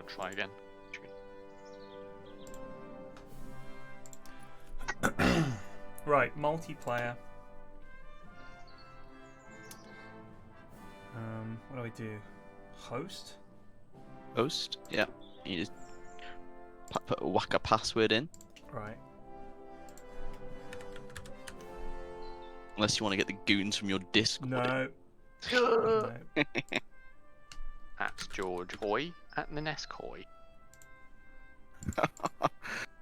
try again. Right, multiplayer. What do I do? Host? Host? Yeah. You just whack a password in. Right. Unless you want to get the goons from your Discord. No. No. At George Hoy at Nenescoy.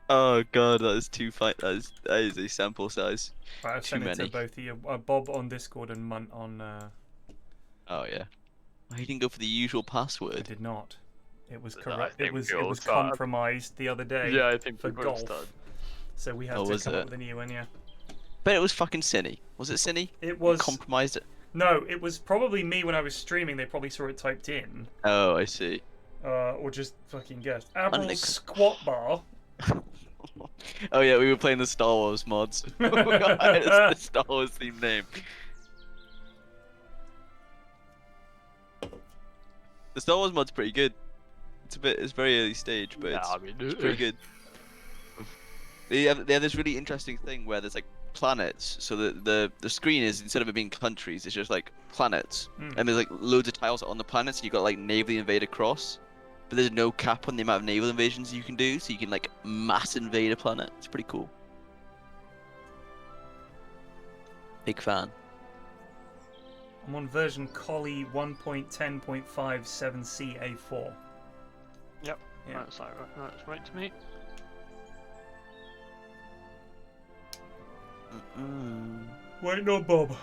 Oh god, that is too fight. That is a sample size. Right, I've Too sent it many. to both of you. Bob on Discord and Munt on. Oh yeah. Why you didn't go for the usual I password? did not. It was I correct. think It was we all compromised the other day. Yeah, I think for we both golf. started. So we had Oh, to was come up it? with a new one. Yeah. But it was fucking Cinny. Was it Cinny? It was. Compromised it. No, it was probably me when I was streaming. They probably saw it typed in. Oh, I see. Or just fucking guessed. Admiral Unex- Squat Bar. Oh yeah, we were playing the Star Wars mods. It's the Star Wars themed name. The Star Wars mod's pretty good. It's very early stage, but Yeah, it's, I mean, it's pretty good. They have this really interesting thing where there's like planets, so the screen is, instead of it being countries, it's just like planets, and there's like loads of tiles on the planets, and you got like naval invade across, but there's no cap on the amount of naval invasions you can do, so you can like mass invade a planet. It's pretty cool. Big fan. I'm on version Collie 1.10.57CA4. Yep. Yeah. That's right to me. Waiting on Bob.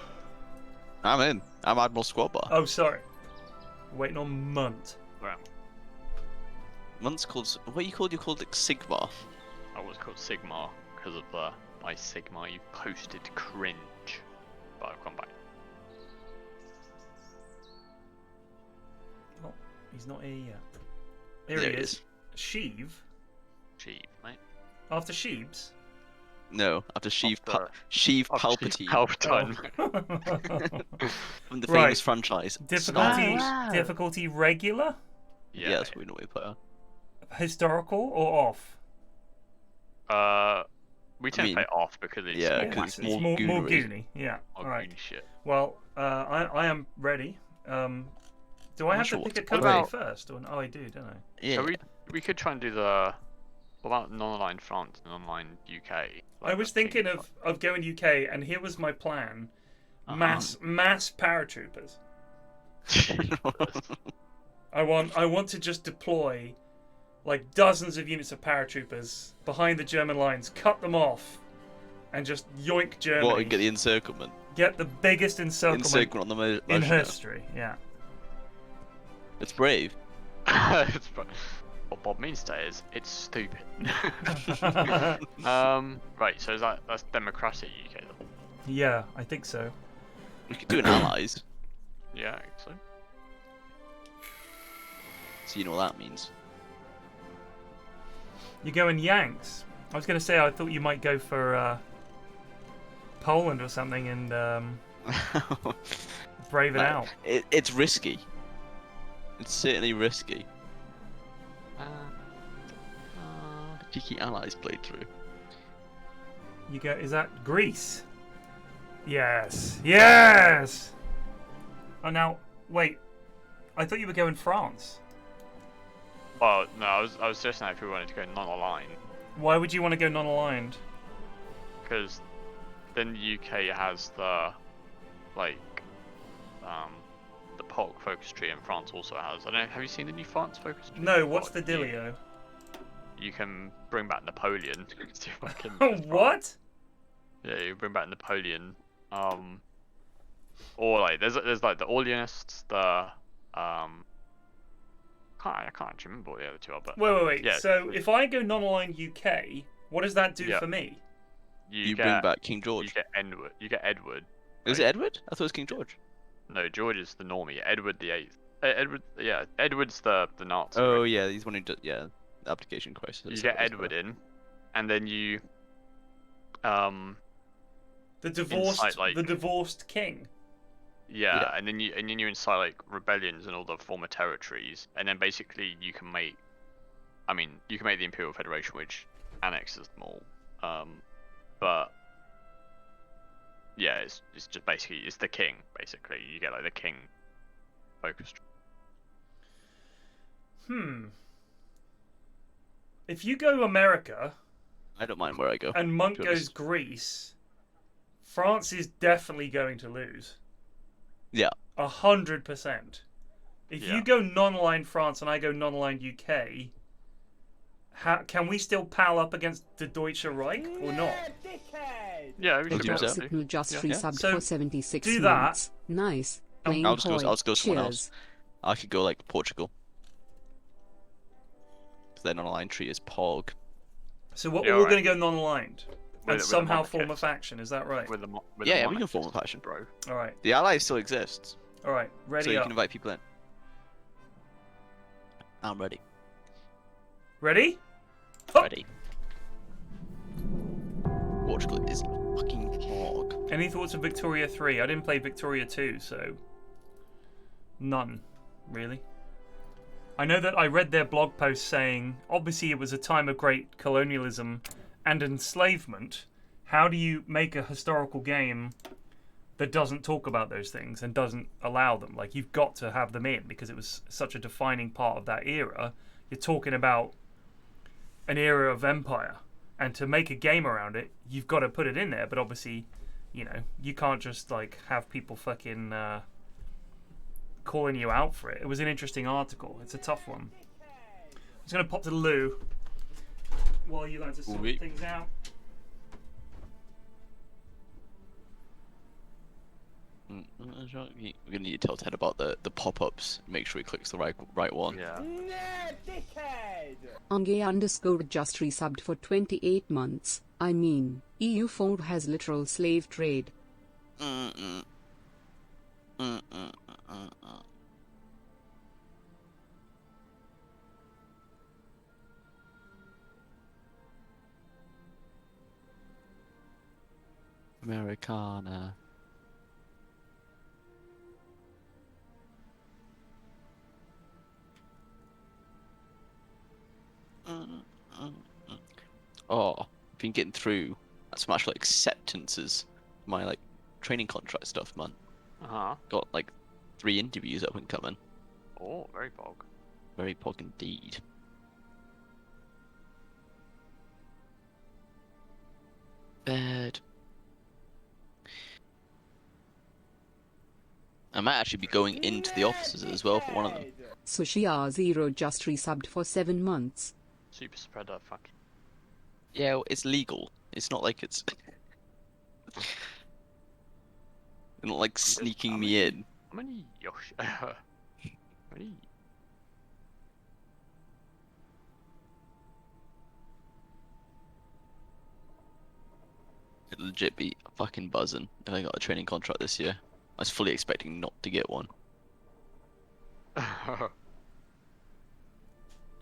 I'm in. I'm Admiral Squad Bar. Oh, sorry. Waiting on Munt. Right. One's called. What you called? You called it Sigma. I was called Sigma because of the my Sigma you posted cringe, but I've gone back. Oh, he's not here yet. Here There he he is. Sheev. Gee, mate. After Sheebs. No, after Sheev After- Sheev After Palpatine Palpatine. from the Right. famous franchise. Difficulty. Wow. Difficulty regular. Yeah, that's what we normally put out. Historical or off. We tend to play off because it's yeah, more 'cause it's wacky, more more goonery. goony. Yeah. more All right. goony shit. Well, I am ready. Do I have to sure pick a what country about- first? Or oh, I do, don't I? Yeah. So we could try and do the what about non-aligned France and non-aligned UK? I was thinking of going UK, and here was my plan: mass paratroopers. I want to just deploy like dozens of units of paratroopers behind the German lines, cut them off, and just yoink Germany. What, and get the encirclement? Get the biggest encirclement On the in Maginot. history. Yeah. It's brave. What Bob means to say is it's stupid. Right. So that's democratic UK then? Yeah, I think so. We could do an allies, Yeah, I think so. so you know what that means. You're going Yanks. I was going to say I thought you might go for Poland or something and brave it out. It's risky. It's certainly risky. Cheeky allies played through. You go. Is that Greece? Yes. Yes. Oh, now wait. I thought you were going France. Well, no, I was just saying if we wanted to go non-aligned, Why would you want to go non-aligned? because then the UK has the the POC focus tree, and France also has. I don't know. Have you seen the new France focus tree? No. What's the Like, dealio? You can bring back Napoleon. to fucking What? Yeah, you bring back Napoleon. Or like there's like the Orleanists, the I can't actually remember what the other two are, but Wait. Yeah. So if I go non-aligned UK, what does that do Yeah. for me? You bring back King You George. get Edward. You get Edward. Is it Edward? I thought it was King George. No, George is the normie. Edward the Eighth. Edward's the Nazi. Oh right? yeah, he's one who does, application crisis. You get Edward in, and then you The divorced, Incite, the divorced king. yeah, and then you incite like rebellions in all the former territories, and then basically you can make I mean, you can make the Imperial Federation, which annexes them all. But yeah, it's just basically it's the king. Basically, you get like the king focused. If you go America, I don't mind where I go. and Monk to be goes honest. Greece, France is definitely going to lose. Yeah. 100%. If Yeah. you go non-aligned France and I go non-aligned UK, can we still pal up against the Deutsche Reich or not? Yeah, we should be able to. Signal just Yeah. resubbed So, for 76 do that. months. Nice. Playing I'll just go. Hoy. I'll just go somewhere else. Cheers. I could go like Portugal. Because their non-aligned treaty is Pog. So what, Yeah, we're all right. going to go non-aligned and With somehow monarchy. form a faction. Is that right? With the Yeah, we monarchy can form a system, faction. bro. All right. The Allies still exists, All right. Ready so you up. can invite people in. I'm ready. Ready? Up. Ready. Portugal is fucking Pog. Any thoughts on Victoria 3? I didn't play Victoria 2, so none, really. I know that I read their blog post saying, obviously it was a time of great colonialism and enslavement. How do you make a historical game that doesn't talk about those things and doesn't allow them? Like, you've got to have them in because it was such a defining part of that era. You're talking about an era of empire, and to make a game around it, you've got to put it in there. But obviously, you know, you can't just like have people fucking calling you out for it. It was an interesting article. It's a tough one. I'm just gonna pop to the loo while you lads are sorting Sweet. things out. We're gonna need to tell Ted about the pop-ups. Make sure he clicks the right one. Yeah. Ange_ just resubbed for 28 months. I mean, EU4 has literal slave trade. Americana. Oh, I've been getting through some actual acceptances, my like training contract stuff, man. Got like 3 interviews up and coming. Oh, very Pog. Very Pog indeed. Bed. I might actually be going into the offices as well for one of them. Sushia0 just resubbed for 7 months. Super spreader, fuck. Yeah, well, it's legal. It's not like it's they're not like sneaking me in. How many Yoshi? How many? It'd legit be fucking buzzing if I got a training contract this year. I was fully expecting not to get one. I've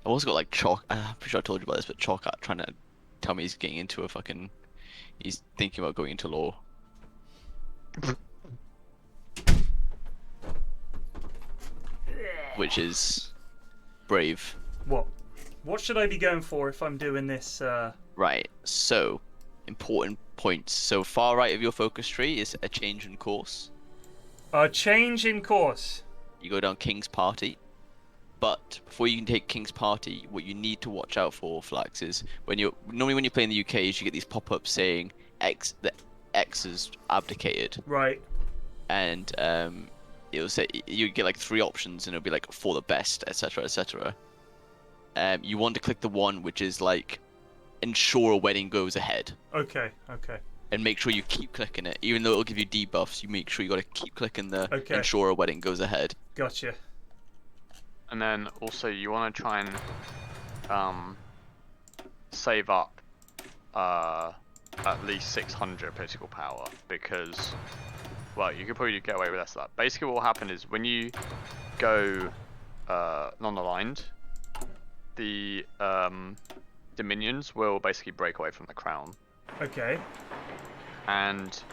also got like Chalk. I'm pretty sure I told you about this, but Chalk trying to tell me he's getting into a fucking. He's thinking about going into law. Which is brave. What should I be going for if I'm doing this? Right, so important points. So far right of your focus tree is a change in course. A change in course. You go down King's Party. But before you can take King's Party, what you need to watch out for, Flax, is when you play in the UK, you get these pop-ups saying X has abdicated, Right. and it'll say you get like 3 options, and it'll be like for the best, etc., etc. You want to click the one which is like ensure a wedding goes ahead, Okay. Okay. and make sure you keep clicking it, even though it'll give you debuffs. You make sure you got to keep clicking the Okay. ensure a wedding goes ahead. Gotcha. And then also you want to try and save up at least 600 political power, because, well, you could probably get away with less of that. Basically what will happen is when you go non-aligned, the dominions will basically break away from the crown, Okay. and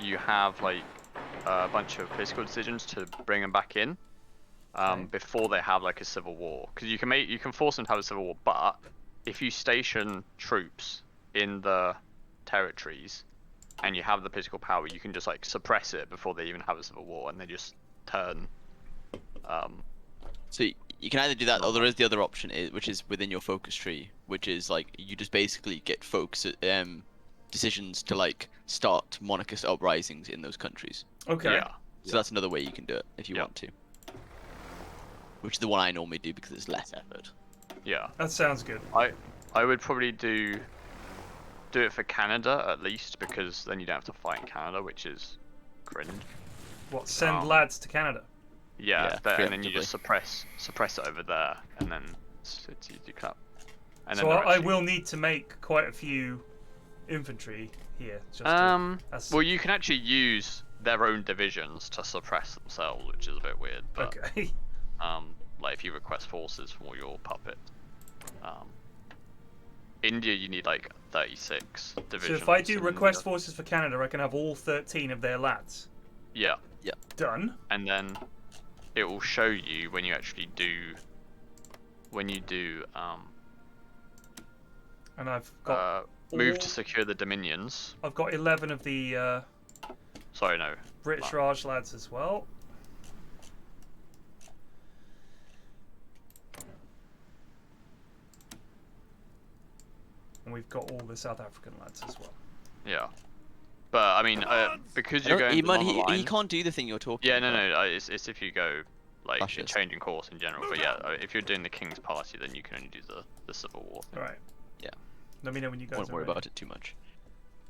you have like a bunch of political decisions to bring them back in. before they have like a civil war, because you can force them to have a civil war, but if you station troops in the territories and you have the political power, you can just like suppress it before they even have a civil war, and they just turn. So you can either do that, or there is the other option, which is within your focus tree, which is like you just basically get focus decisions to like start monarchist uprisings in those countries. Okay. Yeah. So that's another way you can do it if you want to. Which is the one I normally do because it's less effort. Yeah. That sounds good. I would probably do it for Canada at least, because then you don't have to fight in Canada, which is cringe. What, send lads to Canada? Yeah, Yeah, but, and then you preemptively. just suppress it over there, and then it's easy to cut. And So then I will need to make quite a few infantry here. Just well, you can actually use their own divisions to suppress themselves, which is a bit weird. But, okay. like if you request forces from all your puppets. India, you need like 36 divisions. So if I do in request India. forces for Canada, I can have all 13 of their lads. Yeah. Done. And then it will show you when you actually do. And I've got move to secure the dominions. I've got 11 of the Sorry, no. British Raj lads as well. And we've got all the South African lads as well. Yeah. But I mean, because you're going along the line. He can't do the thing you're talking Yeah, about. no. It's if you go like Fascist. changing course in general. But yeah, if you're doing the King's Party, then you can only do the Civil War thing. Alright. Yeah. Let me know when you guys Won't are worry ready. about it too much.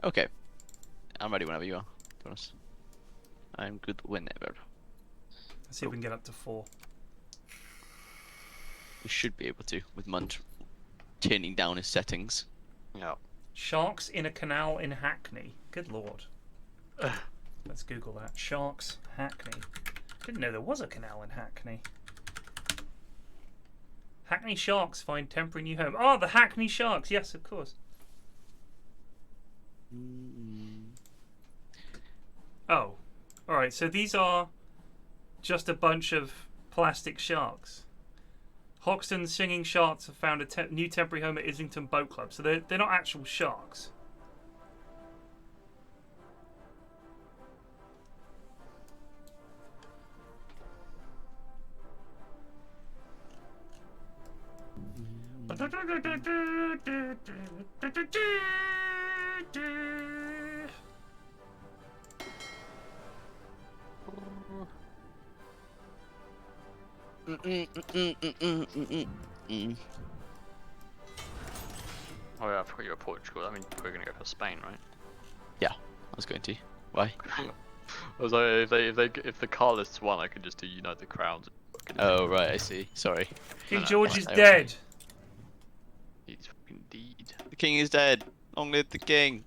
Okay. I'm ready whenever you are, to be honest. I'm good whenever. Let's see if we can get up to 4. We should be able to, with Munt turning down his settings. Yeah. Sharks in a canal in Hackney. Good lord. Let's Google that. Sharks, Hackney. Didn't know there was a canal in Hackney. Hackney Sharks find temporary new home. Oh, the Hackney Sharks. Yes, of course. Oh. Alright, so these are just a bunch of plastic sharks. Hoxton's singing sharks have found a new temporary home at Islington Boat Club. So they're not actual sharks. Oh yeah, I forgot you were Portugal. I mean, we're gonna go for Spain, right? Yeah, I was going to. Why? I was like, if the car lists won, I could just do Unite the Crowns. Oh, right, I see. Sorry. King no, George is I- dead. He's indeed. The king is dead. Long live the king.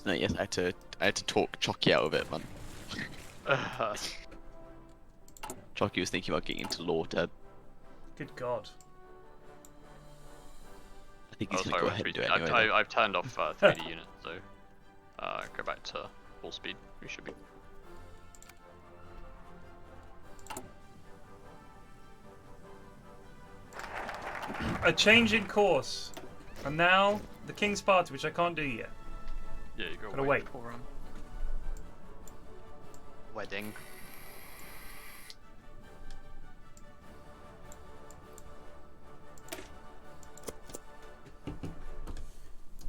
No, yes, I had to talk Chucky out of it, man. Chucky was thinking about getting into law, Dad. Good God. I think Oh, he's gonna sorry, go what ahead and do 3D? it anyway. I've turned off 3D units, so go back to full speed. We should be. A change in course. And now the King's Party, which I can't do yet. Yeah, you Gotta wait. for wedding.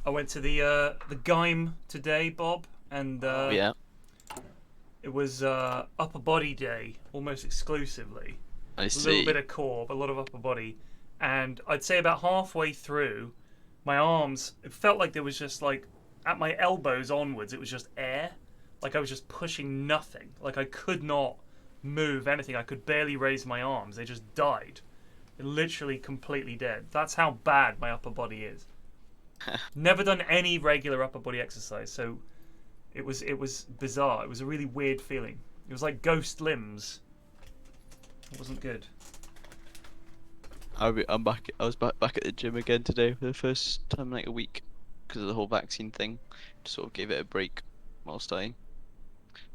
I went to the Gaim today, Bob, and Yeah. it was upper body day almost exclusively. I A see. little bit of core, but a lot of upper body. And I'd say about halfway through, my arms, it felt like there was just like, at my elbows onwards, it was just air. Like I was just pushing nothing. Like I could not move anything. I could barely raise my arms. They just died. They're literally completely dead. That's how bad my upper body is. Never done any regular upper body exercise, so it was bizarre. It was a really weird feeling. It was like ghost limbs. It wasn't good. I'm back. I was back at the gym again today for the first time in like a week because of the whole vaccine thing. Just sort of gave it a break whilst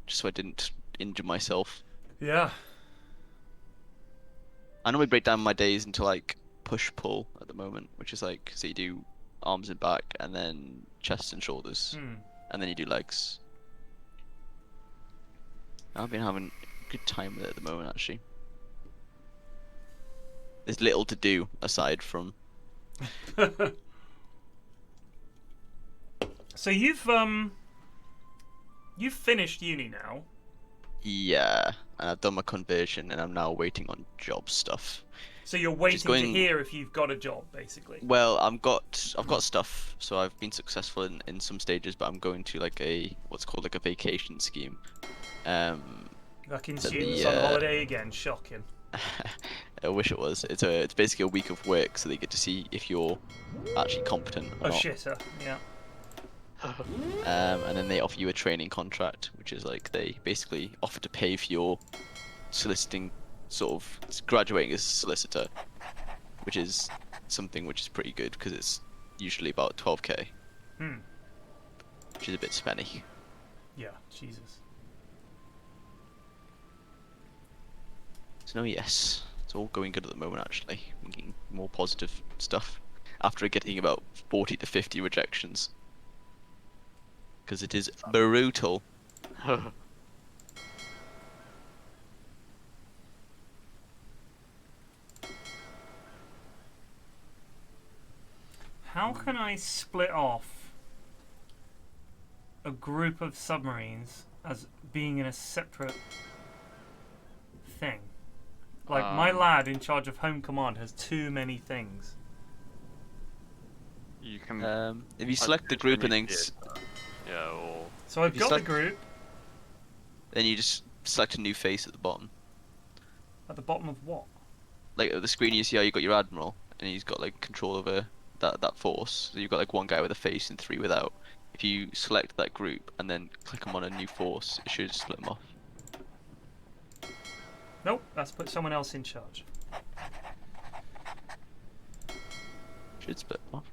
just so I didn't injure myself. Yeah. I normally break down my days into like push pull at the moment, which is like so you do arms and back and then chest and shoulders and then you do legs. I've been having a good time with it at the moment actually. There's little to do aside from So you've finished uni now. yeah, and I've done my conversion and I'm now waiting on job stuff. So you're waiting to hear if you've got a job, basically. Well, I've got stuff, so I've been successful in some stages, but I'm going to like what's called like a vacation scheme. Fucking students on holiday again, shocking. I wish it was. It's basically a week of work, so they get to see if you're actually competent or Oh not. shitter, yeah. And then they offer you a training contract, which is like they basically offer to pay for your soliciting, sort of graduating as a solicitor, which is something which is pretty good because it's usually about 12k, which is a bit spenny. Yeah, Jesus. So no, yes, it's all going good at the moment actually. I'm getting more positive stuff after getting about 40 to 50 rejections. Because it is brutal. How can I split off a group of submarines as being in a separate thing? Like, my lad in charge of Home Command has too many things. You can. If you select the group and then yeah, or So I've got the group then you just select a new face at the bottom. at the bottom of what? Like at the screen, you see how you got your admiral, and he's got like control over that force. So you've got like one guy with a face and 3 without. If you select that group and then click them on a new force, it should split them off. Nope, that's put someone else in charge. Should split them off.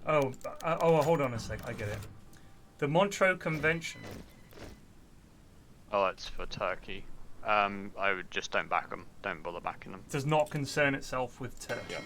Oh, hold on a sec, I get it. The Montreux Convention. oh, that's for Turkey. I would just don't back them. Don't bother backing them. Does not concern itself with Turkey. Yeah.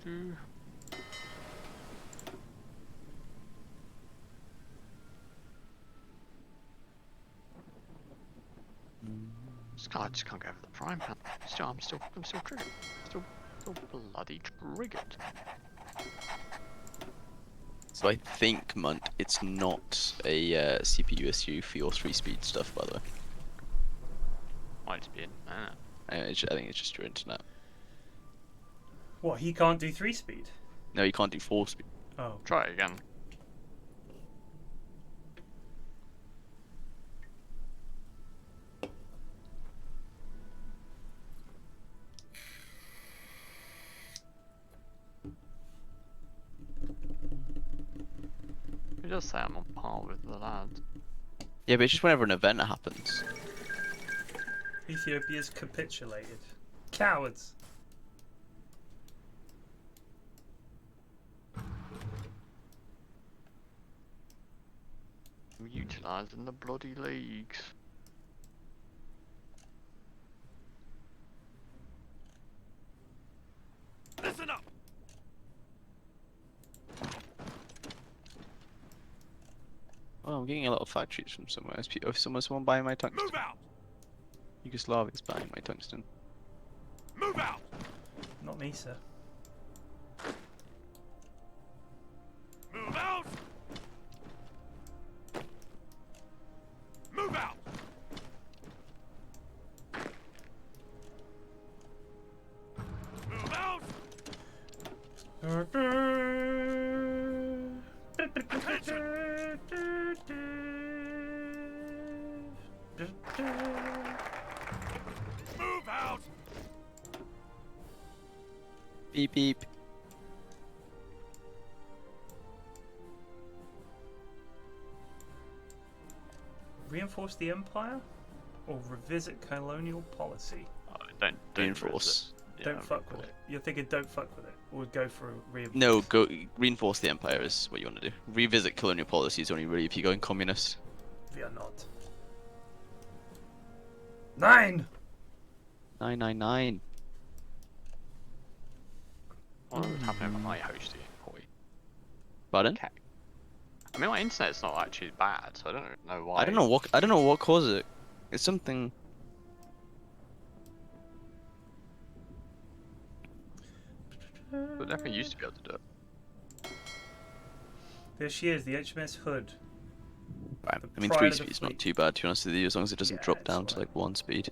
Do. I just can't go for the prime pan. I'm still triggered. Still bloody triggered. So I think, Munt, it's not a CPU issue for your 3-speed stuff, by the way. Might just be in. I think it's just your internet. What, he can't do 3-speed? No, you can't do 4-speed. Oh. Try it again. It does say I'm on par with the lads. Yeah, but it's just whenever an event happens. Ethiopia's capitulated. Cowards. Utilising the bloody leagues. Listen up! Oh, I'm getting a lot of factories from somewhere. Is someone buying my tungsten? Move out! Yugoslavia's buying my tungsten. Move out! Not me, sir. Move out! Move out! Move out! Move out! Beep beep. Reinforce the Empire or revisit colonial policy? Don't Reinforce. Don't fuck with it. You're thinking don't fuck with it, or go for a reinforce? No, go reinforce the empire is what you want to do. Revisit colonial policies only really if you're going communist. We are not. 9! 999. What was happening with my hosting? Pardon? Okay. I mean, my internet's not actually bad, so I don't know why. I don't know what caused it. It's something. But definitely used to be able to do it. There she is, the HMS Hood. Right. The I mean, pride 3 of the speed's not fleet. too bad to be honest with you, as long as it doesn't Yeah, drop it's down to alright. like 1 speed.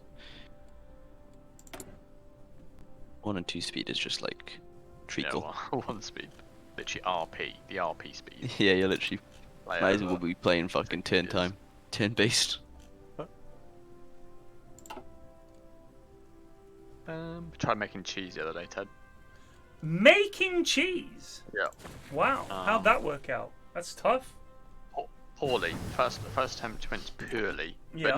1 and 2 speed is just like treacle. Yeah, well, 1 speed. Literally RP, the RP speed. Yeah, you're literally Like, might as well over- be playing fucking turn Yes. time, turn based. Tried making cheese the other day, Ted. Making cheese! Yeah. Wow, how'd that work out? That's tough. Poorly. First attempt went poorly, Yeah.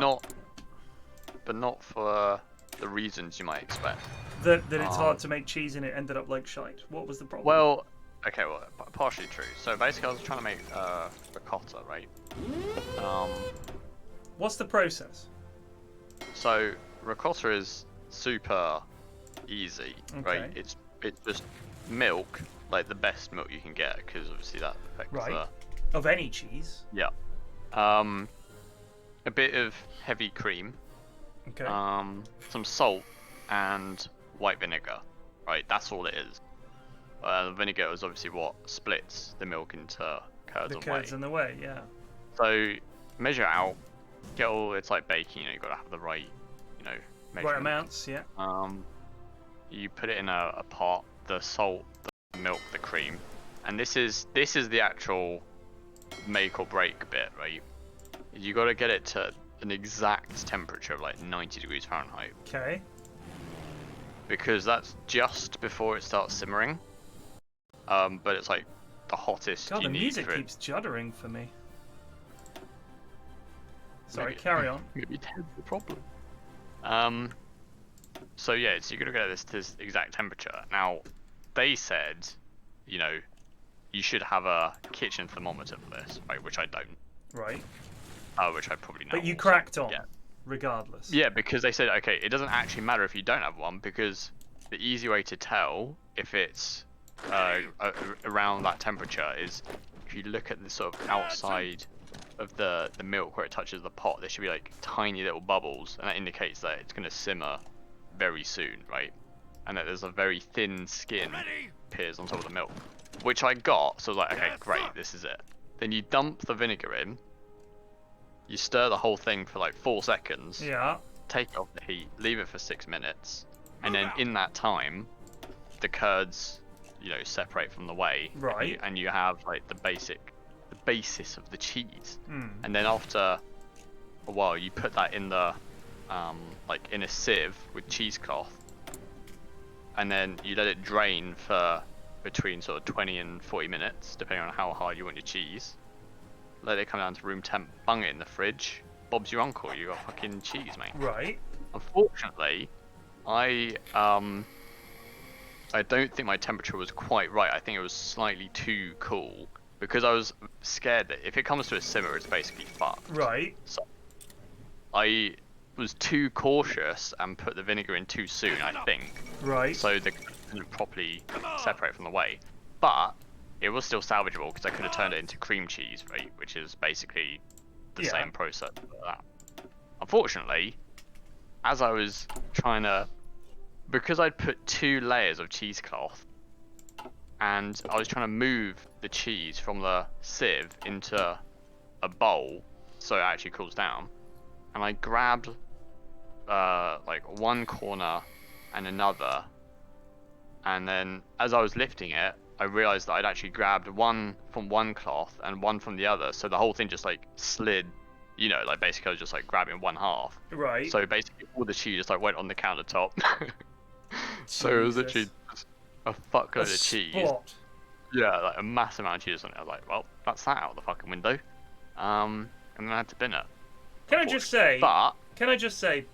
but not for the reasons you might expect. That it's hard to make cheese and it ended up like shite. What was the problem? Well, okay, well, partially true. So basically, I was trying to make ricotta, right? What's the process? So ricotta is super easy, right? Okay. It's just milk, like the best milk you can get, because obviously that affects Right. Of any cheese. yeah. A bit of heavy cream, Okay. some salt, and white vinegar. Right, that's all it is. The vinegar is obviously what splits the milk into curds the and curds whey. in the way, yeah. So measure it out. Get all. It's like baking. You got to have the right, Right measurement. amounts, yeah. You put it in a pot. The salt, the milk, the cream, and this is the actual make or break bit, right? You got to get it to an exact temperature of like 90 degrees Fahrenheit, Okay. because that's just before it starts simmering. But it's like the hottest God, you the need music for it. keeps juddering for me. Sorry, Maybe- carry on. Maybe Ted's the problem. So yeah, so you're gonna get this exact temperature. Now, they said, you should have a kitchen thermometer for this, right? Which I don't. Right. Which I probably know. But you also. cracked on, Yeah. regardless. Yeah, because they said, okay, it doesn't actually matter if you don't have one, because the easy way to tell if it's around that temperature is if you look at the sort of outside of the milk where it touches the pot, there should be like tiny little bubbles, and that indicates that it's going to simmer very soon, right? And that there's a very thin skin appears on top of the milk, which I got, so I was like, okay, great, this is it. Then you dump the vinegar in, you stir the whole thing for like 4 seconds, Yeah. take it off the heat, leave it for 6 minutes, and then in that time, the curds, separate from the whey, Right. and you have like the basis of the cheese. Hmm. And then after a while, you put that in the like in a sieve with cheesecloth, and then you let it drain for between sort of 20 and 40 minutes, depending on how hard you want your cheese. Let it come down to room temp, bung it in the fridge. Bob's your uncle, you got fucking cheese, mate. Right. Unfortunately, I don't think my temperature was quite right. I think it was slightly too cool, because I was scared that if it comes to a simmer, it's basically fucked. Right. So I was too cautious and put the vinegar in too soon, I think. Right. So they couldn't properly separate from the whey. But it was still salvageable, because I could have turned it into cream cheese, right? Which is basically the Yeah. same process as that. Unfortunately, as I was trying to because I'd put 2 layers of cheesecloth, and I was trying to move the cheese from the sieve into a bowl so it actually cools down, and I grabbed like one corner and another, and then as I was lifting it, I realized that I'd actually grabbed one from one cloth and one from the other, so the whole thing just like slid, you know, like basically I was just like grabbing one half. Right. So basically all the cheese just like went on the countertop. So it was literally just a fuckload of cheese. Splot. Yeah, like a massive amount of cheese on it. I was like, well, that's that out the fucking window. And then I had to bin it. Can I just say? But Can I just say,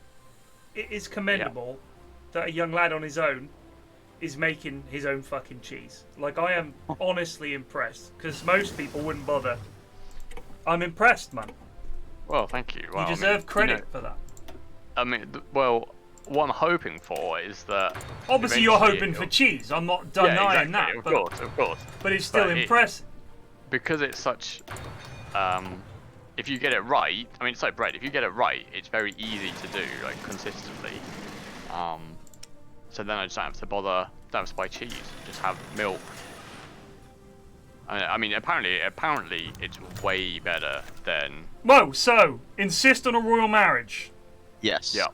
it is commendable that a young lad on his own is making his own fucking cheese. Like, I am honestly impressed, because most people wouldn't bother. I'm impressed, man. well, thank you. Well, You deserve I mean, credit you know, for that. I mean, well, what I'm hoping for is that. Obviously, you're eventually hoping for it'll- cheese. I'm not Yeah, denying exactly, that. of course. But it's still But impressive. Because it's such. If you get it right, I mean, it's like bread. If you get it right, it's very easy to do, like consistently. So then I just don't have to bother. Don't have to buy cheese. Just have milk. I mean, apparently, it's way better than. Whoa, so, insist on a royal marriage. Yes. Yeah.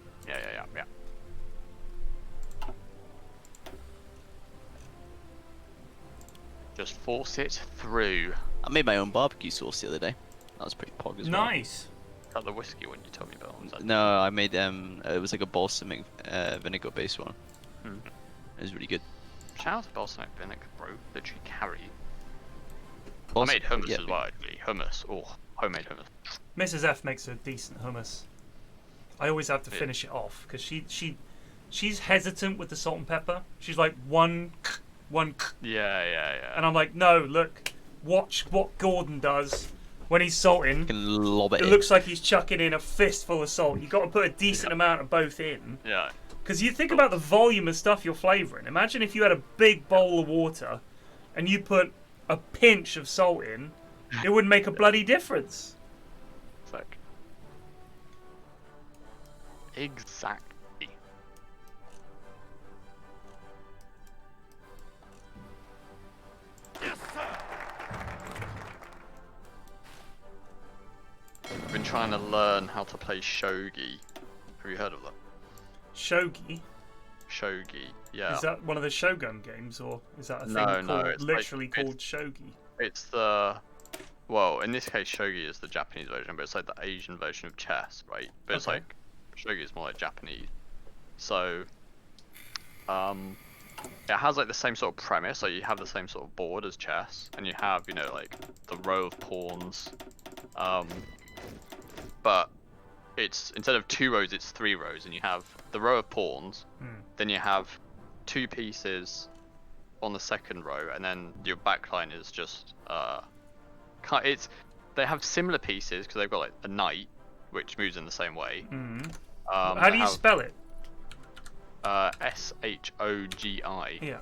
Just force it through. I made my own barbecue sauce the other day. That was pretty pog as well. Nice. Is that the whiskey one you told me about? Was that- No, I made it was like a balsamic vinegar based one. Hmm. It was really good. Shout out to balsamic vinegar, bro. Literally carry. I Balsam- made hummus yeah, as well, actually. Hummus. Oh, homemade hummus. Mrs. F makes a decent hummus. I always have to finish it off because she's hesitant with the salt and pepper. She's like one, Yeah. and I'm like, no, look, watch what Gordon does when he's salting. Can lob it It in. looks like he's chucking in a fistful of salt. You got to put a decent amount of both in. Yeah. Because you think about the volume of stuff you're flavouring. Imagine if you had a big bowl of water and you put a pinch of salt in, it wouldn't make a bloody difference. Fuck. Exactly. Yes, sir. I've been trying to learn how to play shogi. Have you heard of that? Shogi? Shogi. Yeah. Is that one of the Shogun games, or is that a thing No, called, no, it's literally like- called Shogi? It's the. Well, in this case, shogi is the Japanese version, but it's like the Asian version of chess, right? But it's Okay. like shogi is more like Japanese. So, it has like the same sort of premise. Like you have the same sort of board as chess, and you have, you know, like the row of pawns. But it's instead of 2 rows, it's 3 rows, and you have the row of pawns. Then you have 2 pieces on the second row, and then your back line is just they have similar pieces because they've got like a knight which moves in the same way. How do you spell it? SHOGI. Yeah.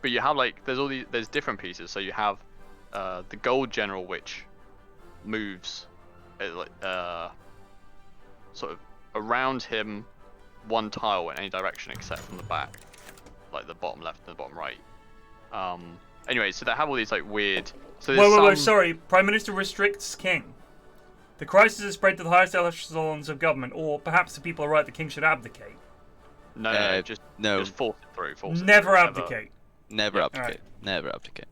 But you have like there's different pieces. So you have the gold general which moves sort of around him 1 tile in any direction except from the back, like the bottom left and the bottom right. Anyway, so they have all these like weird. So there's Whoa, some... sorry. Prime Minister restricts king. The crisis has spread to the highest echelons of government, or perhaps the people are right, the king should abdicate. No, no. just force it through. Force it Never through, abdicate. Never Yeah, abdicate. alright. Never abdicate.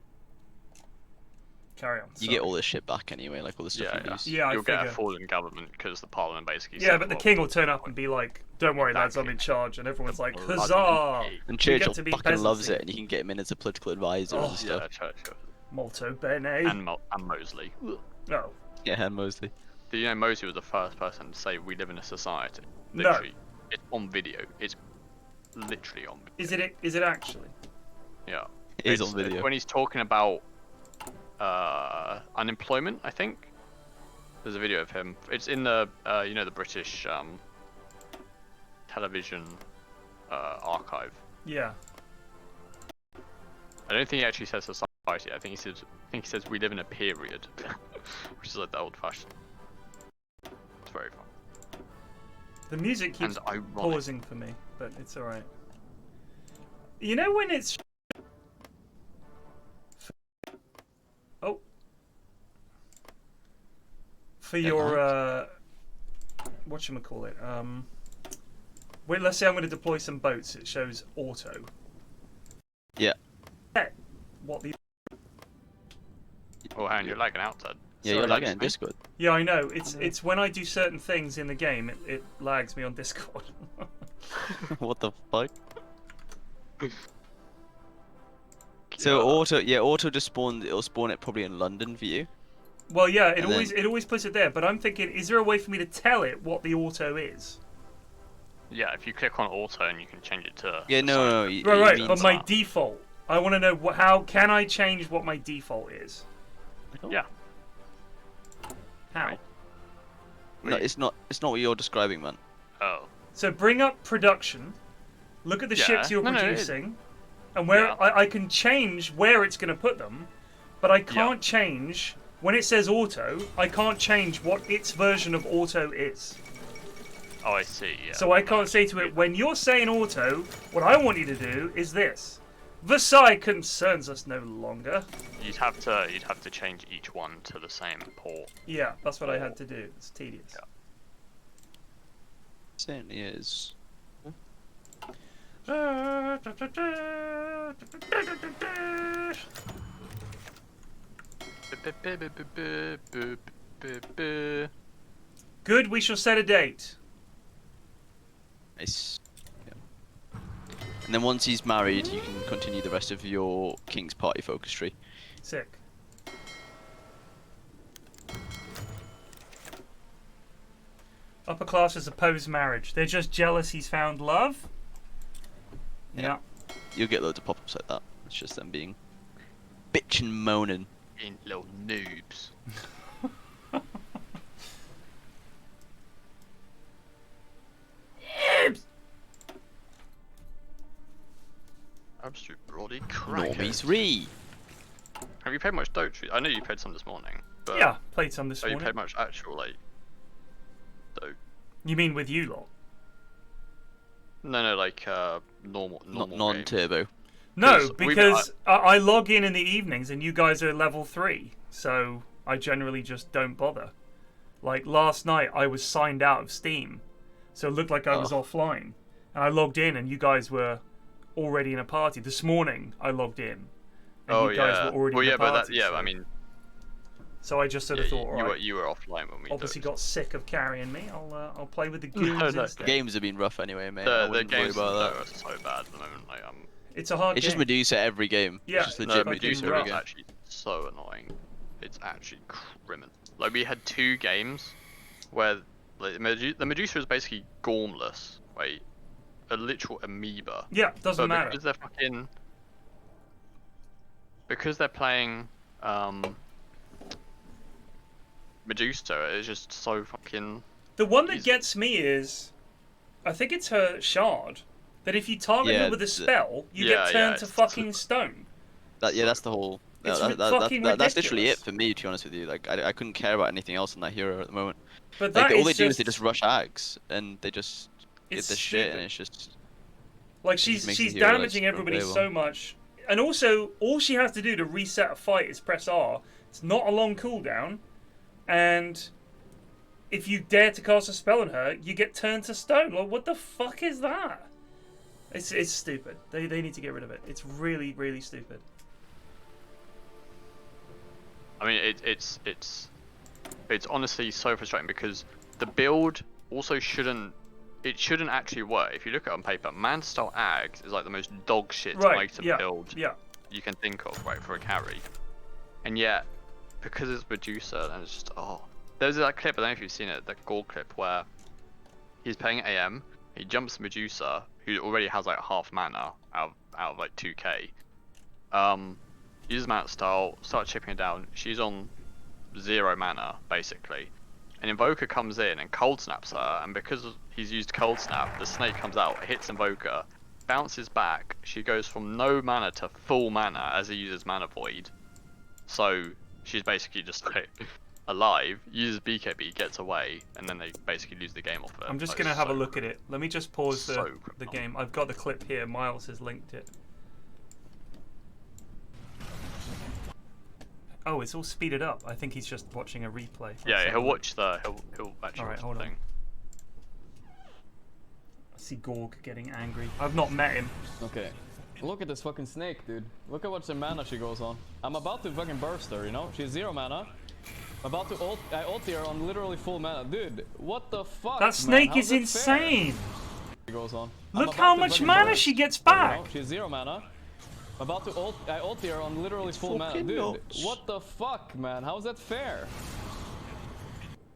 Carry on. You get all this shit back anyway, like all the stuff you lose. Yeah, I You'll get a figure. fallen government because the parliament basically. Yeah, said, but the well, king will turn up and be like, "Don't worry, lads, I'm in Exactly. charge," and everyone's like, Bloody "Huzzah!" hate. And We Churchill get to be fucking loves peasants. it, and you can get him in as a political advisor Oh, and stuff. Yeah, Churchill Molto bene. and Mosley. Oh, Yeah, and Mosley. Do you know Mosley was the first person to say we live in a society? No. Literally, it's on video. It's literally on video. is it? Is it actually? Yeah. It is It's- on video. When he's talking about unemployment, I think. There's a video of him. It's in the you know, the British television archive. Yeah. I don't think he actually says society. I think he says we live in a period, which is like the old-fashioned. It's very fun. The music keeps and ironic. pausing for me, but it's alright. You know when it's... Oh. For your, whatchamacallit, wait, let's say I'm going to deploy some boats, it shows auto. Yeah. What the... Oh, hang on, you're lagging out, Ted. Yeah, you're Sorry. lagging in Discord. Yeah, I know. It's when I do certain things in the game, it lags me on Discord. What the fuck? So auto just spawned. It'll spawn it probably in London for you. Well, yeah, And it always puts it there. But I'm thinking, is there a way for me to tell it what the auto is? Yeah, if you click on auto and you can change it to... Yeah, no. You Right. mean But my that. default. I want to know how can I change what my default is? Yeah. How? Right. No, it's not. It's not what you're describing, man. Oh. So bring up production. Look at the Yeah. ships you're No, it is. producing, and where Yeah. I can change where it's going to put them, but I can't change when it says auto. I can't change what its version of auto is. Oh, I see, yeah. So I can't say to it, when you're saying auto, what I want you to do is this. Versailles concerns us no longer. You'd have to change each one to the same port. Yeah, that's what I had to do. It's tedious. Yeah. Certainly is. Good, we shall set a date. Nice. Yeah. And then once he's married, you can continue the rest of your King's Party focus tree. Sick. Upper classes oppose marriage. They're just jealous he's found love. Yeah. You'll get loads of pop-ups like that. It's just them being bitch and moaning. In little noobs. Absolute bloody crackers. Normies re. Have you played much Dota? I know you played some this morning. But Yeah, played some this have you morning. played much actual, like, Dota? You mean with you lot? No, like, normal Not games. non-turbo. No, 'Cause we've- because I log in the evenings and you guys are level 3, so I generally just don't bother. Like last night, I was signed out of Steam, so it looked like I was offline, and I logged in and you guys were already in a party. This morning, I logged in, and you guys were already well, in yeah, a but party. that, yeah, so, I mean, so I just sort of yeah, thought, alright, you were offline when we obviously dosed. got sick of carrying me. I'll play with the goons no. instead. Games have been rough anyway, mate. I The wouldn't worry games in about Dota that. are so bad at the moment. Like, It's a hard It's game. just Medusa every game. Yeah, It's just it's no, legit fucking Medusa Medusa every rough. is game. actually so annoying. It's actually criminal. Like, we had 2 games where like, the Medusa is basically gormless, like a literal amoeba. Yeah, doesn't But matter. because they're playing Medusa, it's just so fucking... The one that He's- gets me is, I think it's her shard. That if you target her with a spell, you yeah, get turned yeah, to it's- fucking stone. That's the whole. It's fucking That's literally ridiculous. it for me, to be honest with you. Like, I couldn't care about anything else in that hero at the moment. But Like, that all they is do is they just rush ags and they just get It's the shit, and stupid. it's just. like just makes she's the hero, like, damaging super everybody unplayable. so much, and also all she has to do to reset a fight is press R. It's not a long cooldown, and if you dare to cast a spell on her, you get turned to stone. Like, what the fuck is that? It's stupid. They need to get rid of it. It's really, really stupid. I mean, it's honestly so frustrating because the build also shouldn't actually work. If you look at it on paper, man-style Ags is like the most dog shit Right, item yeah, build yeah. you can think of, right, for a carry. And yet, because it's Medusa, and it's just, there's that clip, I don't know if you've seen it, that Gore clip where he's playing AM, he jumps Medusa, who already has like half mana out of like 2k. Uses mana style, starts chipping it down. She's on 0 mana basically. An Invoker comes in and cold snaps her, and because he's used cold snap, the snake comes out, hits Invoker, bounces back. She goes from no mana to full mana as he uses mana void. So she's basically just like alive, uses BKB, gets away, and then they basically lose the game off it. I'm just Like, gonna have a so- look at it. Let me just pause so the criminal. game. I've got the clip here. Miles has linked it. Oh, it's all speeded up. I think he's just watching a replay. Yeah, he'll watch the. He'll actually Alright, watch hold the on. thing. I see Gorg getting angry. I've not met him. Okay. Look at this fucking snake, dude. Look at what's the mana she goes on. I'm about to fucking burst her, you know? She's 0 mana. I'm about to ult. I ulti her on literally full mana. Dude, what the fuck, That snake man? is How's that fair? insane. She goes on. I'm Look about how to much fucking mana burst she gets her, back. you know? She's 0 mana. I'm about to ult. I ulti her on literally full mana. fucking Dude, nuts. what the fuck, man? How's that fair?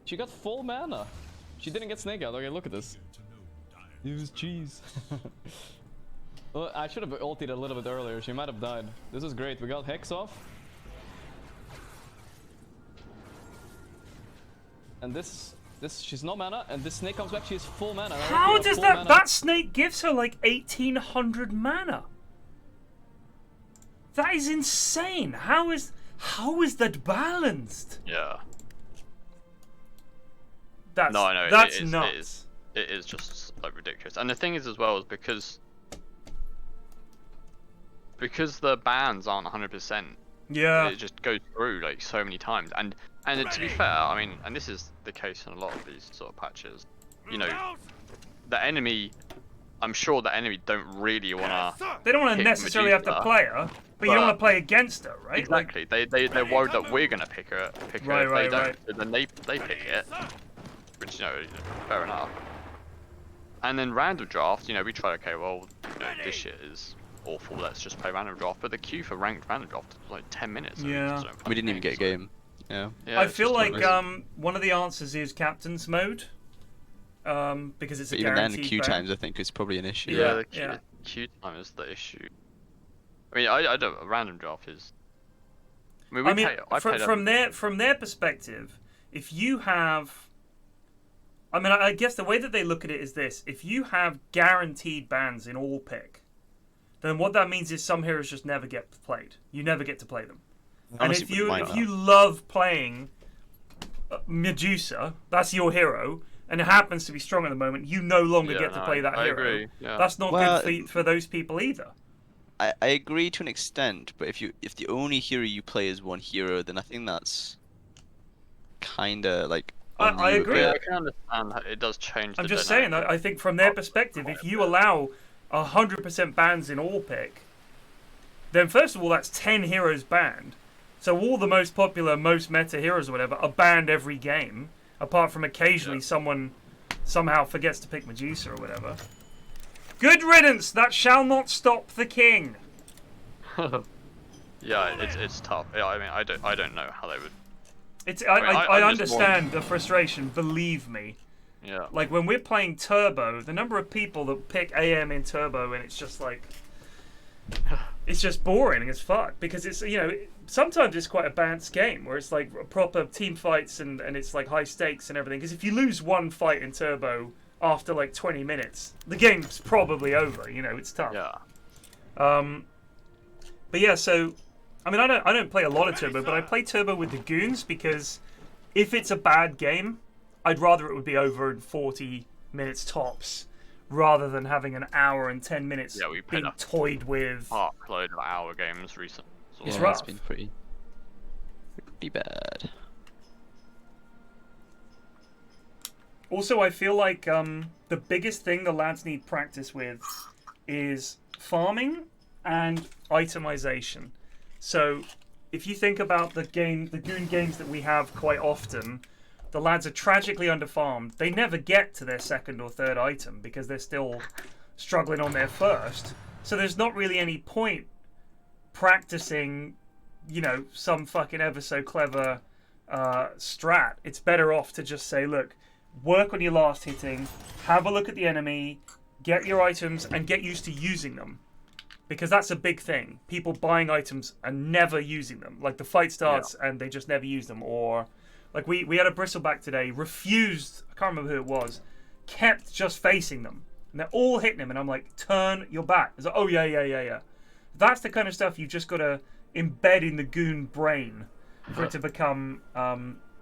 She got full mana. She didn't get snake out. Okay, look at this. Use cheese. Well, I should have ulted a little bit earlier. She might have died. This is great. We got Hex off. And this, she's no mana, and this snake comes back. She's full mana. How does that snake gives her like 1800 mana? That is insane. How is that balanced? Yeah. That's No, I know. That's it is, nuts. It is just like ridiculous. And the thing is as well is because the bans aren't 100%. Yeah. It just goes through like so many times. And to be fair, I mean, and this is the case in a lot of these sort of patches. You know, the enemy. I'm sure the enemy don't really wanna. They don't want to pick necessarily have to Medusa, play her, but you don't but- want to play against her, right? Like, Exactly. They're worried that we're gonna pick her. Right, If right, they don't, right. then they pick it, which you know, fair enough. And then random draft, you know, we try. Okay, well, you know, this shit is awful. Let's just play random draft. But the queue for ranked random draft is like 10 minutes. and we Yeah. just don't play We didn't even the get a game. Yeah. Yeah, I it's feel just like pointless. one of the answers is captain's mode, because it's a But even then, guaranteed queue ban. times I think is probably an issue. Yeah, Yeah, the queue, yeah. queue time is the issue. I mean, I don't. A random draft is. I mean, we I mean, pay, I paid from their perspective, if you have, I mean, I guess the way that they look at it is this: if you have guaranteed bans in all pick, then what that means is some heroes just never get played. You never get to play them. And Honestly, if wouldn't mind if that. you love playing Medusa, that's your hero, and it happens to be strong at the moment, you no longer Yeah, get to no, play that I hero. agree, yeah. That's not Well, good for those people either. I agree to an extent, but if the only hero you play is one hero, then I think that's kinda like. I on you a agree. bit. Yeah, I can understand that it does change. I'm the just saying, dynamic. I think from their perspective, if you allow 100% bans in all pick, then first of all, that's 10 heroes banned. So all the most popular, most meta heroes or whatever are banned every game, apart from occasionally someone somehow forgets to pick Medusa or whatever. Good riddance, that shall not stop the king. Yeah, it's tough. Yeah, I mean, I don't know how they would. I mean, I'm just understand the frustration, believe me. Yeah. Like when we're playing Turbo, the number of people that pick AM in Turbo, and it's just like, it's just boring as fuck because it's, you know, sometimes it's quite a balanced game where it's like proper team fights and it's like high stakes and everything. Because if you lose one fight in Turbo after like 20 minutes, the game's probably over. You know, it's tough. Yeah. But yeah, so I mean, I don't play a lot of Turbo, but I play Turbo with the goons because if it's a bad game, I'd rather it would be over in 40 minutes tops, rather than having an hour and 10 minutes Yeah, we played being a toyed with. Load of hour games recently. It's Yeah, rough. it's been pretty bad. Also, I feel like the biggest thing the lads need practice with is farming and itemization. So, if you think about the goon games that we have quite often, the lads are tragically underfarmed. They never get to their second or third item because they're still struggling on their first. So there's not really any point practicing, you know, some fucking ever so clever strat. It's better off to just say, look, work on your last hitting, have a look at the enemy, get your items, and get used to using them. Because that's a big thing. People buying items and never using them. Like the fight starts and they just never use them. Or like we had a bristleback today, refused, I can't remember who it was, kept just facing them. And they're all hitting him and I'm like, turn your back. It's like, oh yeah. That's the kind of stuff you've just got to embed in the goon brain for it to become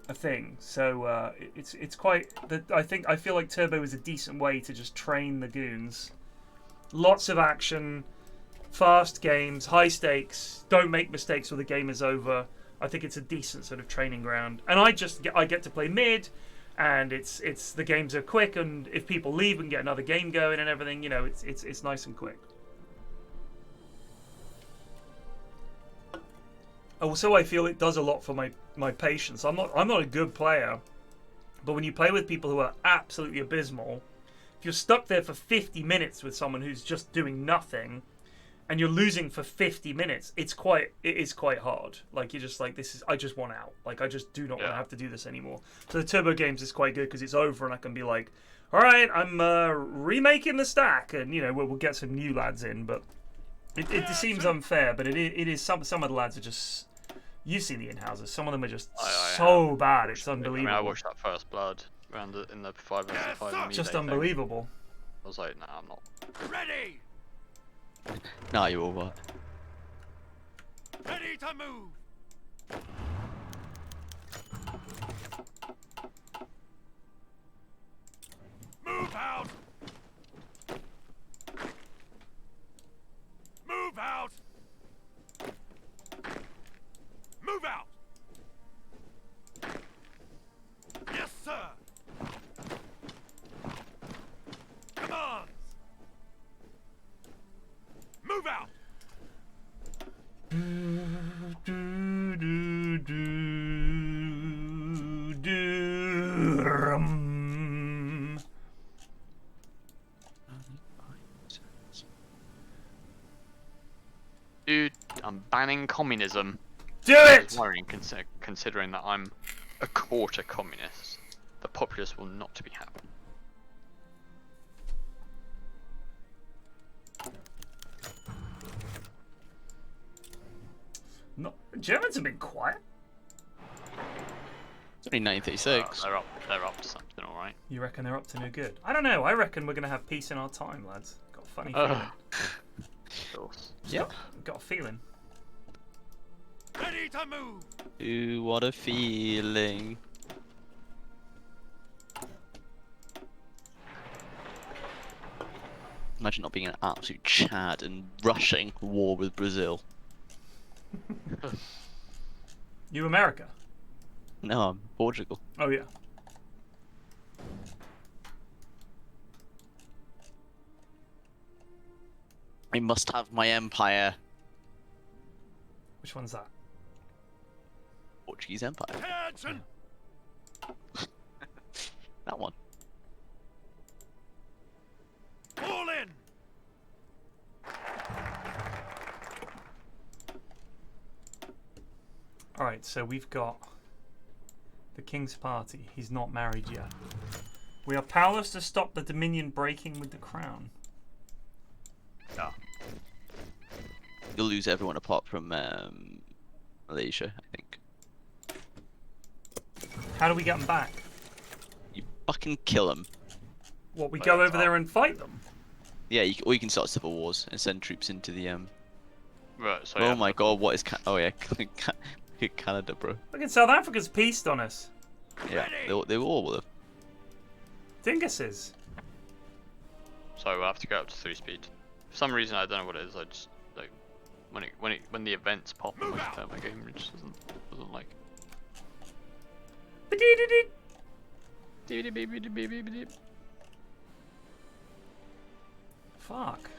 a thing. So it's quite. I feel like Turbo is a decent way to just train the goons. Lots of action, fast games, high stakes. Don't make mistakes or the game is over. I think it's a decent sort of training ground, and I get to play mid, and it's the games are quick, and if people leave, we can get another game going and everything. You know, it's nice and quick. Also, I feel it does a lot for my patience. I'm not a good player, but when you play with people who are absolutely abysmal, if you're stuck there for 50 minutes with someone who's just doing nothing, and you're losing for 50 minutes, it is quite hard. Like, you're just like, I just want out. Like, I just do not want to have to do this anymore. So the Turbo games is quite good because it's over and I can be like, all right, I'm remaking the stack, and you know we'll get some new lads in. But it seems unfair, but it is some of the lads are just. You've seen the in-houses. Some of them are just so bad. It's unbelievable. I mean, I watched that first blood in the 5 vs 5 just unbelievable. I was like, nah, I'm not. Ready! Nah, you're all right. Ready to move! Move out! Move out! Move out! Yes, sir! Commands! Move out! Dude, I'm banning communism. Do it! It's worrying considering that I'm a quarter communist. The populace will not be happy. No, Germans have been quiet. It's only 1936. They're up to something, all right. You reckon they're up to no good? I don't know. I reckon we're gonna have peace in our time, lads. Got a funny feeling. Of course. Yeah. Got a feeling. Ready to move! Ooh, what a feeling. Imagine not being an absolute Chad and rushing war with Brazil. You America? No, I'm Portugal. Oh yeah. I must have my empire. Which one's that? Portuguese Empire. Attention! That one. Fall in! Alright, so we've got the King's Party. He's not married yet. We are powerless to stop the Dominion breaking with the crown. Yeah. You'll lose everyone apart from Malaysia, I think. How do we get them back? You fucking kill them. What, we go over there and fight them? Yeah, or you can start civil wars and send troops into the Right, so Oh my god, what is oh yeah, Canada, bro. Look at South Africa's peaced on us. Yeah, they all will have. Dinguses. So we'll have to go up to 3 speed. For some reason, I don't know what it is. I just like when the events pop on my game, it just doesn't like. Fuck.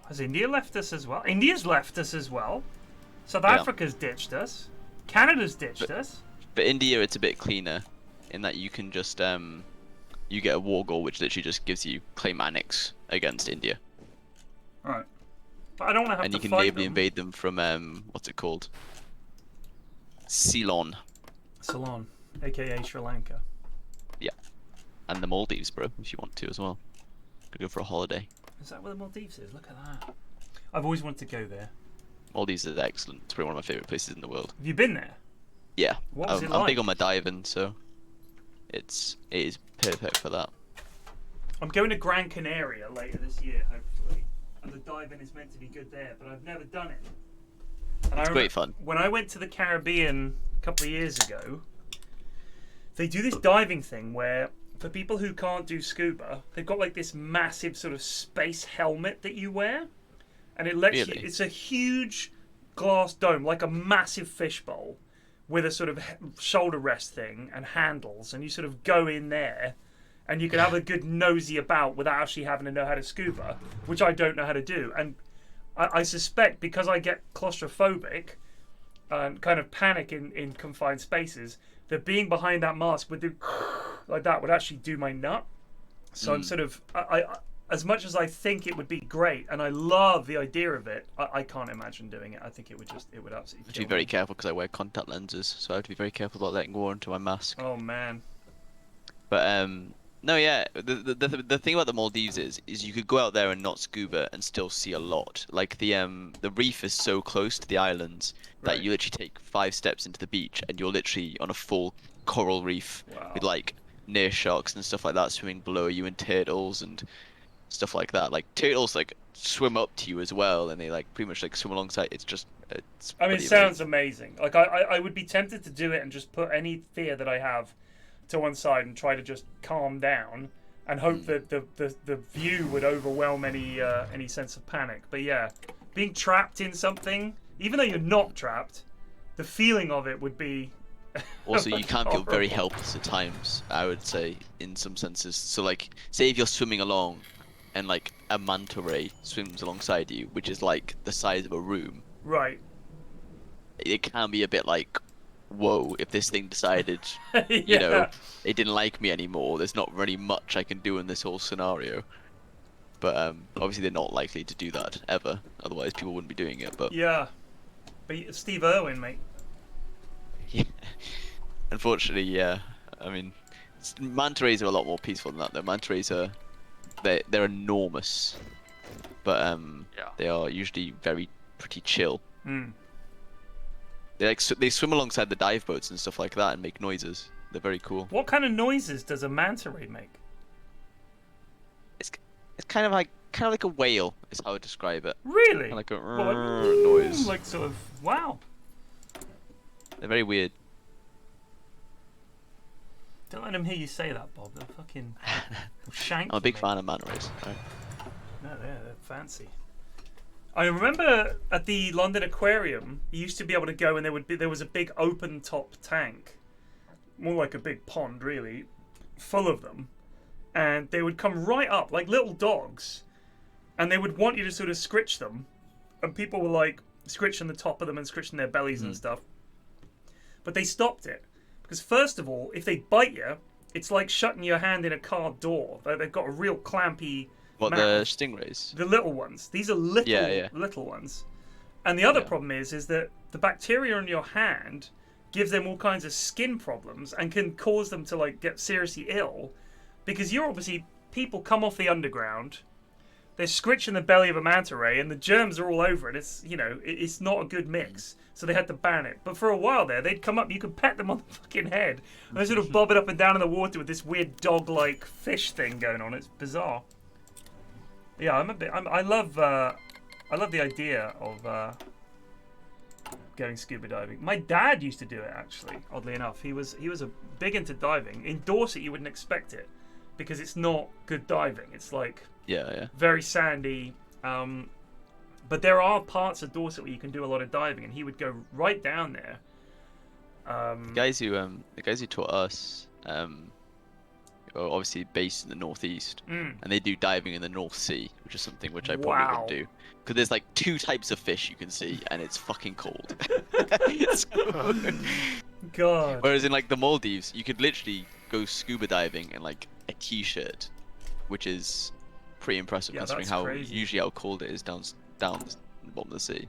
Has India left us as well? India's left us as well. South Africa's ditched us. Canada's ditched us. But India, it's a bit cleaner in that you can just you get a war goal which literally just gives you claim annex against India. Right. But I don't want to have and to you can fight naval them. invade them from what's it called? Ceylon. Ceylon, aka Sri Lanka. Yeah. And the Maldives, bro, if you want to as well. Could go for a holiday. Is that where the Maldives is? Look at that. I've always wanted to go there. Maldives is excellent. It's probably one of my favorite places in the world. Have you been there? Yeah. What was it I'm like? big on my diving, so it is perfect for that. I'm going to Gran Canaria later this year, hopefully. And the diving is meant to be good there, but I've never done it. And It's great fun. When I went to the Caribbean a couple of years ago, they do this diving thing where, for people who can't do scuba, they've got like this massive sort of space helmet that you wear, and it lets you. Really? It's a huge glass dome, like a massive fishbowl, with a sort of shoulder rest thing and handles, and you sort of go in there, and you can have a good nosy about without actually having to know how to scuba, which I don't know how to do, and I suspect because I get claustrophobic and kind of panic in confined spaces, that being behind that mask would do like that would actually do my nut. So I'm sort of I as much as I think it would be great and I love the idea of it, I can't imagine doing it. I think it would absolutely I have to be kill very me. careful because I wear contact lenses, so I have to be very careful about letting water into my mask. Oh man. But no, yeah. The thing about the Maldives is you could go out there and not scuba and still see a lot. Like the reef is so close to the islands that Right. you literally take 5 steps into the beach and you're literally on a full coral reef Wow. with like near sharks and stuff like that swimming below you, and turtles and stuff like that. Like turtles like swim up to you as well, and they like pretty much like swim alongside. It's just it's. I mean, it pretty sounds amazing. amazing. Like I would be tempted to do it and just put any fear that I have to one side and try to just calm down and hope that the view would overwhelm any sense of panic. But yeah, being trapped in something, even though you're not trapped, the feeling of it would be. Also, you can feel very horrible. helpless at times, I would say, in some senses. So, like, say if you're swimming along and, like, a manta ray swims alongside you, which is, like, the size of a room, Right. it can be a bit like, whoa, if this thing decided, Yeah. you know, it didn't like me anymore, there's not really much I can do in this whole scenario. But, obviously they're not likely to do that, ever. Otherwise people wouldn't be doing it, but... Yeah. But Steve Irwin, mate. Yeah. Unfortunately, yeah. I mean, manta rays are a lot more peaceful than that, though. Manta rays are they're enormous, but Yeah. they are usually pretty chill. Hmm. They like they swim alongside the dive boats and stuff like that and make noises. They're very cool. What kind of noises does a manta ray make? It's kind of like a whale is how I would describe it. Really? Kinda like a Well, like, noise. like sort of wow. They're very weird. Don't let him hear you say that, Bob. They'll fucking shank I'm a big you, mate. fan of manta rays. Right. No, they're fancy. I remember at the London Aquarium, you used to be able to go and there was a big open top tank, more like a big pond really, full of them, and they would come right up like little dogs, and they would want you to sort of scritch them, and people were like scritching the top of them and scritching their bellies and stuff, but they stopped it because first of all, if they bite you, it's like shutting your hand in a car door. They've got a real clampy. What, mouth. the stingrays? The little ones. These are little, Yeah. little ones. And the other Yeah. problem is that the bacteria on your hand gives them all kinds of skin problems and can cause them to like get seriously ill, because you're obviously people come off the underground, they're scritching the belly of a manta ray, and the germs are all over it. It's it's not a good mix. So they had to ban it. But for a while there, they'd come up. You could pet them on the fucking head, and they sort of bob it up and down in the water with this weird dog-like fish thing going on. It's bizarre. Yeah, I love the idea of going scuba diving. My dad used to do it actually. Oddly enough, he was a big into diving. In Dorset, you wouldn't expect it because it's not good diving. It's like Yeah. very sandy. But there are parts of Dorset where you can do a lot of diving, and he would go right down there. The guys who taught us are obviously based in the northeast, and they do diving in the North Sea, which is something which I probably Wow. wouldn't do. Because there's like 2 types of fish you can see, and it's fucking cold. God. Whereas in like the Maldives, you could literally go scuba diving in like a t-shirt, which is pretty impressive Yeah, considering that's how crazy. usually how cold it is down the bottom of the sea.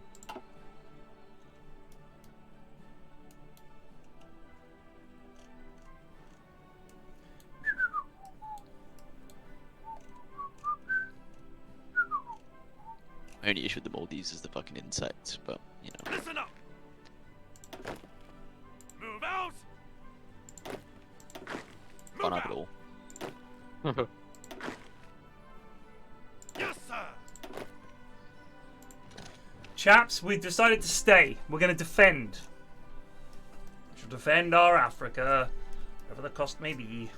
My only issue with the Maldives is the fucking insects, but you know. Listen up. Move out. Can't Move have it out. all. Yes, sir. Chaps, we've decided to stay. We're going to defend. We shall defend our Africa. Whatever the cost may be.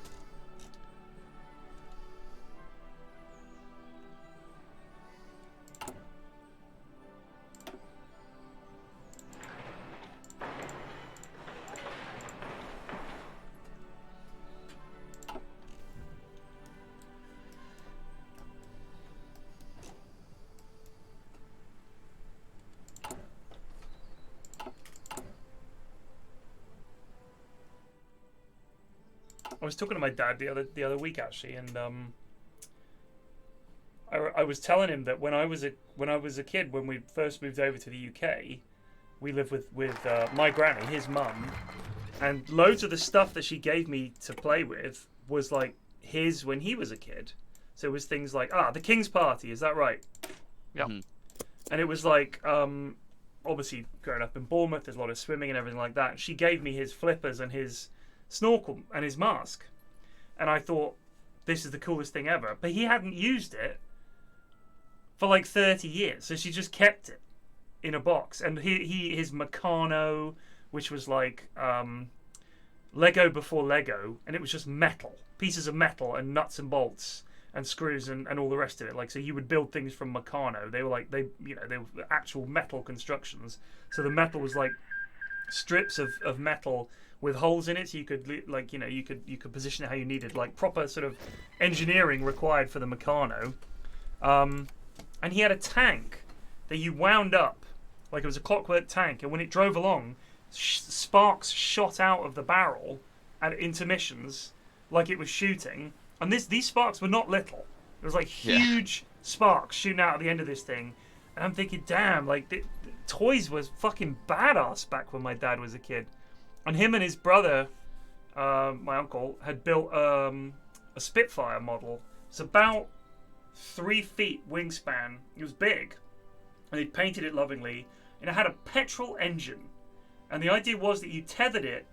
I was talking to my dad the other week actually, and I was telling him that when I was a kid, when we first moved over to the UK, we lived with my granny, his mum, and loads of the stuff that she gave me to play with was like his when he was a kid. So it was things like the King's Party, is that right? Yeah. And it was like obviously growing up in Bournemouth, there's a lot of swimming and everything like that. And she gave me his flippers and his snorkel and his mask, and I thought this is the coolest thing ever, but he hadn't used it for like 30 years, so she just kept it in a box. And his Meccano, which was like Lego before Lego, and it was just metal, pieces of metal and nuts and bolts and screws and all the rest of it. Like, so you would build things from Meccano. They were like they were actual metal constructions, so the metal was like strips of metal with holes in it, so you could you could position it how you needed, like proper sort of engineering required for the Meccano. And he had a tank that you wound up like it was a clockwork tank, and when it drove along, sparks shot out of the barrel at intermissions like it was shooting. And these sparks were not little. It was like huge sparks shooting out at the end of this thing. And I'm thinking, damn, like the toys was fucking badass back when my dad was a kid. And him and his brother, my uncle, had built a Spitfire model. It's about 3 feet wingspan. It was big. And they painted it lovingly. And it had a petrol engine. And the idea was that you tethered it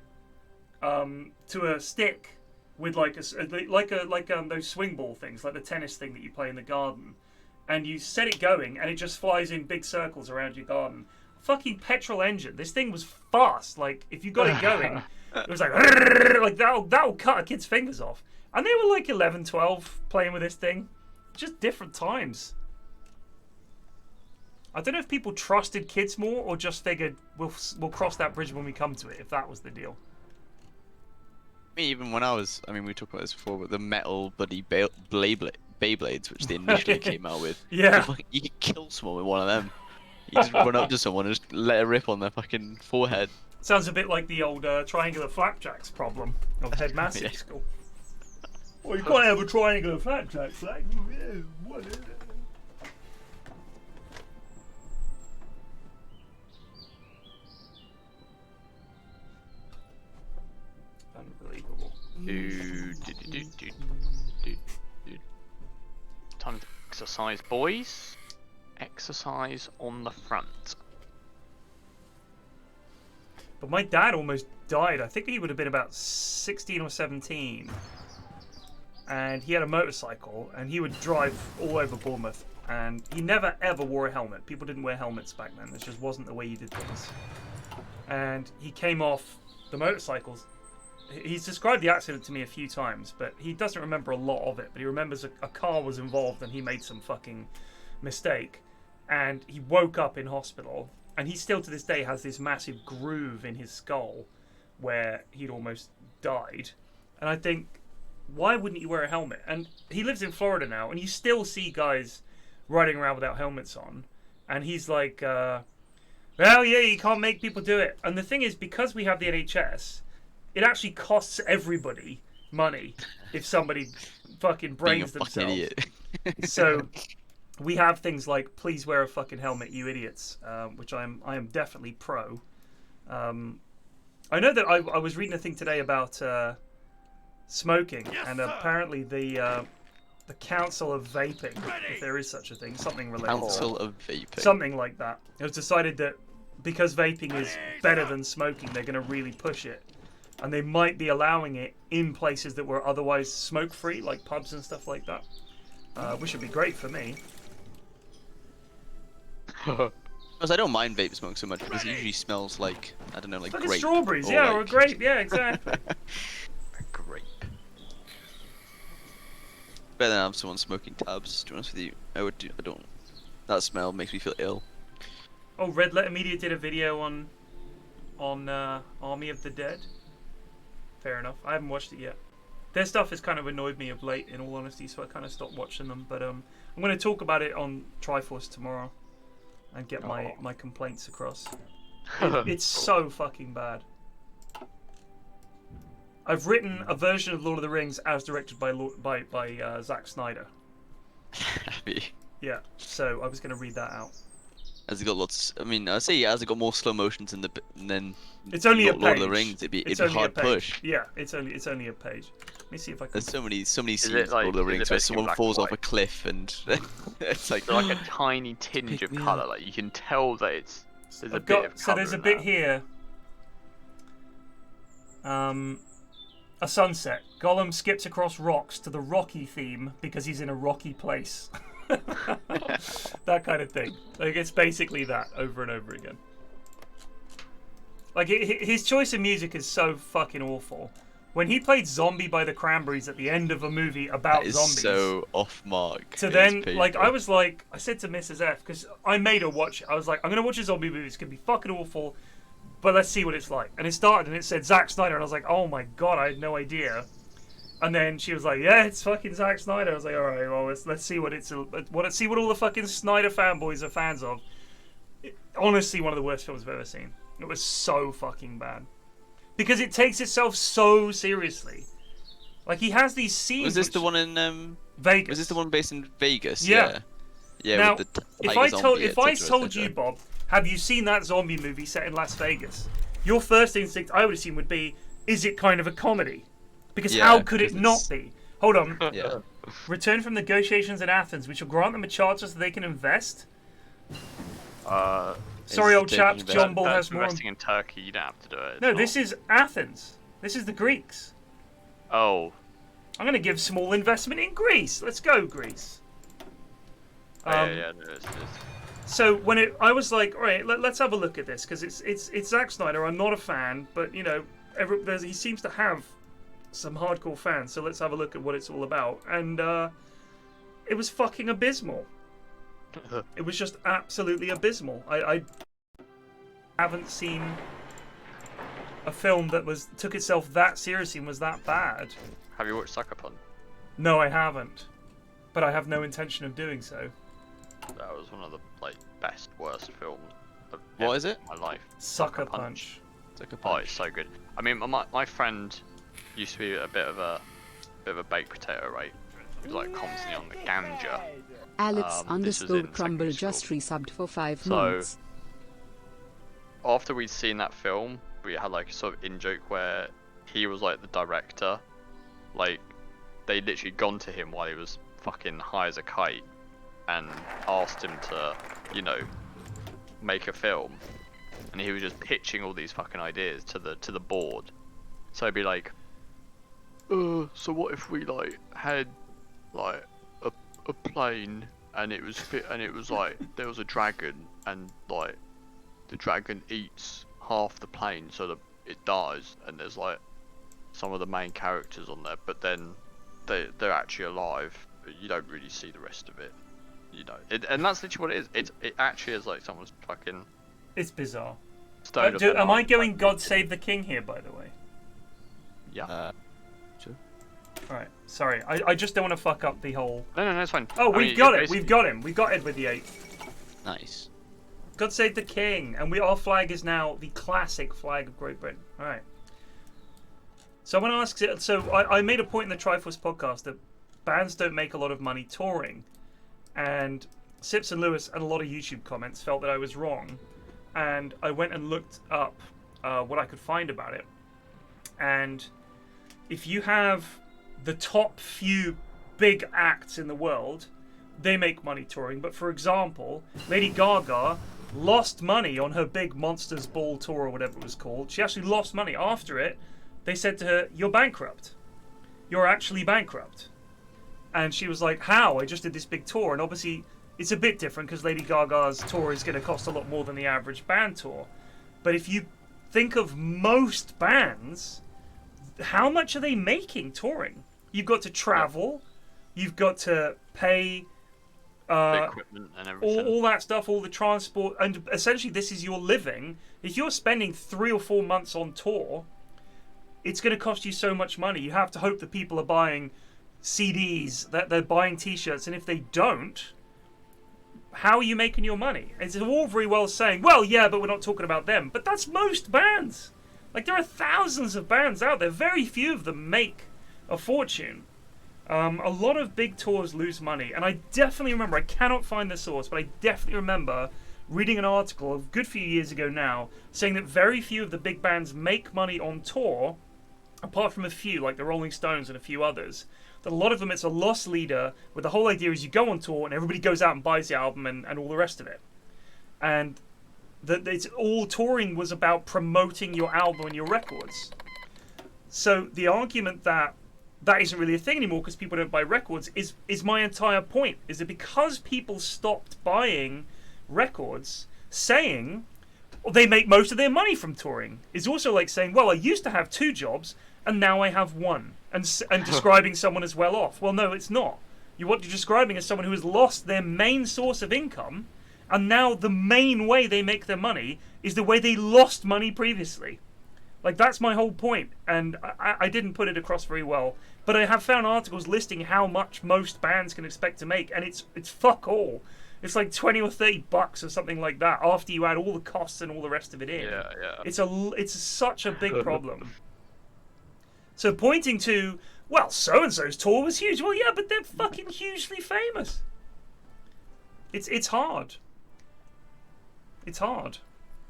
to a stick with like those swing ball things, like the tennis thing that you play in the garden. And you set it going, and it just flies in big circles around your garden. Fucking petrol engine. This thing was fast. Like, if you got it going, it was like that'll cut a kid's fingers off. And they were like 11, 12 playing with this thing. Just different times. I don't know if people trusted kids more or just figured we'll cross that bridge when we come to it, if that was the deal. Even when we talked about this before, but the metal bloody Beyblades, which they initially came out with. Yeah. You could kill someone with one of them. You just run up to someone and just let it rip on their fucking forehead. Sounds a bit like the old triangular flapjacks problem of headmaster school. Well, you can't have a triangular flapjack, Flag. What is it? Unbelievable. Time to exercise, boys. Exercise on the front. But my dad almost died. I think he would have been about 16 or 17. And he had a motorcycle, and he would drive all over Bournemouth. And he never ever wore a helmet. People didn't wear helmets back then. This just wasn't the way you did things. And he came off the motorcycles. He's described the accident to me a few times, but he doesn't remember a lot of it. But he remembers a car was involved, and he made some fucking mistake. And he woke up in hospital. And he still to this day has this massive groove in his skull where he'd almost died. And I think, why wouldn't you wear a helmet? And he lives in Florida now, and you still see guys riding around without helmets on. And he's like, well, yeah, you can't make people do it. And the thing is, because we have the NHS, it actually costs everybody money if somebody fucking brains themselves. Idiot. So we have things like, please wear a fucking helmet, you idiots, which I am definitely pro. I know that I was reading a thing today about smoking, and apparently the Council of Vaping, if there is such a thing, something related Council to that. of Vaping. Something like that. It was decided that because vaping is better than smoking, they're going to really push it. And they might be allowing it in places that were otherwise smoke-free, like pubs and stuff like that. Which would be great for me. Because I don't mind vape smoke so much, because it usually smells like, I don't know, like Fucking grape. strawberries, or yeah, like... or a grape, yeah, exactly. better than have someone smoking tabs. To be honest with you, I don't. That smell makes me feel ill. Oh, Red Letter Media did a video on Army of the Dead. Fair enough. I haven't watched it yet. Their stuff has kind of annoyed me of late, in all honesty, so I kind of stopped watching them. But I'm going to talk about it on Triforce tomorrow and get my complaints across. It's so fucking bad. I've written a version of Lord of the Rings as directed by Zack Snyder. Yeah, so I was going to read that out. Has it got lots? I mean, I say has it got more slow motions than it's only a page. Lord of the Rings? It'd be hard push. Yeah, it's only a page. Let me see if I can. There's so many scenes in like, Lord of the Rings where someone falls off a white? cliff and it's like Like a tiny tinge of colour. Like you can tell that there's a bit of colour. So there's a bit here. A sunset. Gollum skips across rocks to the Rocky theme because he's in a rocky place. That kind of thing. Like it's basically that over and over again. Like his choice of music is so fucking awful. When he played "Zombie" by the Cranberries at the end of a movie about that is zombies, so off mark. to then like I said to Mrs. F because I made her watch it. I was like, I'm gonna watch a zombie movie. It's gonna be fucking awful, but let's see what it's like. And it started and it said Zack Snyder, and I was like, oh my god, I had no idea. And then she was like, "Yeah, it's fucking Zack Snyder." I was like, "All right, well, let's see what see what all the fucking Snyder fanboys are fans of." Honestly, one of the worst films I've ever seen. It was so fucking bad because it takes itself so seriously. Like he has these scenes. Was this the one in Vegas? Was this the one based in Vegas? Yeah. Yeah. Now, With the if I tiger told zombie, you, Bob, have you seen that zombie movie set in Las Vegas? Your first instinct, I would assume, would be, is it kind of a comedy? Because how could it not be? Hold on. Yeah. Return from negotiations in Athens. We shall grant them a charter so they can invest. Sorry, old chap. John Ball has more. Investing in Turkey, you don't have to do it. No, this is Athens. This is the Greeks. Oh. I'm going to give small investment in Greece. Let's go, Greece. Yeah, no, it is. So when I was like, all right, let's have a look at this because it's Zack Snyder. I'm not a fan, but you know, he seems to have some hardcore fans. So let's have a look at what it's all about. And it was fucking abysmal. It was just absolutely abysmal. I haven't seen a film that took itself that seriously and was that bad. Have you watched Sucker Punch? No, I haven't. But I have no intention of doing so. That was one of the best, worst films of What is it? my life. Sucker Punch. Oh, it's so good. I mean, my friend used to be a bit of a baked potato, right? He was like constantly on the ganja. Alex this was in _ Crumble secondary just school. resubbed for 5 So, months. After we'd seen that film, we had like a sort of in-joke where he was like the director. Like, they literally gone to him while he was fucking high as a kite and asked him to, you know, make a film. And he was just pitching all these fucking ideas to the board. So he'd be like, so what if we like had like a plane and it was like there was a dragon and like the dragon eats half the plane so that it dies, and there's like some of the main characters on there, but then they're actually alive, but you don't really see the rest of it, you know. And that's literally what it is. It actually is like someone's fucking It's bizarre. stoned Am I going God Save the King here, by the way? Yeah. Sure. Alright, sorry. I just don't want to fuck up the whole... No, it's fine. Oh, I we've mean, got you're it. We've got him. We've got Edward VIII. Nice. God Save the King. And our flag is now the classic flag of Great Britain. Alright. Someone asks it... So I made a point in the Triforce podcast that bands don't make a lot of money touring. And Sips and Lewis and a lot of YouTube comments felt that I was wrong. And I went and looked up what I could find about it. And if you have the top few big acts in the world, they make money touring. But for example, Lady Gaga lost money on her big Monsters Ball tour or whatever it was called. She actually lost money. After it, they said to her, "You're bankrupt. You're actually bankrupt." And she was like, "How? I just did this big tour." And obviously, it's a bit different because Lady Gaga's tour is going to cost a lot more than the average band tour. But if you think of most bands, how much are they making touring? You've got to travel. You've got to pay equipment and everything. all that stuff, all the transport, and essentially this is your living. If you're spending 3 or 4 months on tour, it's going to cost you so much money. You have to hope that people are buying CDs, that they're buying T-shirts, and if they don't, how are you making your money? It's all very well saying, well, yeah, but we're not talking about them. But that's most bands. Like, there are thousands of bands out there. Very few of them make a fortune. A lot of big tours lose money, and I definitely remember, I cannot find the source, but I definitely remember reading an article a good few years ago now saying that very few of the big bands make money on tour, apart from a few, like the Rolling Stones and a few others. That a lot of them, it's a loss leader, where the whole idea is you go on tour and everybody goes out and buys the album and all the rest of it. And that it's all touring was about promoting your album and your records. So the argument that that isn't really a thing anymore because people don't buy records is my entire point. Is that because people stopped buying records, saying they make most of their money from touring is also like saying, well, I used to have 2 jobs and now I have 1, and describing someone as well off. Well, no, it's not. What you're describing as someone who has lost their main source of income, and now the main way they make their money is the way they lost money previously. Like, that's my whole point, and I didn't put it across very well. But I have found articles listing how much most bands can expect to make, and it's fuck all. It's like $20 or $30 or something like that after you add all the costs and all the rest of it in. Yeah, yeah. It's such a big problem. So pointing to, well, so-and-so's tour was huge. Well, yeah, but they're fucking hugely famous. It's hard. It's hard.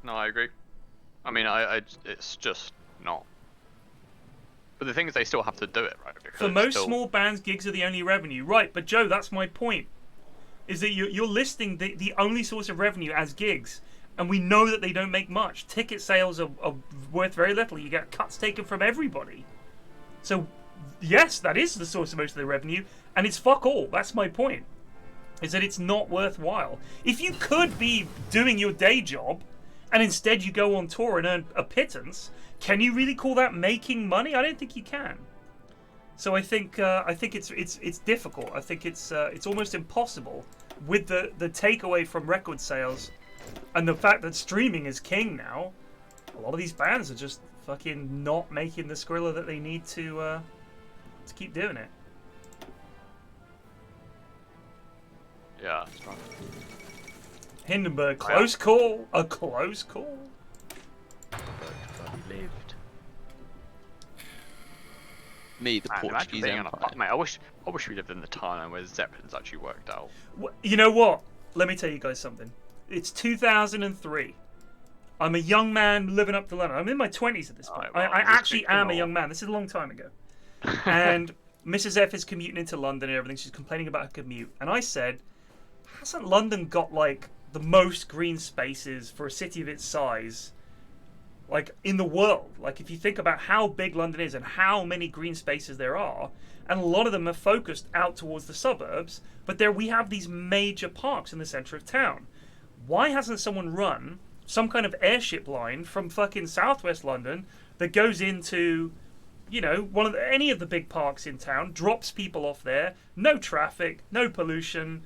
No, I agree. I mean, it's just not. But the thing is, they still have to do it, right? Because For most small bands, gigs are the only revenue. Right, but Joe, that's my point. Is that you're listing the only source of revenue as gigs. And we know that they don't make much. Ticket sales are worth very little. You get cuts taken from everybody. So, yes, that is the source of most of the revenue. And it's fuck all. That's my point. Is that it's not worthwhile. If you could be doing your day job, and instead you go on tour and earn a pittance, can you really call that making money? I don't think you can. So I think it's difficult. I think it's almost impossible with the takeaway from record sales and the fact that streaming is king now. A lot of these bands are just fucking not making the Skrilla that they need to keep doing it. Yeah, that's right. Hindenburg, close call. A close call. Lived. Me, the Man, imagine Portuguese being on Empire. a mate. I wish we lived in the timeline where Zeppelins actually worked out. You know what? Let me tell you guys something. It's 2003. I'm a young man living up to London. I'm in my 20s at this point. Right, well, I just actually pick am them a all. young man. This is a long time ago. And Mrs. F is commuting into London and everything. She's complaining about her commute. And I said, hasn't London got, like, the most green spaces for a city of its size, like, in the world? Like, if you think about how big London is and how many green spaces there are, and a lot of them are focused out towards the suburbs, but there we have these major parks in the centre of town. Why hasn't someone run some kind of airship line from fucking southwest London that goes into, you know, any of the big parks in town, drops people off there, no traffic, no pollution,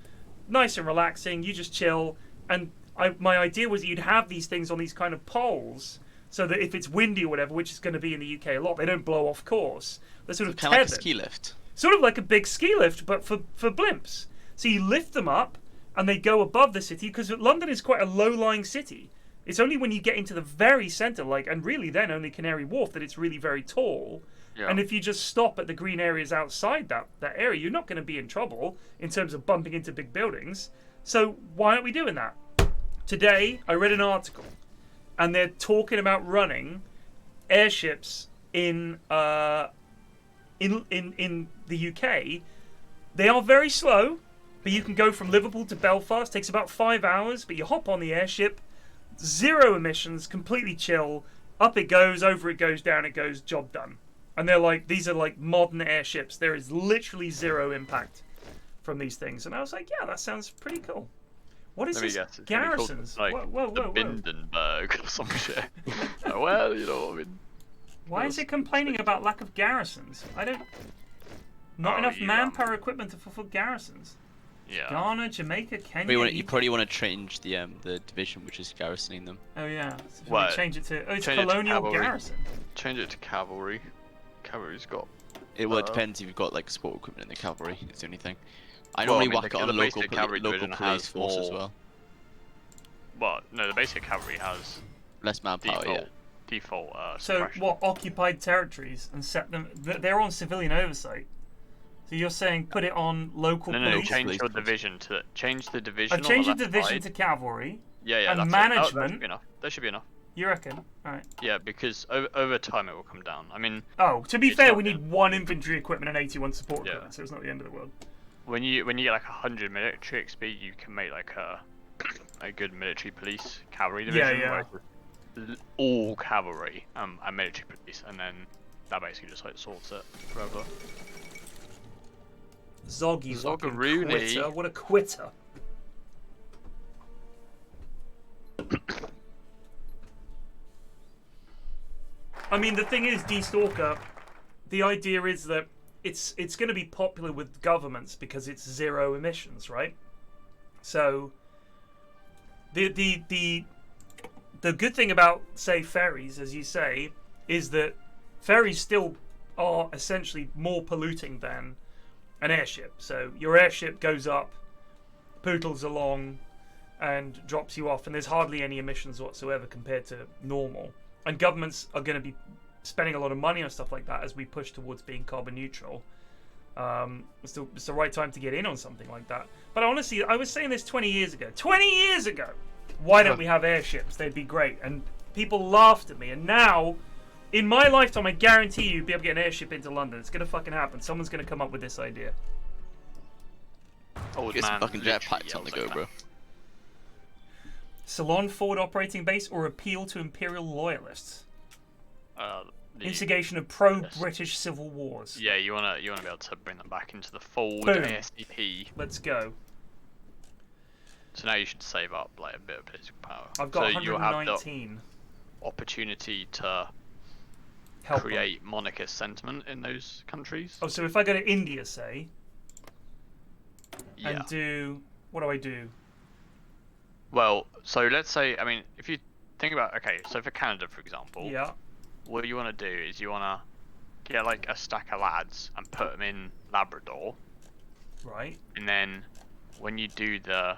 nice and relaxing, you just chill. And my idea was that you'd have these things on these kind of poles so that if it's windy or whatever, which is going to be in the UK a lot, they don't blow off course. They're sort of Kind of like a tethered. ski lift. Sort of like a big ski lift, but for blimps. So you lift them up, and they go above the city, because London is quite a low-lying city. It's only when you get into the very centre, like, and really then only Canary Wharf, that it's really very tall. Yeah. And if you just stop at the green areas outside that area, you're not going to be in trouble in terms of bumping into big buildings. So why aren't we doing that? Today, I read an article, and they're talking about running airships in the UK. They are very slow, but you can go from Liverpool to Belfast. Takes about 5 hours, but you hop on the airship, 0 emissions, completely chill. Up it goes, over it goes, down it goes, job done. And they're like, these are like modern airships. There is literally 0 impact from these things. And I was like, yeah, that sounds pretty cool. What is Let me this? guess, it's gonna be called, Garrisons. like, Whoa. the Bindenberg or some shit. Well, you know what I mean. Why is it complaining about lack of garrisons? I don't. Not Oh, enough you, manpower equipment to fulfill garrisons. Yeah. Ghana, Jamaica, Kenya. You probably want to change the division which is garrisoning them. Oh yeah. So What? we change it to. Oh, it's Change it to colonial cavalry. garrison. Change it to cavalry. Cavalry's got. It depends if you've got like support equipment in the cavalry. It's the only thing. I Well, normally I mean, whack the it on basic cavalry local division police has force as more- well. Well, no, the basic cavalry has Less manpower, default. yeah. Default. So Suppression. what? Occupied territories and set them. They're on civilian oversight. So you're saying put it on local No, police? change police your force. division to the division. I've on the changed the left division side. to cavalry. Yeah, and that's management- It. That should be enough. That should be enough. You reckon? Alright. Yeah, because over time it will come down. I mean, Oh, to be It's fair, not we good. need 1 infantry equipment and 81 support Yeah. equipment, so it's not the end of the world. when you get like 100 military XP, you can make like a good military police cavalry division. yeah. where it's all cavalry and military police, and then that basically just like sorts it forever. Zog, you fucking Zoggeroony. quitter. What a quitter. I mean, the thing is, D-Stalker, the idea is that it's going to be popular with governments because it's zero emissions, right? So the good thing about, say, ferries, as you say, is that ferries still are essentially more polluting than an airship. So your airship goes up, poodles along, and drops you off, and there's hardly any emissions whatsoever compared to normal. And governments are going to be spending a lot of money on stuff like that as we push towards being carbon neutral. It's the right time to get in on something like that. But honestly, I was saying this 20 years ago. 20 years ago! Why don't we have airships? They'd be great. And people laughed at me. And now, in my lifetime, I guarantee you'd be able to get an airship into London. It's going to fucking happen. Someone's going to come up with this idea. Old Get some man fucking literally jetpacks on the yells go, like bro. Ceylon forward operating base or appeal to imperial loyalists? that. Instigation of pro-British civil wars. Yeah, you wanna be able to bring them back into the fold Boom. ASAP. Let's go. So now you should save up like a bit of political power. I've got so you'll have 119. the opportunity to Help 'em. create monarchist sentiment in those countries. Oh, so if I go to India, say, Yeah. and do... What do I do? Well, so let's say, I mean, if you think about, okay, so for Canada, for example, Yeah. what you want to do is you want to get like a stack of lads and put them in Labrador, Right. and then when you do the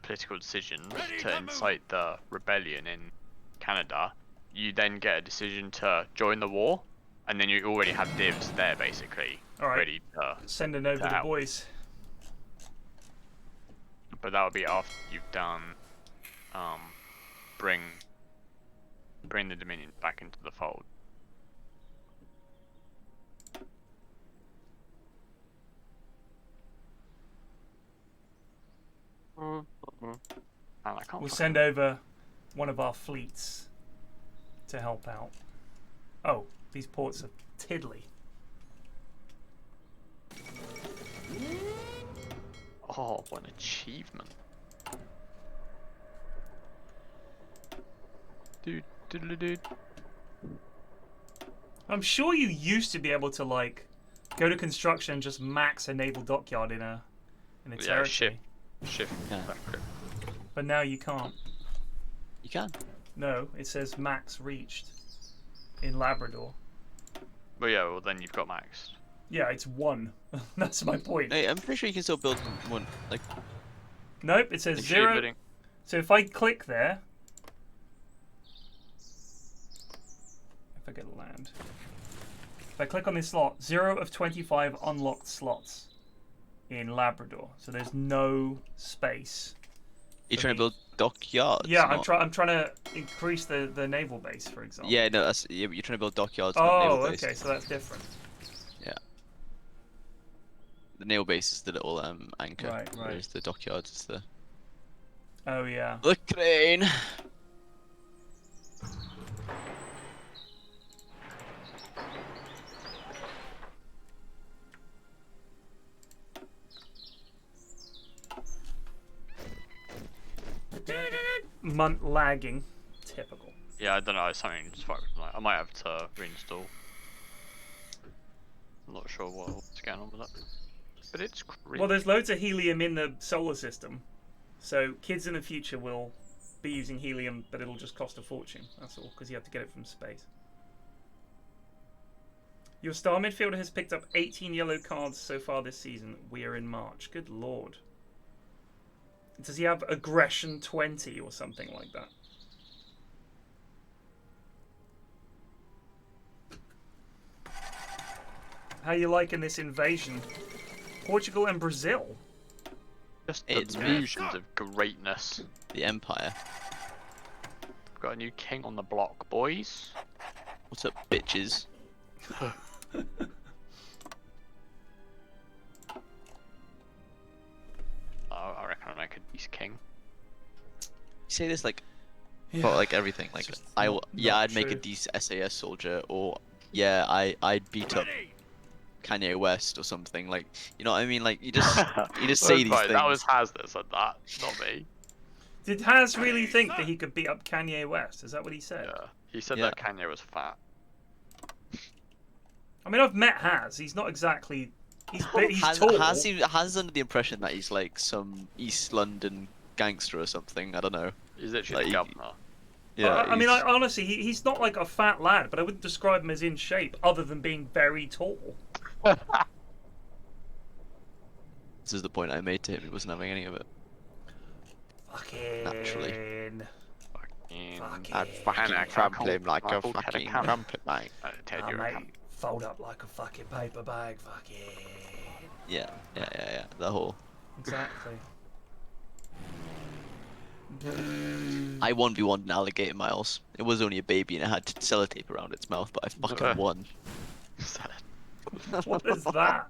political decisions Ready to to incite the rebellion in Canada, you then get a decision to join the war, and then you already have divs there basically All right. ready to. Sending over the Out. boys. But that would be after you've done bring the Dominion back into the fold. Man, I can't We'll fucking- send over one of our fleets to help out. Oh, these ports are tiddly. Oh, what an achievement. Dude. I'm sure you used to be able to, like, go to construction and just max a naval dockyard in a Yeah, territory. Shift. Yeah. But now you can't. You can. No, it says max reached in Labrador. Well, yeah, well then you've got max. Yeah, it's 1. That's my point. Hey, I'm pretty sure you can still build one. Like, Nope, it says Like 0. shipbuilding. So if I click there, if I get land, if I click on this slot, 0 of 25 unlocked slots in Labrador. So there's no space. you're For trying me. to build dockyards. Yeah, not- I'm trying to increase the naval base, for example. Yeah, no, that's yeah, but you're trying to build dockyards. Not naval Oh, base. okay, so that's different. The naval base is the little anchor, Right, right. whereas the dockyards is the Oh yeah. crane. Month lagging, typical. Yeah, I don't know. Something just fucked. Like, I might have to reinstall. I'm not sure what's going on with that. But it's crazy. Well, there's loads of helium in the solar system, so kids in the future will be using helium, but it'll just cost a fortune. That's all, because you have to get it from space. Your star midfielder has picked up 18 yellow cards so far this season. We are in March. Good lord. Does he have aggression 20 or something like that? How you liking this invasion? Portugal and Brazil. Just It's illusions of greatness. The Empire. We've got a new king on the block, boys. What's up, bitches? I reckon I'll make a decent king. You say this like, about like everything. Like, just I not- will, yeah, not I'd make a true. decent SAS soldier, or yeah, I'd beat up Ready. Kanye West or something. Like, you know what I mean? Like, you just say these Right, things. that was Haz that said that, not me. Did Haz really think that he could beat up Kanye West? Is that what he said? Yeah, he said Yeah. that Kanye was fat. I mean, I've met Haz. He's not exactly. He's tall. Has under the impression that he's like some East London gangster or something. I don't know. He's literally the Like, governor. Yeah. I mean, he's- honestly, he's not like a fat lad, but I wouldn't describe him as in shape, other than being very tall. This is the point I made to him. He wasn't having any of it. Fucking. Naturally. Fucking. Fucking. I'd fucking I trample can't- him like I a can't fucking count. crumpet, mate. Ted, Ah, you're a mate, cunt. fold up like a fucking paper bag. Fucking. Yeah. The whole. Exactly. I 1v1 an alligator, Miles. It was only a baby and it had sellotape around its mouth, but I fucking won. What is that?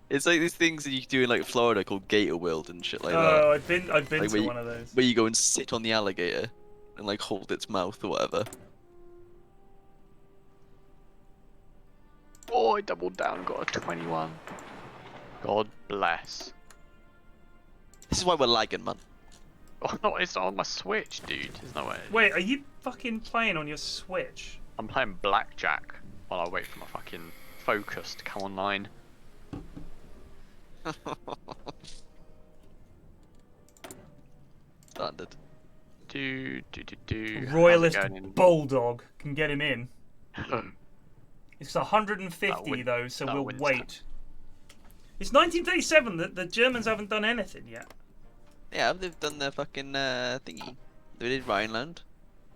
It's like these things that you do in like Florida called gator world and shit like Oh, that. I've been Like to where you- one of those. Where you go and sit on the alligator and like hold its mouth or whatever. Oh, I doubled down, got a 21. God bless. This is why we're lagging, man. Oh no, it's not on my Switch, dude. There's no way. Wait, are you fucking playing on your Switch? I'm playing blackjack while I wait for my fucking focus to come online. Standard. Do. Royalist How's it going Bulldog can get him in. in? It's 150 win- though, so that we'll wins wait. It's 1937. The Germans haven't done anything yet. Yeah, they've done their fucking thingy. They did Rhineland.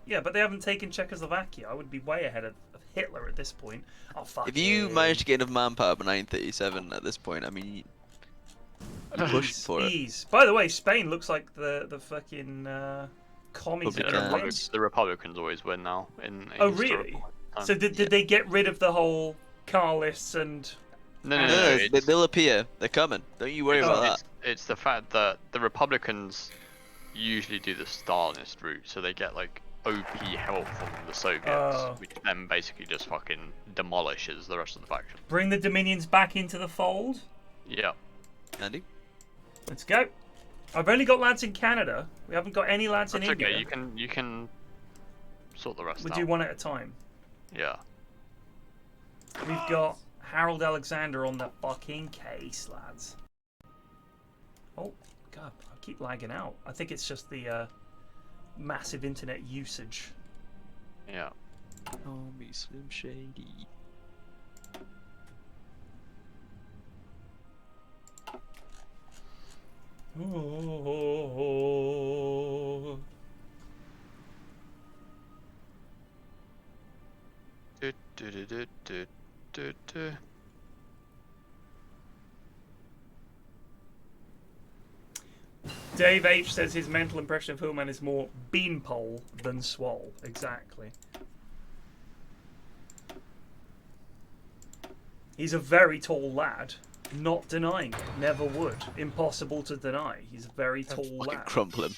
Yeah, but they haven't taken Czechoslovakia. I would be way ahead of Hitler at this point. Oh fuck. If you manage to get enough manpower by 937 at this point, I mean, you push for it. Ease. By the way, Spain looks like the fucking commies are Republicans. gonna win. Yeah. The Republicans always win now. In Oh historical really? time. So did they get rid of the whole Carlists and? No, No, no, no. no, it's- they'll appear. They're coming. Don't you worry about that. It's the fact that the Republicans usually do the Stalinist route, so they get like OP help from the Soviets, Oh. which then basically just fucking demolishes the rest of the faction. Bring the Dominions back into the fold. Yeah. Andy? Let's go. I've only got lads in Canada. We haven't got any lads That's in India. okay, you can sort the rest We'll out. do one at a time. Yeah. We've got Harold Alexander on the fucking case, lads. Oh, God, I keep lagging out. I think it's just the massive internet usage. Yeah. Oh, me Slim Shady. Oh. Du, du, du, du, du, du, du. Dave H says his mental impression of Hillman is more beanpole than swole. Exactly. He's a very tall lad. Not denying it. Never would. Impossible to deny. He's a very tall Fucking lad. crumple him.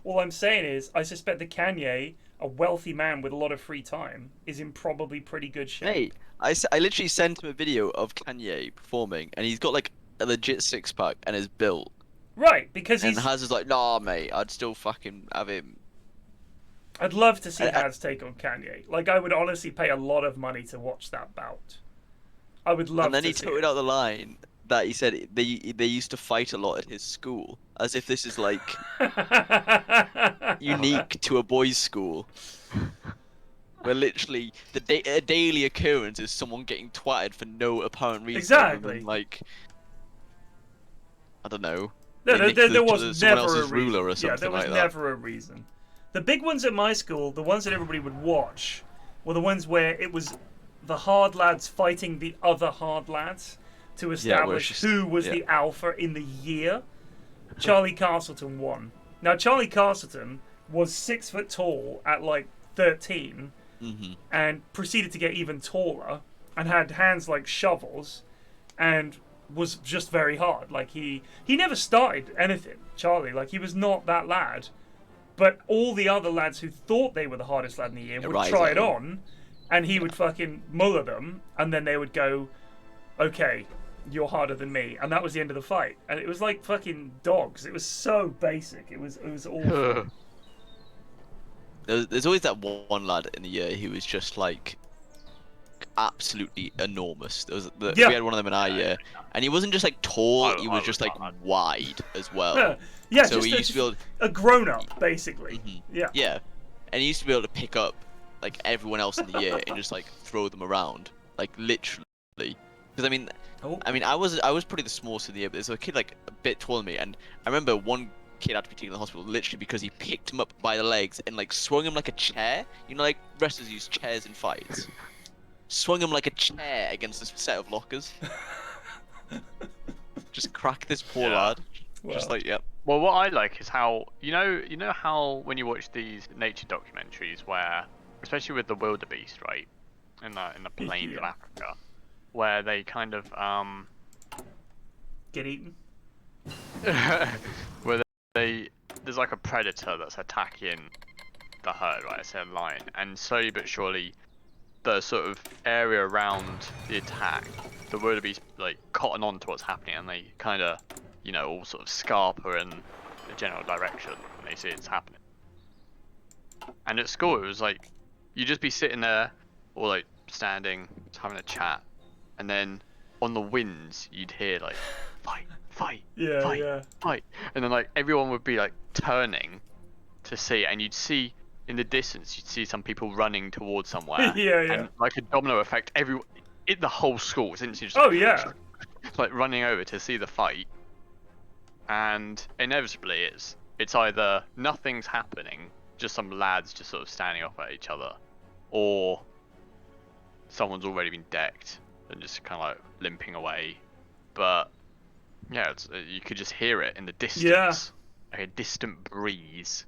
All I'm saying is, I suspect that Kanye, a wealthy man with a lot of free time, is in probably pretty good shape. Hey, I literally sent him a video of Kanye performing, and he's got like a legit six-pack and is built. Right, because And he's... Haz is like, nah, mate, I'd still fucking have him. I'd love to see I- Haz take on Kanye. Like, I would honestly pay a lot of money to watch that bout. I would love And then to he see tweeted it. out the line that he said they used to fight a lot at his school, as if this is like unique to a boys' school, where literally a daily occurrence is someone getting twatted for no apparent reason other Exactly. than like, I don't know, No, they nicked there was someone never a else's reason. ruler or Yeah, something there was like that. never a reason. The big ones at my school, the ones that everybody would watch, were the ones where it was the hard lads fighting the other hard lads to establish just- who was yeah. the alpha in the year. Charlie Castleton won. Now, Charlie Castleton was 6 foot tall at like 13 and proceeded to get even taller and had hands like shovels and was just very hard. Like he never started anything, Charlie. Like he was not that lad. But all the other lads who thought they were the hardest lad in the year would rise try at it him. on, and he would fucking muller them, and then they would go, okay, you're harder than me. And that was the end of the fight. And it was like fucking dogs. It was so basic. It was awful. There's always that one lad in the year who was just like absolutely enormous. We had one of them in our year, and he wasn't just like tall; he was just like wide as well. Yeah, So just, he used to be able a grown-up, basically. Yeah. Yeah, and he used to be able to pick up like everyone else in the year and just like throw them around, like literally. Because I mean, I was probably the smallest in the year, but there's a kid like a bit taller than me, and I remember one kid had to be taken to the hospital literally because he picked him up by the legs and like swung him like a chair. You know, like wrestlers use chairs in fights. Swung him like a chair against this set of lockers. Just crack this poor lad. Just like, yep. Well, what I like is how you know how when you watch these nature documentaries, where especially with the wildebeest, right, in the plains of Africa, where they kind of Get eaten. where there's like a predator that's attacking the herd, right? Say a lion, and slowly but surely, the sort of area around the attack, the wildebeest like cotton on to what's happening, and they kind of, all sort of scarper in the general direction when they see it's happening. And at school, it was like you'd just be sitting there, or like standing, just having a chat, and then on the winds you'd hear like fight, fight, fight, and then like everyone would be like turning to see, and you'd see in the distance, you'd see some people running towards somewhere. And like a domino effect, the whole school was instantly just like running over to see the fight. And inevitably, it's either nothing's happening, just some lads just sort of standing off at each other, or someone's already been decked and just kind of like limping away. But yeah, you could just hear it in the distance, like a distant breeze.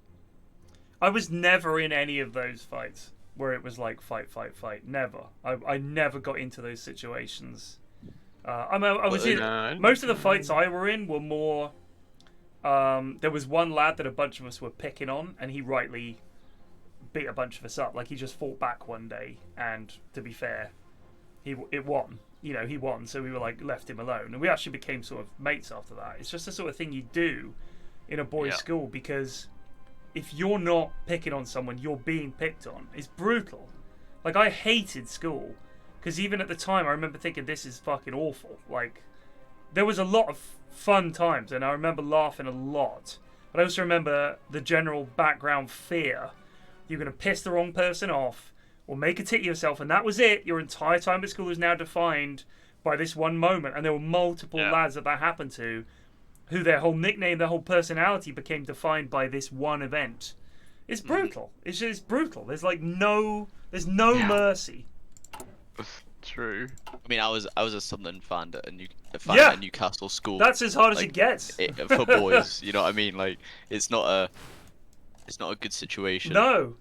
I was never in any of those fights where it was like fight, fight, fight. Never. I never got into those situations. I was in most of the fights I were in were more. There was one lad that a bunch of us were picking on, and he rightly beat a bunch of us up. Like he just fought back one day, and to be fair, it won. He won, so we were like left him alone, and we actually became sort of mates after that. It's just the sort of thing you do in a boys' school, because if you're not picking on someone, you're being picked on. It's brutal. Like, I hated school, because even at the time, I remember thinking, this is fucking awful. Like, there was a lot of fun times, and I remember laughing a lot. But I also remember the general background fear. You're going to piss the wrong person off, or make a tit of yourself, and that was it. Your entire time at school is now defined by this one moment. And there were multiple lads that happened to, who their whole nickname, their whole personality became defined by this one event. It's brutal. It's just brutal. There's no mercy. True. I mean, I was a Sunderland fan at Newcastle school. That's as hard as it gets for boys. You know what I mean? Like, it's not a good situation. No.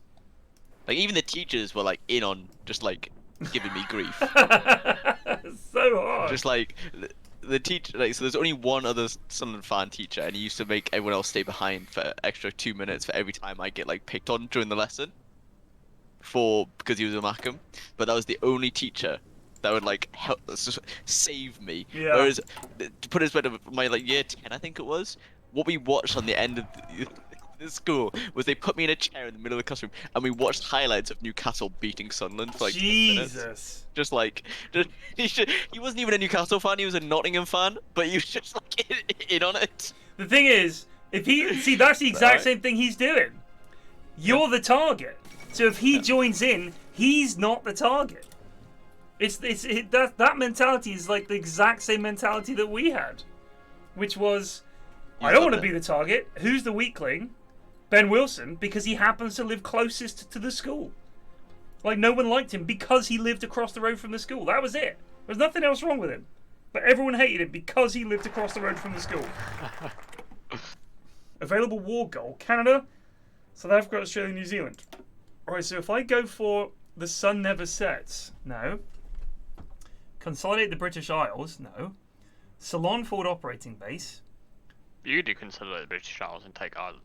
Like, even the teachers were like in on just like giving me grief. So hard. Just like the teacher, like, so there's only one other Sunderland fan teacher, and he used to make everyone else stay behind for extra 2 minutes for every time I get like picked on during the lesson, because he was a Mackham. But that was the only teacher that would like help save me. Yeah. Whereas, to put it as better, my like year 10, I think it was, what we watched on the end of this school was they put me in a chair in the middle of the classroom and we watched highlights of Newcastle beating Sunderland for like 10 minutes. Jesus. Just like, he wasn't even a Newcastle fan, he was a Nottingham fan, but he was just like in on it. The thing is, if he see, that's the exact same thing he's doing. You're the target. So if he joins in, he's not the target. That mentality is like the exact same mentality that we had, which was, I don't want to be the target. Who's the weakling? Ben Wilson, because he happens to live closest to the school. Like, no one liked him because he lived across the road from the school. That was it. There's nothing else wrong with him. But everyone hated him because he lived across the road from the school. Available war goal: Canada, South Africa, Australia, New Zealand. Alright, so if I go for the sun never sets, no. Consolidate the British Isles, no. Ceylon forward operating base. You do consolidate the British Isles and take Ireland.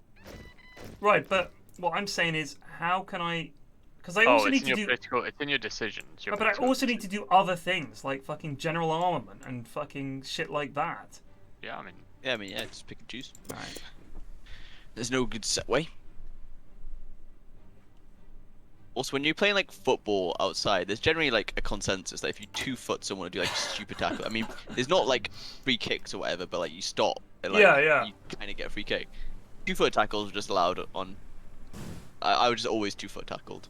Right, but what I'm saying is, how can I? Because I also need to do. It's in your decisions. But I also need to do other things like fucking general armament and fucking shit like that. Yeah, I mean. Yeah, just pick and choose. Right. There's no good set way. Also, when you're playing like football outside, there's generally like a consensus that if you 2-foot someone to do like stupid tackle, I mean, there's not like free kicks or whatever, but like you stop and like you kind of get a free kick. 2-foot tackles are just allowed on. I was just always 2-foot tackled.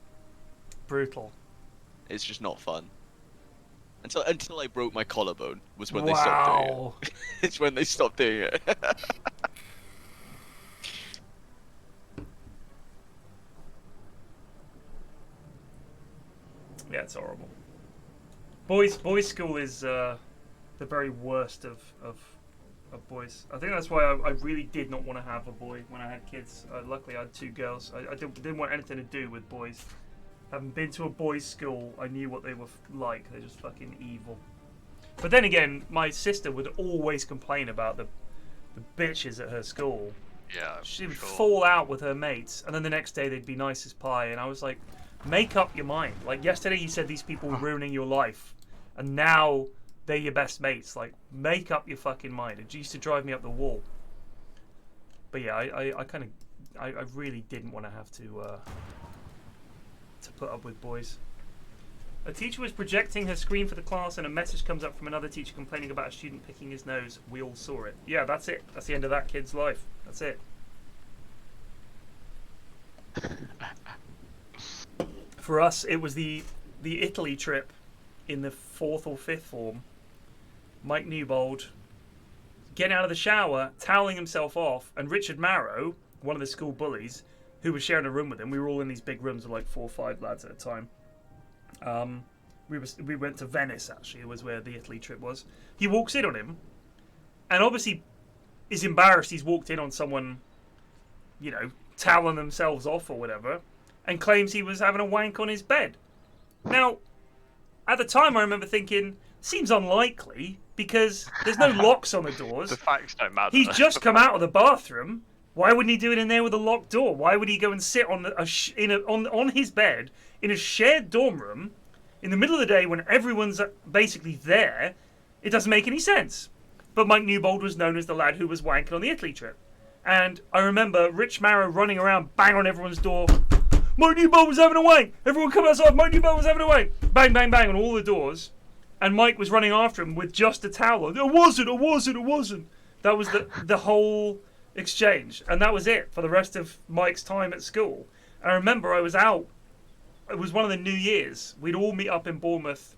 Brutal. It's just not fun. Until I broke my collarbone was when they stopped doing it. It's when they stopped doing it. Yeah, it's horrible. Boys' school is the very worst of boys. I think that's why I really did not want to have a boy when I had kids. Luckily, I had 2 girls. I didn't want anything to do with boys. Having been to a boys' school, I knew what they were like. They're just fucking evil. But then again, my sister would always complain about the bitches at her school. Yeah, She would fall out with her mates, and then the next day they'd be nice as pie. And I was like, make up your mind. Like, yesterday you said these people were ruining your life, and now they're your best mates. Like, make up your fucking mind. It used to drive me up the wall. But yeah, I really didn't want to have to put up with boys. A teacher was projecting her screen for the class, and a message comes up from another teacher complaining about a student picking his nose. We all saw it. Yeah, that's it. That's the end of that kid's life. That's it. For us, it was the Italy trip in the 4th or 5th form. Mike Newbold getting out of the shower, toweling himself off, and Richard Marrow, one of the school bullies, who was sharing a room with him. We were all in these big rooms with like 4 or 5 lads at a time. We went to Venice, actually. It was where the Italy trip was. He walks in on him, and obviously is embarrassed he's walked in on someone, you know, toweling themselves off or whatever, and claims he was having a wank on his bed. Now, at the time, I remember thinking, seems unlikely, because there's no locks on the doors. The facts don't matter. He's just come out of the bathroom. Why wouldn't he do it in there with a locked door? Why would he go and sit on on his bed in a shared dorm room in the middle of the day when everyone's basically there? It doesn't make any sense. But Mike Newbold was known as the lad who was wanking on the Italy trip. And I remember Rich Marrow running around, bang on everyone's door. Mike Newbold was having a wank. Everyone come outside. Mike Newbold was having a wank. Bang, bang, bang on all the doors. And Mike was running after him with just a towel. It wasn't. That was the whole exchange. And that was it for the rest of Mike's time at school. And I remember I was out. It was one of the New Year's. We'd all meet up in Bournemouth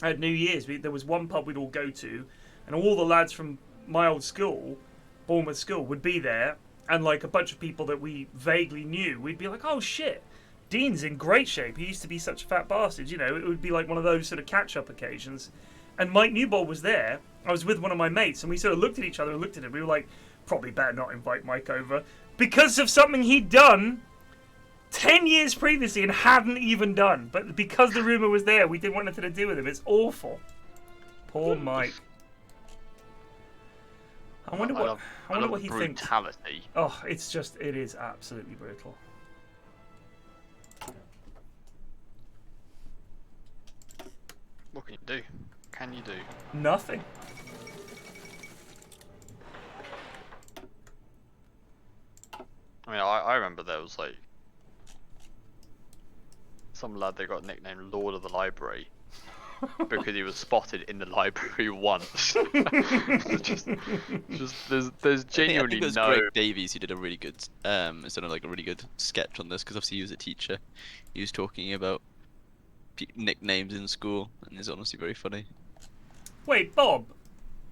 at New Year's. There was one pub we'd all go to. And all the lads from my old school, Bournemouth School, would be there. And like a bunch of people that we vaguely knew. We'd be like, oh shit, Dean's in great shape. He used to be such a fat bastard. You know, it would be like one of those sort of catch-up occasions. And Mike Newbold was there. I was with one of my mates. And we sort of looked at each other and looked at him. We were like, probably better not invite Mike over. Because of something he'd done 10 years previously and hadn't even done. But because the rumour was there, we didn't want anything to do with him. It's awful. Poor Mike. I wonder what he thinks. Brutality. Oh, it is absolutely brutal. What can you do? Can you do? Nothing. I mean, I remember there was like some lad that got nicknamed Lord of the Library because he was spotted in the library once. just there's I genuinely think it was no. Greg Davies who did a really good, sort of like a really good sketch on this because obviously he was a teacher. He was talking about nicknames in school, and it's honestly very funny. Wait, Bob,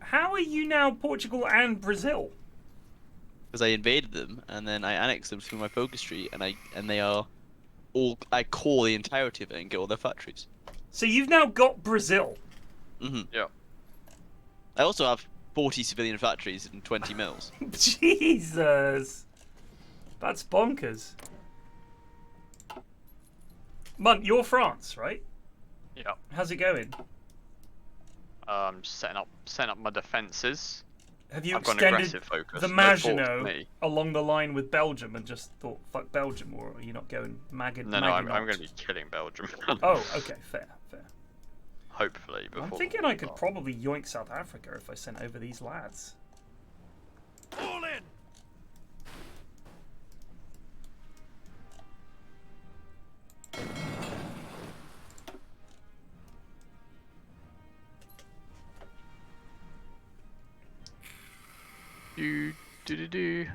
how are you now Portugal and Brazil? Because I invaded them and then I annexed them through my focus tree, and they are all. I core the entirety of it and get all their factories. So you've now got Brazil. Yeah. I also have 40 civilian factories and 20 mills. Jesus, that's bonkers. Munt, you're France, right? Yeah. How's it going? Setting up my defences. Have you I've got an extended aggressive focus. the No fault to Maginot me. along the line with Belgium and just thought, fuck Belgium, or are you not going Maginot? No, I'm going to be killing Belgium. Oh, okay, fair. Hopefully, before. I'm thinking I could probably yoink South Africa if I sent over these lads. Fall in. Do. To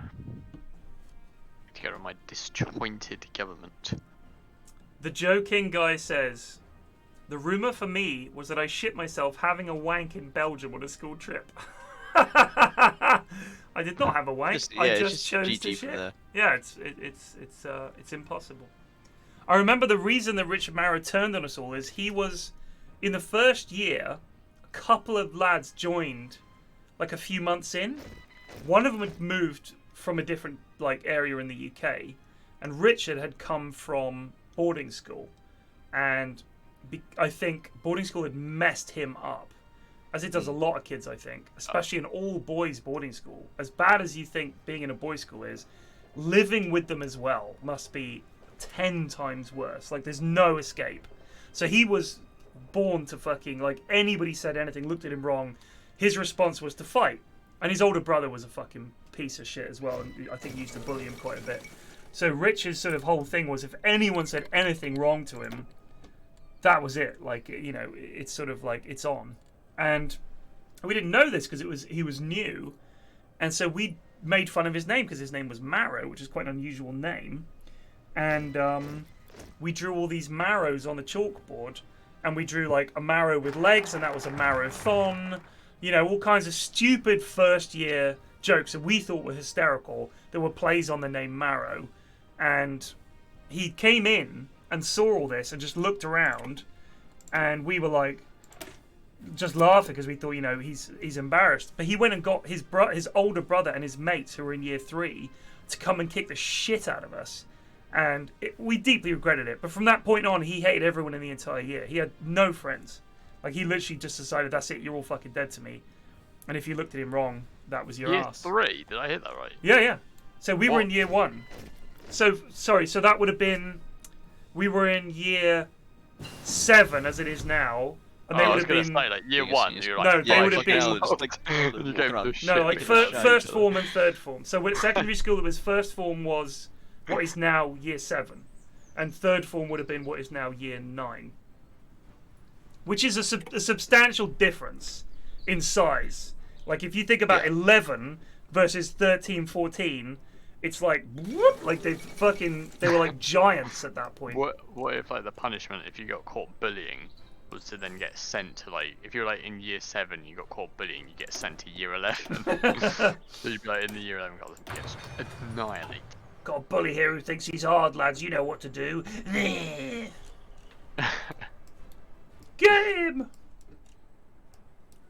get on my disjointed government. The Joe King guy says, the rumour for me was that I shit myself having a wank in Belgium on a school trip. I did not have a wank. I just chose GG to from shit. there. Yeah, it's impossible. I remember the reason that Richard Marrow turned on us all is he was, in the first year, a couple of lads joined, like a few months in. One of them had moved from a different area in the UK, and Richard had come from boarding school, and I think boarding school had messed him up, as it does a lot of kids, I think, especially an all-boys boarding school. As bad as you think being in a boys' school is, living with them as well must be 10 times worse. Like, there's no escape. So he was born to fucking, anybody said anything, looked at him wrong, his response was to fight. And his older brother was a fucking piece of shit as well, and I think he used to bully him quite a bit. So Richard's sort of whole thing was if anyone said anything wrong to him, that was it. It's sort of it's on. And we didn't know this because he was new, and so we made fun of his name because his name was Marrow, which is quite an unusual name. And we drew all these marrows on the chalkboard, and we drew a marrow with legs, and that was a marathon. All kinds of stupid first-year jokes that we thought were hysterical. There were plays on the name Marrow. And he came in and saw all this and just looked around. And we were just laughing because we thought, he's embarrassed. But he went and got his older brother and his mates who were in year 3 to come and kick the shit out of us. And we deeply regretted it. But from that point on, he hated everyone in the entire year. He had no friends. He literally just decided, that's it, you're all fucking dead to me. And if you looked at him wrong, that was your ass. Year 3? Did I hit that right? Yeah. So we were in year 1. So that would have been... We were in year 7, as it is now. And they I would was have going been... to say, year 1, you're No, like... they would have been... You gave them shit. No, first form and third form. So with secondary school, it was first form was what is now year 7. And third form would have been what is now year 9. Which is a substantial difference in size. If you think about 11 versus 13, 14, it's whoop, they were giants at that point. What if the punishment if you got caught bullying was to then get sent to if you're in year 7 you got caught bullying, you get sent to year 11. So you'd be in the year 11 gets annihilated. Got a bully here who thinks he's hard, lads. You know what to do. Get him!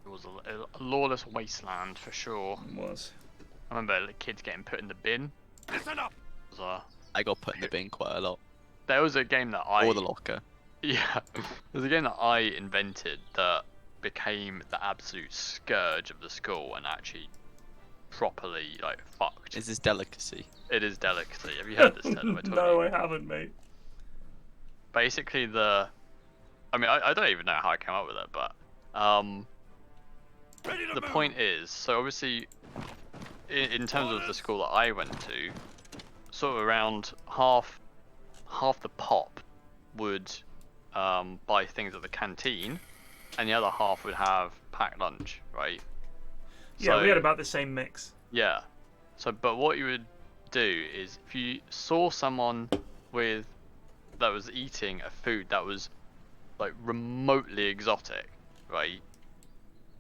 It was a lawless wasteland for sure. It was. I remember the kids getting put in the bin. Listen up. It was, I got put in the bin quite a lot. there was a game that Or the locker. Yeah, there's a game that I invented that became the absolute scourge of the school and actually properly fucked. Is this delicacy? It is delicacy. Have you heard this, Ted? No, I haven't, mate. Basically, I don't even know how I came up with it, but Ready to the move. point is, so obviously, in terms of the school that I went to, sort of around half the pop would buy things at the canteen, and the other half would have packed lunch, right? Yeah, So, we had about the same mix. yeah. So, but what you would do is if you saw someone that was eating a food that was like remotely exotic, right?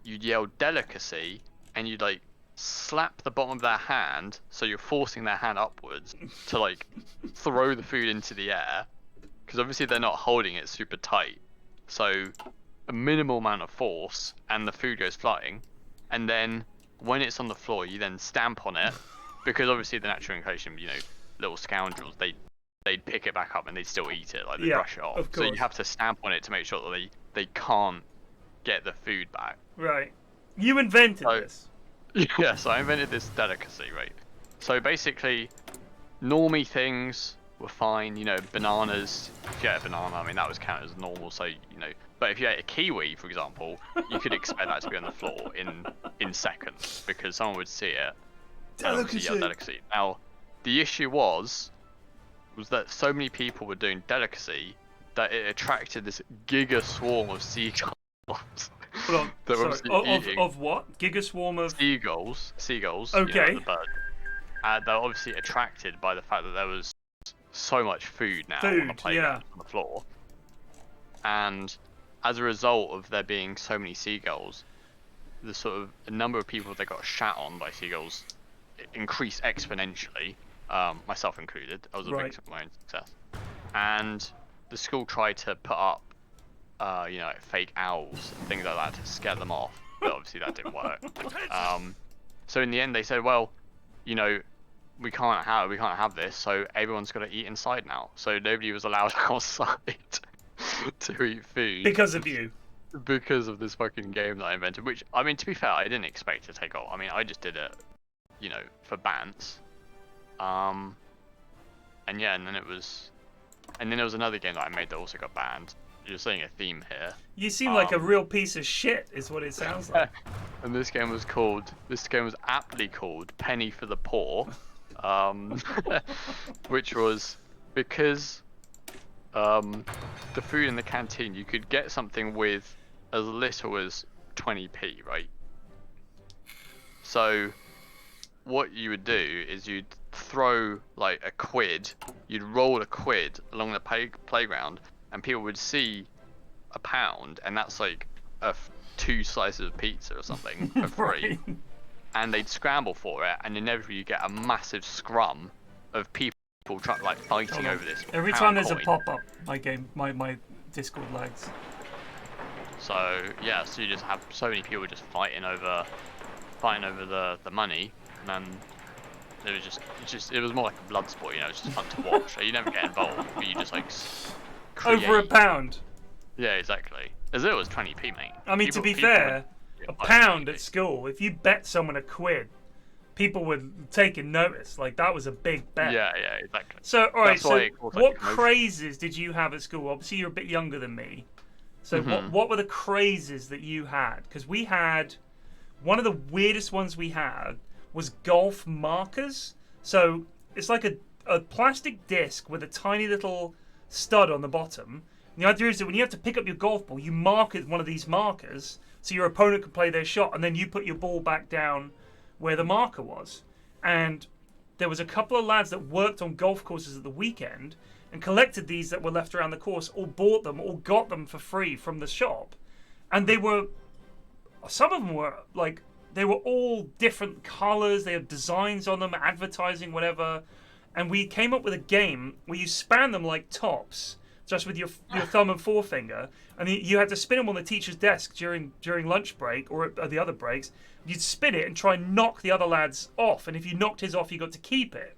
You'd yell delicacy, and you'd like slap the bottom of their hand, so you're forcing their hand upwards to like throw the food into the air, because obviously they're not holding it super tight. So a minimal amount of force, and the food goes flying. And then when it's on the floor, you then stamp on it, because obviously the natural inclination, you know, little scoundrels, they'd pick it back up and they'd still eat it, like they brush it off. Of So you course. have to stamp on it to make sure that they can't get the food back. Right. You invented So- this. Yeah, so I invented this delicacy, right? So basically, normie things were fine, you know, bananas. If you ate a banana, I mean, that was counted as normal, so, you know. But if you ate a kiwi, for example, you could expect that to be on the floor in seconds, because someone would see it. And obviously, yeah, delicacy. Now, the issue was that so many people were doing delicacy that it attracted this giga swarm of seagulls. Hold on. They're Sorry. obviously eating Of what? Giga swarm of. seagulls. Okay. You know, the bird. They're obviously attracted by the fact that there was so much food now on the Food, playground, on the floor, and as a result of there being so many seagulls, the sort of a number of people that got shat on by seagulls increased exponentially. Myself included. I was a Right. victim of my own success, and the school tried to put up, you know, like fake owls and things like that to scare them off, but obviously that didn't work. So in the end, they said, well, you know, we can't have this, so everyone's got to eat inside now. So nobody was allowed outside to eat food Because of you. because of this fucking game that I invented. Which, I mean, to be fair, I didn't expect to take off. I mean, I just did it, you know, for bants. And yeah, and then there was another game that I made that also got banned. You're seeing a theme here. You seem like a real piece of shit, is what it sounds like. And this game was aptly called Penny for the Poor, which was because the food in the canteen, you could get something with as little as 20p, right? So what you would do is you'd throw like a quid, you'd roll a quid along the playground, and people would see a pound, and that's like 2 slices of pizza or something for free. Right. And they'd scramble for it, and inevitably you get a massive scrum of people fighting over this. Every pound time there's coin. a pop-up, my Discord lags. So yeah, so you just have so many people just fighting over the money, and then it was more like a blood sport, you know. It's just fun to watch. So you never get involved, but you just like create. Over a pound. Yeah, exactly. As little as 20p, mate. I mean, to be People fair, would- a pound at school, if you bet someone a quid, people would take notice. Like, that was a big bet. Yeah, exactly. So, all right, That's why so it caused, like, what commotion. crazes did you have at school? Obviously, you're a bit younger than me. So what were the crazes that you had? Because we had, one of the weirdest ones we had was golf markers. So it's like a plastic disc with a tiny little stud on the bottom. And the idea is that when you have to pick up your golf ball, you mark it with one of these markers so your opponent can play their shot, and then you put your ball back down where the marker was. And there was a couple of lads that worked on golf courses at the weekend and collected these that were left around the course, or bought them, or got them for free from the shop. And some of them were like, they were all different colors, they had designs on them, advertising, whatever. And we came up with a game where you span them like tops, just with your thumb and forefinger, and you had to spin them on the teacher's desk during lunch break or at the other breaks. You'd spin it and try and knock the other lads off, and if you knocked his off, you got to keep it.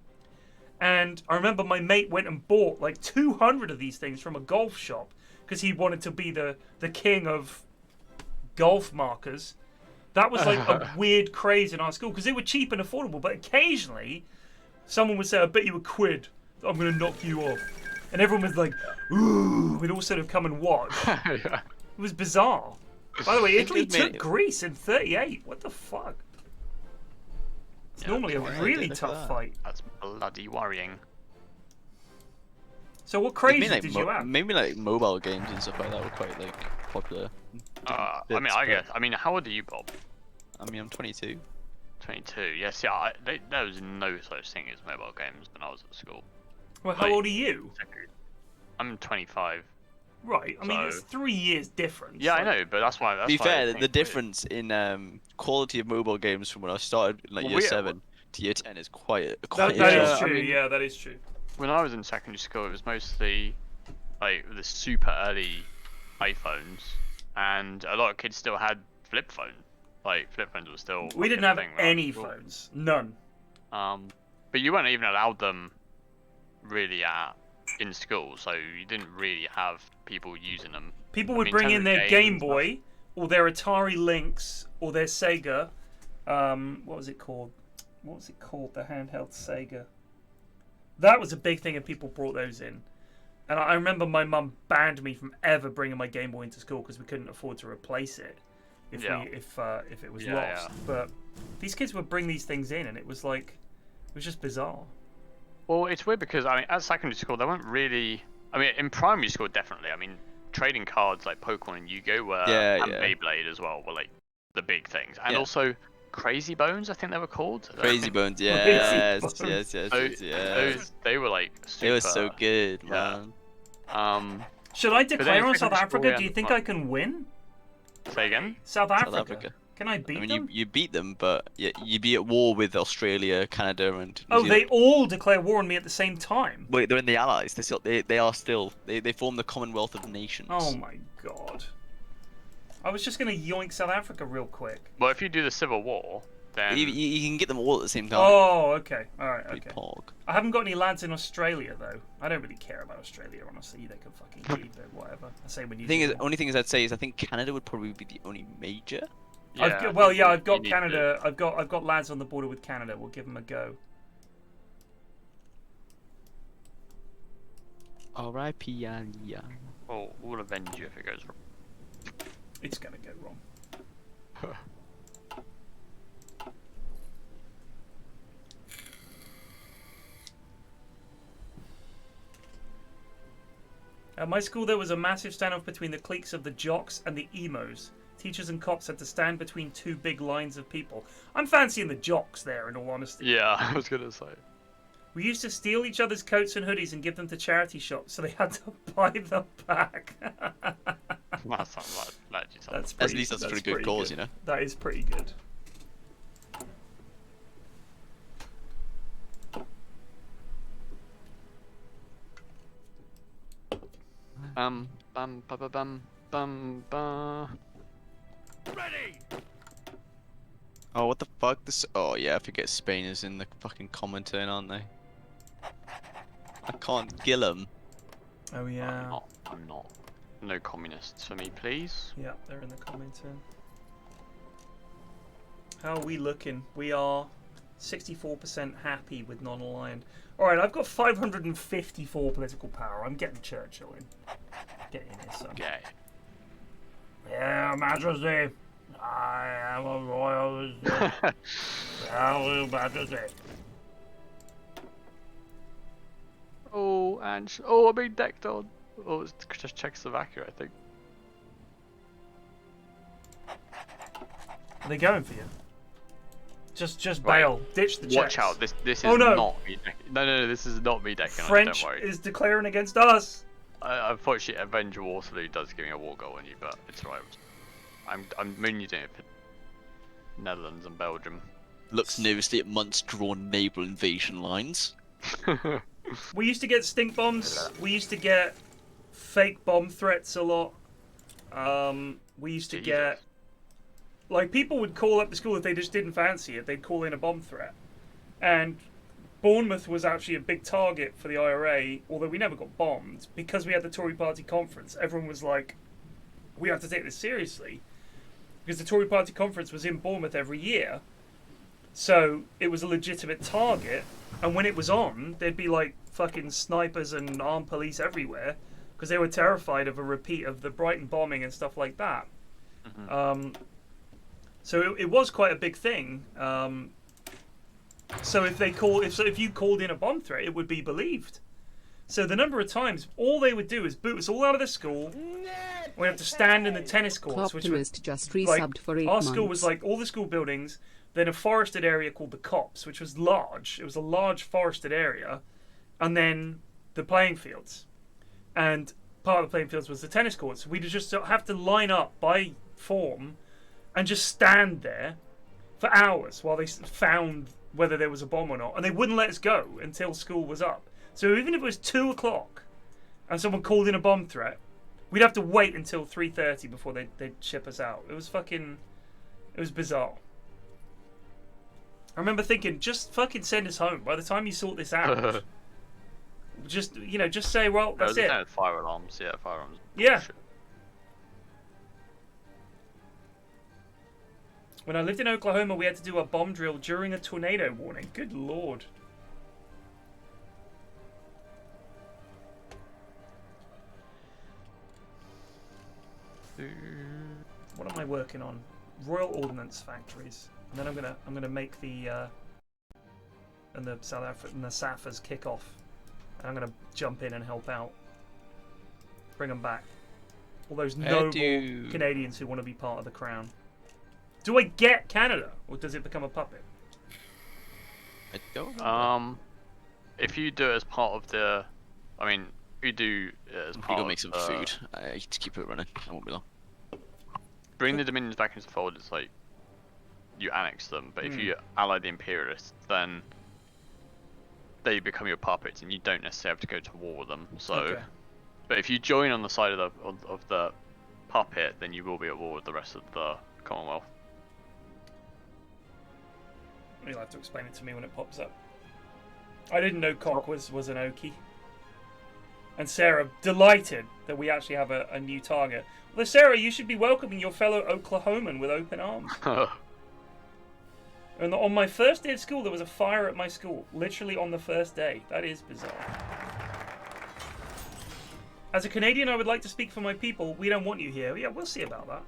And I remember my mate went and bought like 200 of these things from a golf shop because he wanted to be the king of golf markers. That was like a weird craze in our school because they were cheap and affordable, but occasionally someone would say, I bet you a quid that I'm going to knock you off. And everyone was like, ooh, we'd all sort of come and watch. Yeah. It was bizarre. By the way, Italy Excuse me. took Greece in 38. What the fuck? Yeah, normally a that's really look at tough that. fight. That's bloody worrying. So what Maybe crazy like, did you have? maybe like mobile games and stuff like that were quite like popular. I Bits, mean, I but- guess. I mean, how old are you, Bob? I mean, I'm 22. 22. Yes, there was no such thing as mobile games when I was at school. Well, how like- old are you? I'm 25. Right. I mean, So- it's 3 years difference. Yeah, I like- know, but that's why. To be fair, the difference in quality of mobile games from when I started in like Well, year we- 7 to year 10 is quite a That Yeah, is I true. mean- Yeah, that is true. When I was in secondary school, it was mostly like the super early iPhones, and a lot of kids still had flip phones. Like flip phones were still. We didn't fucking a have thing when I was any at school. phones. None. But you weren't even allowed them really in school, so you didn't really have people using them. People I would mean, bring in in terms of their games Game and stuff. Boy or their Atari Lynx or their Sega. What was it called? What was it called? The handheld Sega. That was a big thing, and people brought those in. And I remember my mum banned me from ever bringing my Game Boy into school because we couldn't afford to replace it if Yeah. if it was Yeah, lost. yeah. But these kids would bring these things in, and it was just bizarre. Well, it's weird because I mean, at secondary school, they weren't really. I mean, in primary school, definitely. I mean, trading cards like Pokemon and Yu-Gi-Oh were, Yeah, and yeah. Beyblade as well were like the big things, and Yeah. also Crazy Bones, I think they were called. Crazy Bones, Crazy yes, Bones. yes, yes, So, yes, yes. those they were like super. They were so good, yeah. man. Should I then declare on secondary South school, Africa? yeah, Do you think well- I can win? Say again. South Africa. South Africa. Can I beat I mean, them? you beat them, but you'd be at war with Australia, Canada, and New Oh, Zealand. they all declare war on me at the same time. Wait, they're in the Allies. They form the Commonwealth of Nations. Oh my god. I was just gonna yoink South Africa real quick. Well, if you do the Civil War, then You can get them all at the same time. Oh, okay. Alright, Pretty okay. pog. I haven't got any lads in Australia though. I don't really care about Australia, honestly. They can fucking keep it, whatever. I say when you Only thing is I'd say is I think Canada would probably be the only major. yeah, I've got need Canada. I've got lads on the border with Canada. We'll give them a go. R.I.P. Yeah. we'll avenge you if it goes wrong. It's gonna go wrong. At my school, there was a massive standoff between the cliques of the jocks and the emos. Teachers and cops had to stand between two big lines of people. I'm fancying the jocks there, in all honesty. Yeah, I was gonna say. We used to steal each other's coats and hoodies and give them to charity shops, so they had to buy them back. That's not like That's At pretty, least that's a pretty good pretty cause, you know. That is pretty good. Bum ba ba bum bum ba. Ready! Oh, what the fuck? Oh yeah, I forget Spain is in the fucking common turn, aren't they? I can't kill them. Oh yeah. I'm not. No communists for me, please. Yeah, they're in the commenting. How are we looking? We are 64% happy with non-aligned. Alright, I've got 554 political power. I'm getting Churchill in. Get in here, son. Okay. Yeah, Majesty. I am a royal. Hello, Majesty. Oh, and oh, I'm being decked on. Oh, it's just Czechoslovakia, I think. Are they going for you? Just Right. bail. Ditch the Watch Czechs. out! This is Oh, no. not me. No, this is not me decking on you. French Don't worry. is declaring against us. Unfortunately, Avenger Waterloo does give me a war goal on you, but it's alright. I'm mainly doing it for Netherlands and Belgium. Looks nervously at months drawn naval invasion lines. We used to get stink bombs. We used to get fake bomb threats a lot. We used to get, like, people would call up the school if they just didn't fancy it. They'd call in a bomb threat, and Bournemouth was actually a big target for the IRA. Although we never got bombed because we had the Tory Party conference. Everyone was like, "We have to take this seriously," because the Tory Party conference was in Bournemouth every year. So it was a legitimate target, and when it was on, there'd be like fucking snipers and armed police everywhere because they were terrified of a repeat of the Brighton bombing and stuff like that. So it was quite a big thing. So if you called in a bomb threat, it would be believed. So the number of times, all they would do is boot us all out of the school. We have to stand in the tennis courts, which was just like resubbed for 8 our months. school was like all the school buildings, then a forested area called the Copse, which was large. It was a large forested area, and then the playing fields, and part of the playing fields was the tennis courts. We'd just have to line up by form, and just stand there for hours while they found whether there was a bomb or not, and they wouldn't let us go until school was up. So even if it was 2 o'clock and someone called in a bomb threat, we'd have to wait until 3:30 before they'd ship us out. It was bizarre. I remember thinking, just fucking send us home. By the time you sort this out, just say, well, that's it. Fire alarms, fire alarms. Yeah. Bullshit. When I lived in Oklahoma, we had to do a bomb drill during a tornado warning. Good lord. What am I working on? Royal Ordnance Factories, and then I'm gonna make the South African the Safas kick off, and I'm gonna jump in and help out, bring them back. All those noble Canadians who want to be part of the crown. Do I get Canada, or does it become a puppet? I don't know. If you do it as part of the, I mean, you do it as part We go of make some food. I just keep it running. I won't be long. Bring the Dominions back into the fold. It's like you annex them, but if you ally the Imperialists, then they become your puppets, and you don't necessarily have to go to war with them. So, Okay. but if you join on the side of the puppet, then you will be at war with the rest of the Commonwealth. You'll have to explain it to me when it pops up. I didn't know Cock was an Okie. And Sarah, delighted that we actually have a new target. Well, Sarah, you should be welcoming your fellow Oklahoman with open arms. And on my first day of school, there was a fire at my school. Literally on the first day. That is bizarre. As a Canadian, I would like to speak for my people. We don't want you here. Yeah, we'll see about that.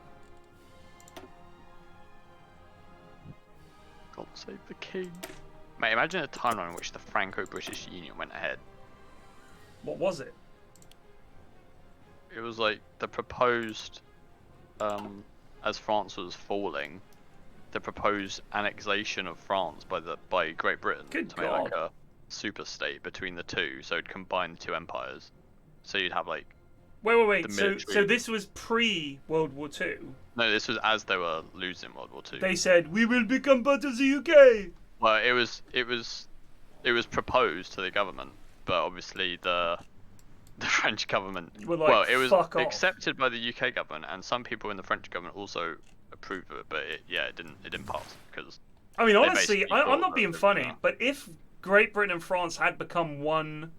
God save the king. Mate, imagine a timeline in which the Franco-British Union went ahead. What was it? It was like the proposed, as France was falling, the proposed annexation of France by Great Britain Good to make God. like a super state between the two, so it'd combine the two empires. So you'd have like Wait. the So military. this was pre-World War II. No, this was as they were losing World War II. They said, we will become part of the UK. Well, it was proposed to the government, but obviously the French government. Were like, well, it was "Fuck off." accepted by the UK government, and some people in the French government also approved of it, but it didn't pass because. I mean, honestly, basically I'm thought not that being they were funny, gonna- but if Great Britain and France had become one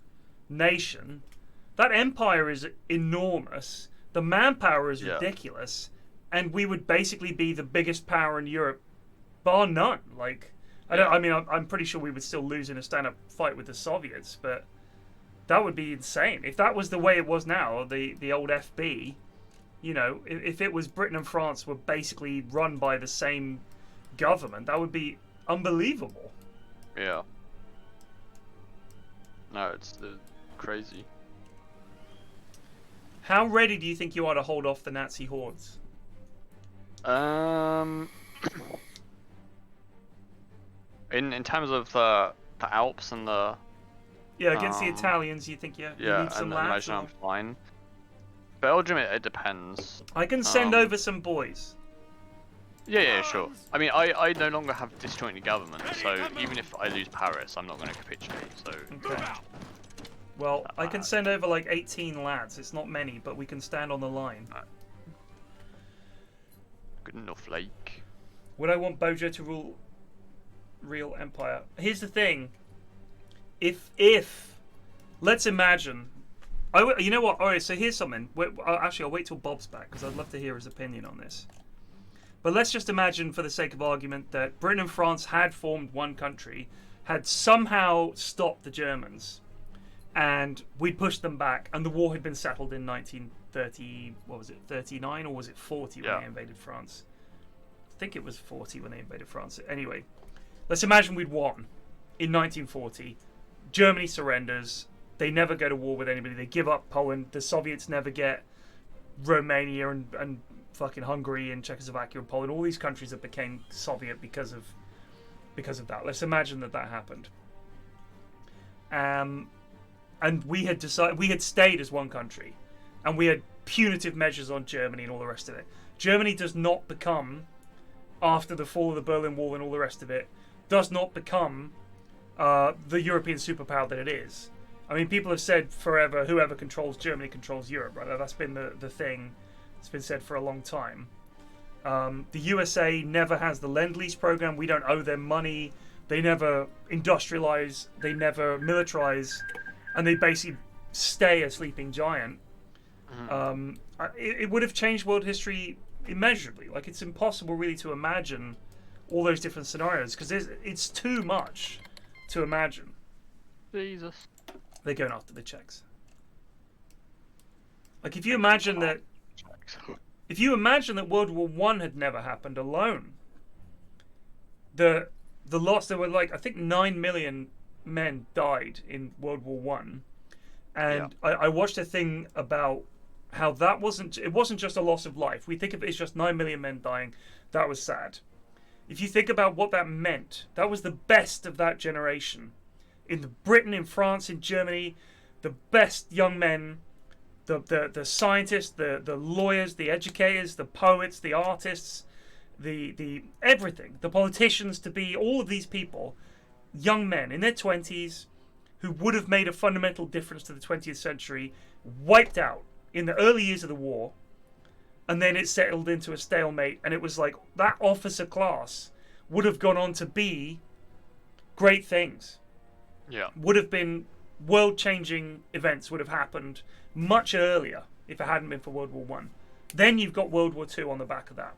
nation, that empire is enormous. The manpower is ridiculous, and we would basically be the biggest power in Europe, bar none. Like, I'm pretty sure we would still lose in a stand-up fight with the Soviets, but that would be insane if that was the way it was now. The old FB, you know, if it was Britain and France were basically run by the same government, that would be unbelievable. Yeah. No, it's crazy. How ready do you think you are to hold off the Nazi hordes? In terms of the Alps and the Yeah, against the Italians, you think you need some and lads? imagine or- I'm fine. Belgium, it depends. I can send over some boys. Yeah, sure. I mean, I no longer have disjointed government, so even if I lose Paris, I'm not going to capitulate. So Okay. Well, I can send over like 18 lads. It's not many, but we can stand on the line. good enough, like. Would I want Bojo to rule real empire? Here's the thing. If let's imagine, you know what? All right, so here's something. Actually, I'll wait till Bob's back because I'd love to hear his opinion on this. But let's just imagine, for the sake of argument, that Britain and France had formed one country, had somehow stopped the Germans, and we'd pushed them back, and the war had been settled in 1930. What was it? 39 or was it 40 when they invaded France? I think it was 40 when they invaded France. Anyway, let's imagine we'd won. in 1940. Germany surrenders. They never go to war with anybody. They give up Poland. The Soviets never get Romania and fucking Hungary and Czechoslovakia and Poland. All these countries that became Soviet because of that. Let's imagine that happened. And we had stayed as one country, and we had punitive measures on Germany and all the rest of it. Germany does not become, after the fall of the Berlin Wall and all the rest of it, does not become the European superpower that it is. I mean, people have said forever, whoever controls Germany controls Europe, right? That's been the thing that's been said for a long time. The USA never has the Lend-Lease program. We don't owe them money. They never industrialize. They never militarize. And they basically stay a sleeping giant. It would have changed world history immeasurably. Like, it's impossible really to imagine all those different scenarios because it's too much to imagine. Jesus. They're going after the Czechs. Like, if you imagine that World War I had never happened alone, the loss, there were like, I think 9 million men died in World War I. And yeah. I watched a thing about how it wasn't just a loss of life. We think of it as just 9 million men dying. That was sad. If you think about what that meant, that was the best of that generation. In Britain, in France, in Germany, the best young men, the scientists, the lawyers, the educators, the poets, the artists, the everything, the politicians, to be all of these people, young men in their 20s who would have made a fundamental difference to the 20th century, wiped out in the early years of the war, and then it settled into a stalemate, and it was like that officer class would have gone on to be great things. Yeah. Would have been world-changing events would have happened much earlier if it hadn't been for World War I. Then you've got World War II on the back of that.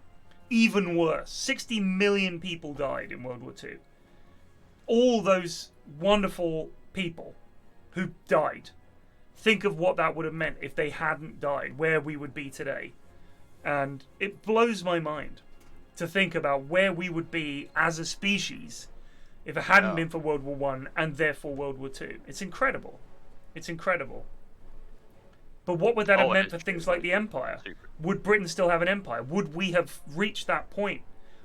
Even worse. 60 million people died in World War II. All those wonderful people who died. Think of what that would have meant if they hadn't died, where we would be today. And it blows my mind to think about where we would be as a species if it hadn't been for World War I and therefore World War II. It's incredible. It's incredible. But what would that have meant for things like the empire? Would Britain still have an empire? Would we have reached that point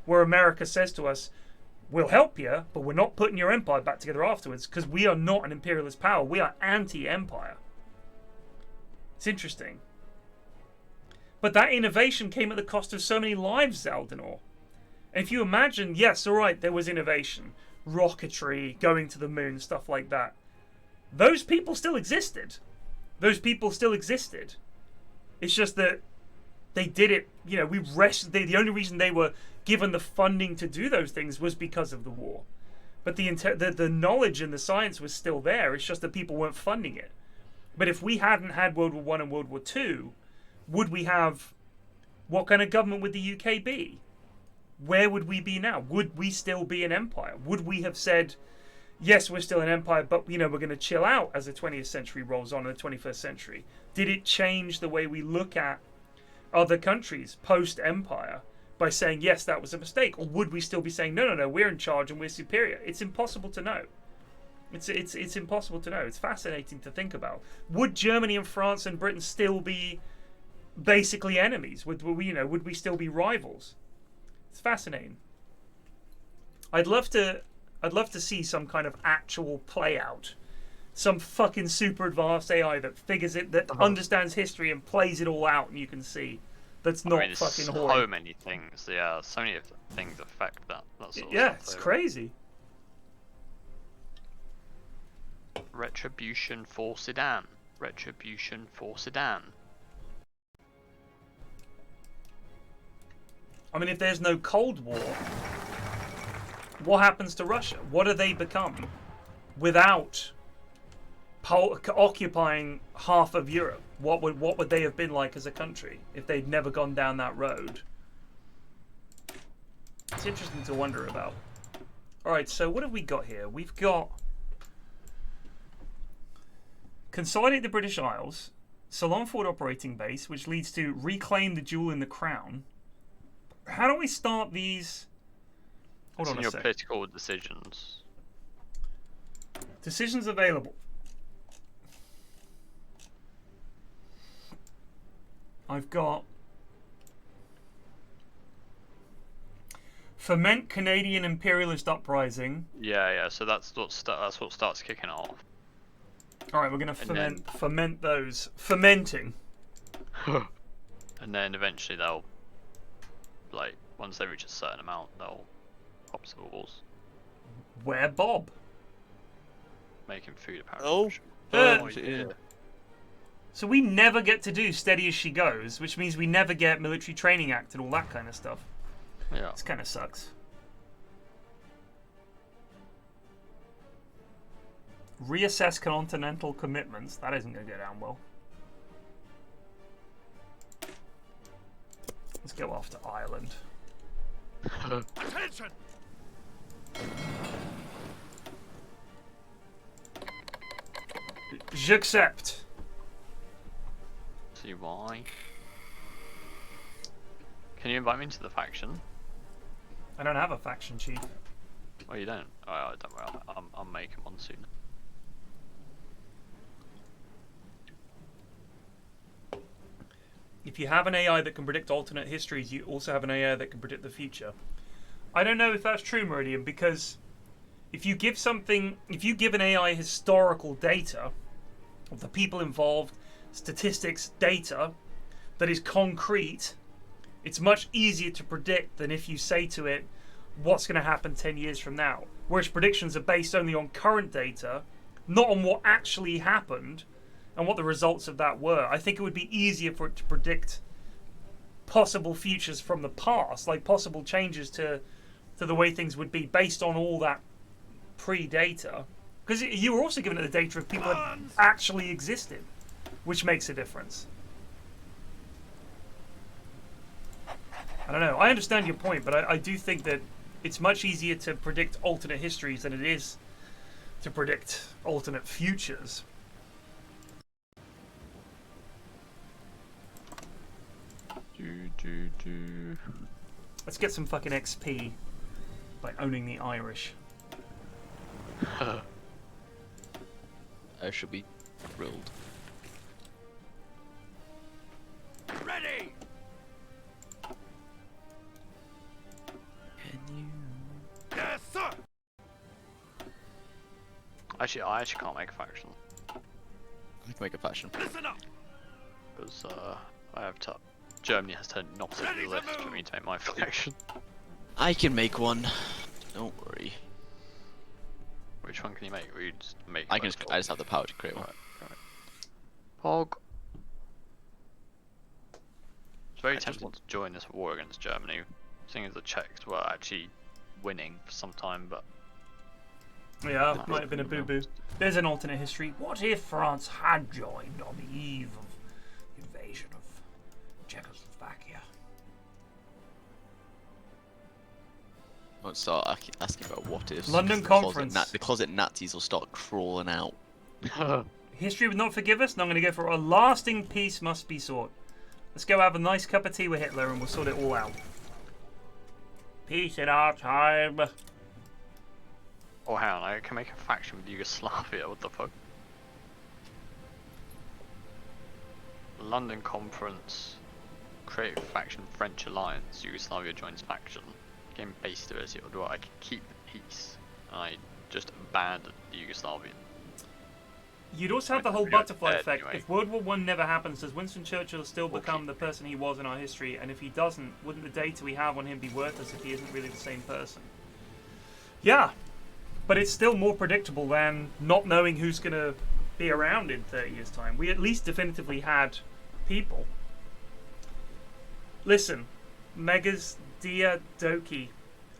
where America says to us, we'll help you, but we're not putting your empire back together afterwards because we are not an imperialist power. We are anti-empire. It's interesting. But that innovation came at the cost of so many lives, Zaldanor. And if you imagine, yes, all right, there was innovation. Rocketry, going to the moon, stuff like that. Those people still existed. It's just that they did it, the only reason they were given the funding to do those things was because of the war. But the knowledge and the science was still there. It's just that people weren't funding it. But if we hadn't had World War I and World War II, would we have... What kind of government would the UK be? Where would we be now? Would we still be an empire? Would we have said, yes, we're still an empire, but we're going to chill out as the 20th century rolls on in the 21st century? Did it change the way we look at other countries post-empire by saying, yes, that was a mistake? Or would we still be saying, no, we're in charge and we're superior? It's impossible to know. It's impossible to know. It's fascinating to think about. Would Germany and France and Britain still be basically enemies? Would we still be rivals? It's fascinating. I'd love to see some kind of actual play out. Some fucking super advanced AI that figures it, that understands history and plays it all out, and you can see that's not fucking horrible. So many things, yeah. So many things affect that sort of yeah, stuff. It's crazy. Retribution for Sudan. Retribution for Sudan. I mean, if there's no Cold War, what happens to Russia? What do they become without occupying half of Europe? What would they have been like as a country if they'd never gone down that road? It's interesting to wonder about. All right, so what have we got here? We've got consolidate the British Isles, Ceylon forward operating base, which leads to reclaim the jewel in the crown. How do we start these? Hold on a your sec. political decisions. Decisions available. I've got foment Canadian imperialist uprising. Yeah. So that's what starts kicking off. All right, we're gonna foment those. Fomenting. And then eventually they'll, like, once they reach a certain amount, they'll pop civil wars. Where Bob? Making food apparently. Oh. Yeah. So we never get to do steady as she goes, which means we never get military training act and all that kind of stuff. Yeah. This kind of sucks. Reassess continental commitments. That isn't going to go down well. Let's go off to Ireland. Attention! J'accepte. See why? Can you invite me into the faction? I don't have a faction chief. Oh, you don't? Oh, don't worry. I'm making one soon. If you have an AI that can predict alternate histories, you also have an AI that can predict the future. I don't know if that's true, Meridian, because if you give an AI historical data of the people involved, statistics, data that is concrete, it's much easier to predict than if you say to it what's going to happen 10 years from now. Whereas predictions are based only on current data, not on what actually happened and what the results of that were. I think it would be easier for it to predict possible futures from the past, like possible changes to the way things would be based on all that pre-data. Because you were also given it the data of people that actually existed, which makes a difference. I don't know. I understand your point, but I do think that it's much easier to predict alternate histories than it is to predict alternate futures. Let's get some fucking XP by owning the Irish. I should be thrilled. Ready! Can you? Yes, sir! Actually, I actually can't make a faction I can make a faction. Listen up! because I have to. Germany has turned not to the list for me to make my faction. I can make one. Don't worry. Which one can you make? We just make. I just have the power to create one. Right. Pog. It's very tempting to join this war against Germany, seeing as the Czechs were actually winning for some time, but. Yeah, might have been a boo-boo. There's an alternate history. What if France had joined on the eve of the invasion of Czechoslovakia? Won't start asking about what ifs. London the conference. The closet Nazis will start crawling out. History would not forgive us, and I'm going to go for a lasting peace must be sought. Let's go have a nice cup of tea with Hitler and we'll sort it all out. Peace in our time. Oh, hang on, I can make a faction with Yugoslavia, what the fuck? London Conference, create a faction, French Alliance, Yugoslavia joins faction. Game base stability, or do I can keep the peace? And I just abandon the Yugoslavian. You'd also have the whole butterfly effect. If World War I never happens, does Winston Churchill still become the person he was in our history? And if he doesn't, wouldn't the data we have on him be worthless if he isn't really the same person? Yeah, but it's still more predictable than not knowing who's going to be around in 30 years' time. We at least definitively had people. Listen, Megas Dia Doki,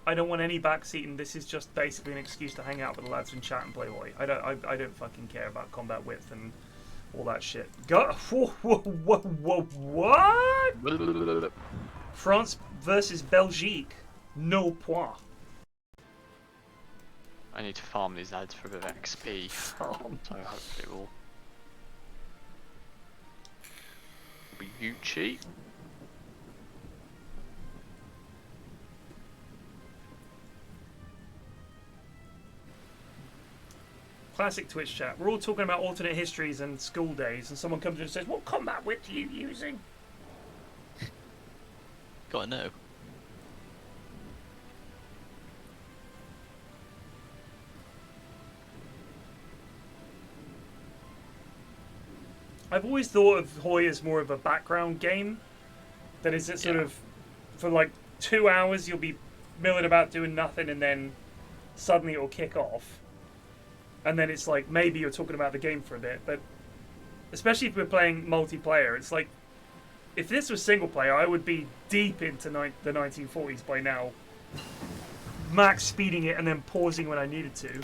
I don't want any backseating. This is just basically an excuse to hang out with the lads and chat and play Oi. I don't fucking care about combat width and all that shit. Go. What? France versus Belgique. No point. I need to farm these lads for a bit of XP. So hopefully it will be Gucci. classic Twitch chat. We're all talking about alternate histories and school days, and someone comes in and says, "What combat wit are you using?" Gotta know. I've always thought of Hoi as more of a background game. That is, it sort of, for like 2 hours you'll be milling about doing nothing, and then suddenly it'll kick off. And then it's like, maybe you're talking about the game for a bit, but especially if we're playing multiplayer, it's like, if this was single player, I would be deep into the 1940s by now. Max speeding it and then pausing when I needed to.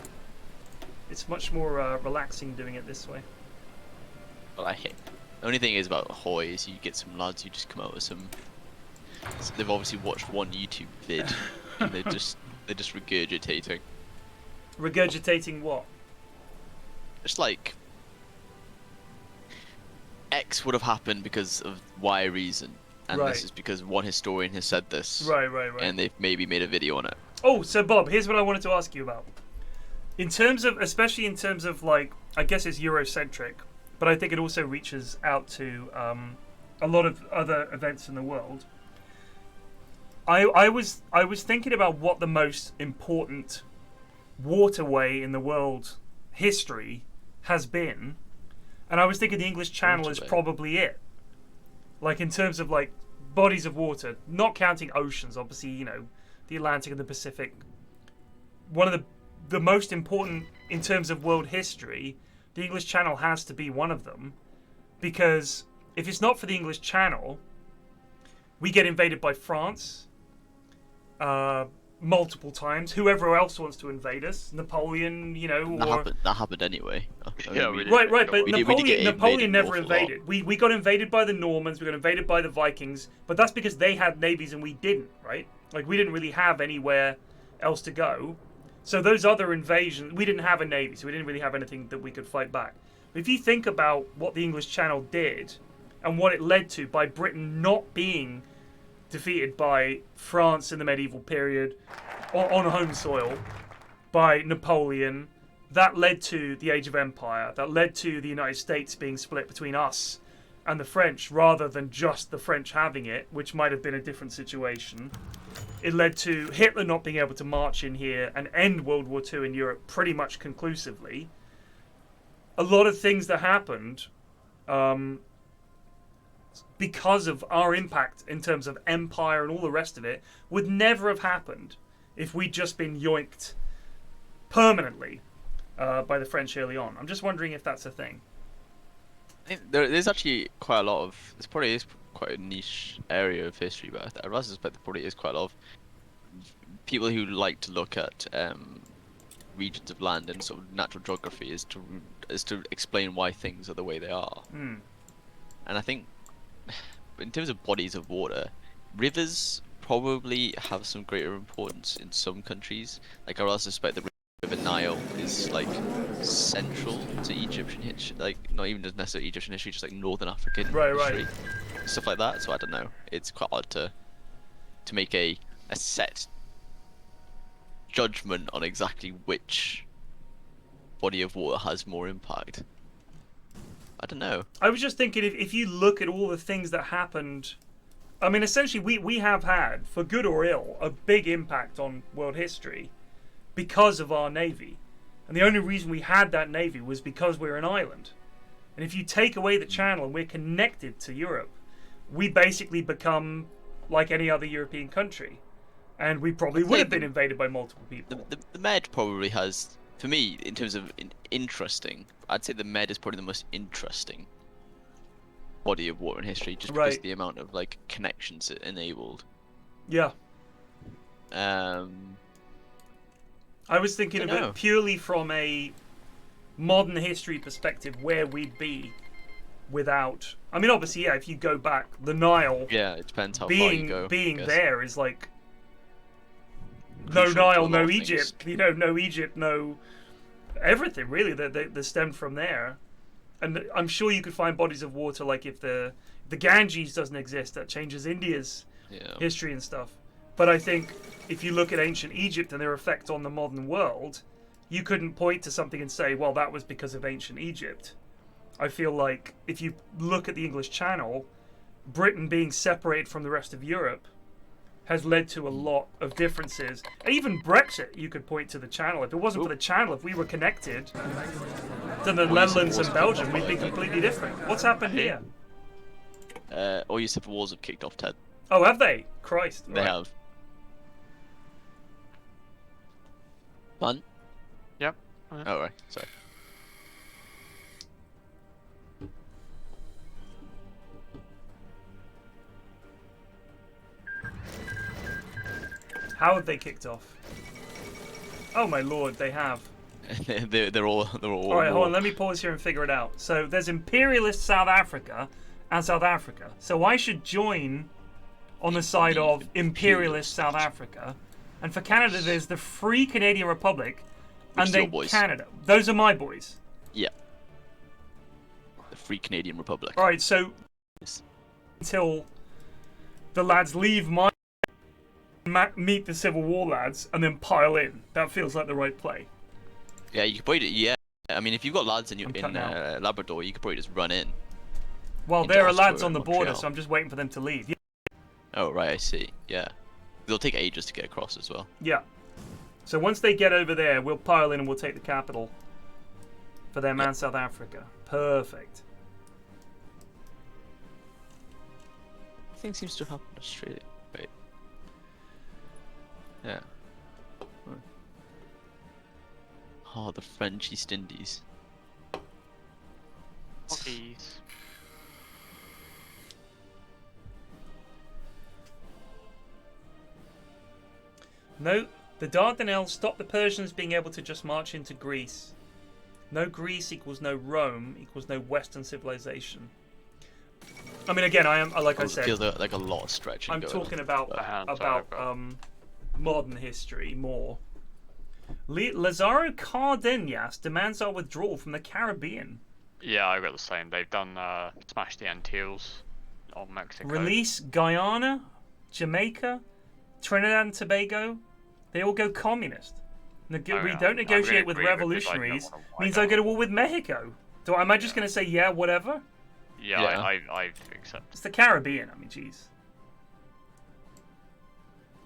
It's much more relaxing doing it this way. Well, the only thing is about Hoi is you get some lads who just come out with some. They've obviously watched one YouTube vid, and they're just regurgitating. Regurgitating what? It's like X would have happened because of Y reason, and Right. this is because one historian has said this. Right. And they've maybe made a video on it. Oh, so Bob, here's what I wanted to ask you about. In terms of, especially in terms of like, I guess it's Eurocentric, but I think it also reaches out to a lot of other events in the world. I was thinking about what the most important waterway in the world history has been, and I was thinking the English Channel is probably it. Like in terms of like bodies of water, not counting oceans, obviously, you know, the Atlantic and the Pacific. One of the most important in terms of world history, the English Channel has to be one of them, because if it's not for the English Channel, we get invaded by France multiple times. Whoever else wants to invade us, Napoleon, you know, That happened anyway. Yeah, we did. right. But We did get Napoleon invaded never an awful lot. invaded. We got invaded by the Normans. We got invaded by the Vikings. But that's because they had navies and we didn't, right? Like we didn't really have anywhere else to go. So those other invasions, we didn't have a navy, so we didn't really have anything that we could fight back. But if you think about what the English Channel did and what it led to by Britain not being defeated by France in the medieval period on home soil, by Napoleon, that led to the Age of Empire. That led to the United States being split between us and the French, rather than just the French having it, which might have been a different situation. It led to Hitler not being able to march in here and end World War II in Europe pretty much conclusively. A lot of things that happened because of our impact in terms of empire and all the rest of it would never have happened if we'd just been yoinked permanently by the French early on. I'm just wondering if that's a thing. There's actually quite a lot of. This probably is quite a niche area of history, but I rather suspect there probably is quite a lot of people who like to look at regions of land and sort of natural geography is to explain why things are the way they are. Mm. And I think, in terms of bodies of water, rivers probably have some greater importance in some countries. Like I rather suspect the River Nile is like central to Egyptian history, like not even just necessarily Egyptian history, just like Northern African history, stuff like that. So I don't know. It's quite hard to make a set judgment on exactly which body of water has more impact. I don't know. I was just thinking, if you look at all the things that happened, I mean, essentially we have had, for good or ill, a big impact on world history because of our navy. And the only reason we had that navy was because we're an island. And if you take away the channel and we're connected to Europe, we basically become like any other European country. And we probably would have been invaded by multiple people. The Med probably has, for me, in terms of interesting, I'd say the Med is probably the most interesting body of water in history, just because of the amount of like connections it enabled. Yeah. I was thinking of it purely from a modern history perspective, where we'd be without. I mean, obviously, yeah. If you go back, the Nile. Yeah, it depends how far you go. Being there is like no Nile, no Egypt. You know, no Egypt, no everything really that stemmed from there. And I'm sure you could find bodies of water, like if the Ganges doesn't exist, that changes India's history and stuff. But I think if you look at ancient Egypt and their effect on the modern world, you couldn't point to something and say, well, that was because of ancient Egypt. I feel like if you look at the English Channel, Britain being separated from the rest of Europe has led to a lot of differences. And even Brexit, you could point to the Channel. If it wasn't for the Channel, if we were connected to the Netherlands and Belgium, we'd be completely different. What's happened here? All your civil wars have kicked off, Ted. Oh, have they? Christ. They have. Fun? Yep. Oh, right. Sorry. How have they kicked off? Oh my lord, they have. they're all. All right, hold on. Let me pause here and figure it out. So there's imperialist South Africa and South Africa. So I should join on the side of imperialist South Africa, and for Canada there's the Free Canadian Republic, and then Canada. Those are my boys. Yeah. The Free Canadian Republic. All right, so until the lads leave my meet the Civil War lads and then pile in. That feels like the right play. Yeah, you could probably. Yeah, I mean, if you've got lads in Labrador, you could probably just run in. Well, there are lads on the border, so I'm just waiting for them to leave. Yeah. Oh right, I see. Yeah, they'll take ages to get across as well. Yeah. So once they get over there, we'll pile in and we'll take the capital for them and South Africa. Perfect. Nothing seems to happen in Australia. Wait. Yeah. Oh, the French East Indies. Please. No, the Dardanelles stopped the Persians being able to just march into Greece. No Greece equals no Rome equals no Western civilization. I mean, again, I am like I said. Feels like a lot of stretching. I'm talking about modern history more. Lazaro Cardenas demands our withdrawal from the Caribbean. Yeah, I got the same. They've done smash the Antilles of Mexico. Release Guyana, Jamaica, Trinidad and Tobago. They all go communist. We don't negotiate with revolutionaries. Means I go to war with Mexico. Am I just going to say yeah, whatever? Yeah, I accept. It's the Caribbean. I mean, jeez.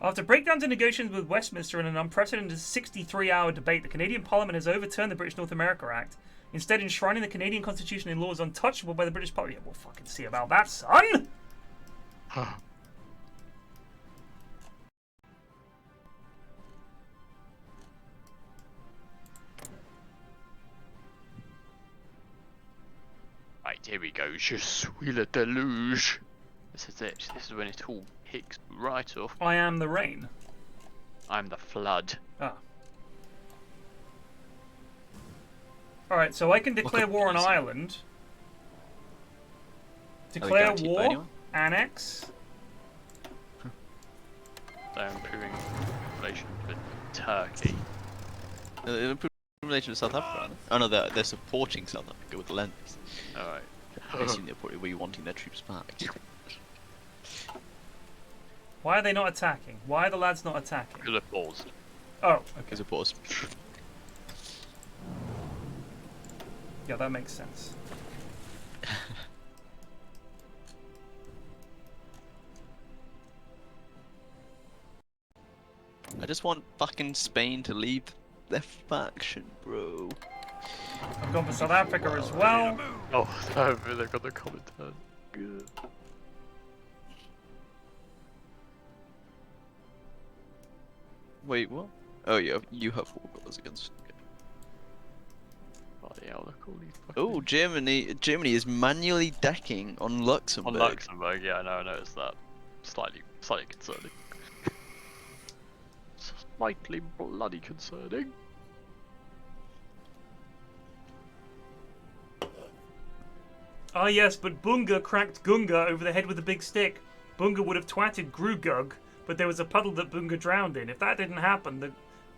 After breakdowns in negotiations with Westminster in an unprecedented 63-hour debate, the Canadian Parliament has overturned the British North America Act, instead enshrining the Canadian Constitution in laws untouchable by the British Parliament. Yeah, we'll fucking see about that, son! Right, here we go. Je suis le deluge. This is it. This is when it all kicks right off. I am the rain. I'm the flood. Ah. Alright, so I can declare war on Ireland. Declare war, annex. They're improving relations with Turkey. They're improving relations with South Africa. Oh no, they're supporting South Africa with the lends. Alright. I assume they're probably wanting their troops back. Why are they not attacking? Why are the lads not attacking? Because they're paused. Oh, okay. Because of pause. Yeah, that makes sense. I just want fucking Spain to leave their faction, bro. I've gone for South Africa as well. Oh, they've got the comment turn. Good. Wait, what? Oh, yeah, you have 4 goals against. Okay. Bloody hell, look all these fucking... Oh, Germany is manually decking on Luxembourg. On Luxembourg, yeah, I noticed that. Slightly concerning. Slightly bloody concerning. Ah yes, but Bunga cracked Gunga over the head with a big stick. Bunga would have twatted Grugug, but there was a puddle that Bunga drowned in. If that didn't happen,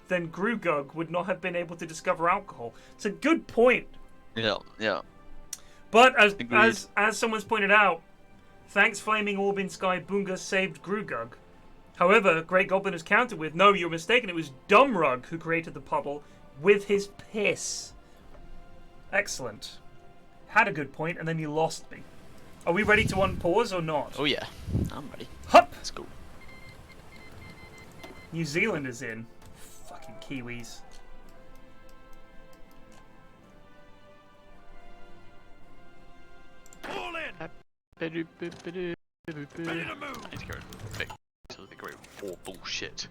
then Grugug would not have been able to discover alcohol. It's a good point. Yeah. But as someone's pointed out, thanks Flaming Orb in Sky, Bunga saved Grugug. However, Great Goblin has countered with, no, you're mistaken, it was Dumrug who created the puddle. with his piss. Excellent. Had a good point, and then you lost me. Are we ready to unpause or not? Oh yeah, I'm ready. Hup! Let's go. New Zealand is in. Fucking Kiwis. All in. Ready to Ready to move. I need to go big to the Great War bullshit.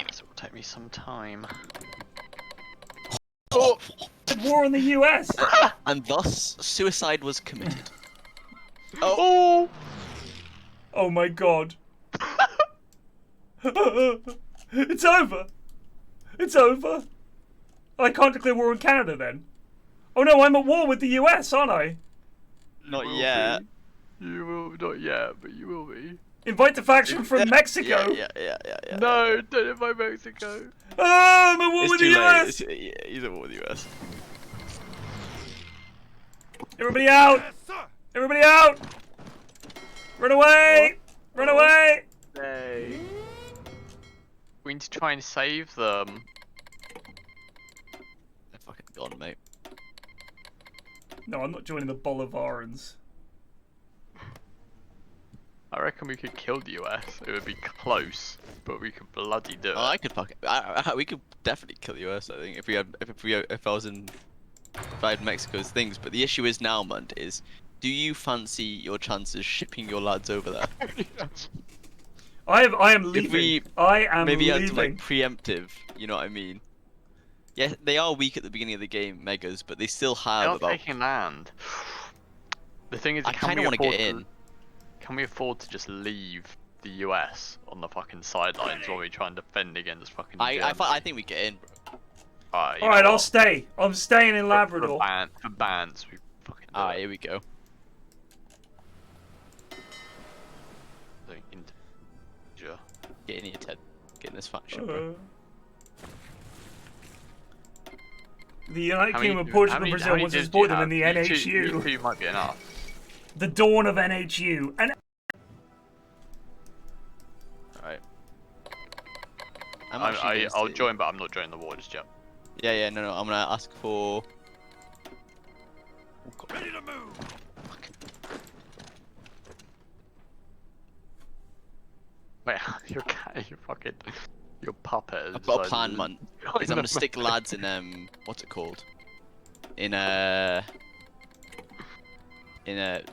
This will take me some time. Oh! War in the US! And thus, suicide was committed. Oh! Oh my god. It's over! It's over! I can't declare war on Canada then. Oh no, I'm at war with the US, aren't I? Not will yet. You will not yet, but you will be. Invite the faction from Mexico! Yeah. No, don't invite Mexico. Ah, I'm at war It's with too the late. US! He's at war with the US. Everybody out! Yes, sir. Everybody out! Run away! Run away! Hey. We need to try and save them. They're fucking gone, mate. No, I'm not joining the Bolivarans. I reckon we could kill the US. It would be close, but we could bloody do it. Oh, I could fucking. We could definitely kill the US. I think if I had Mexico's things. But the issue is now, Mund, is do you fancy your chances shipping your lads over there? I am leaving. we I am Maybe leaving. add to like preemptive. You know what I mean? Yeah, they are weak at the beginning of the game, Megas, but they still They're have not about. taking land. The thing is, I kind of want to get in. Can we afford to just leave the US on the fucking sidelines while we try and defend against fucking I think we get in, bro. Alright, I'll stay. I'm staying in Labrador. For bans, we fucking do Alright, it. here we go. Sure. Get in here, Ted. Get in this faction, bro. The United How Kingdom many- of Portugal how and many- Brazil how many wants to dudes do support you them in the have? NHU. You two might be enough. The dawn of NHU. And Alright. I'll join, but I'm not joining the war just yet. Yeah, no, I'm gonna ask for. Oh, God. Ready to move. Wait, your puppet. I've got a plan, man. Is I'm gonna stick lads in what's it called? In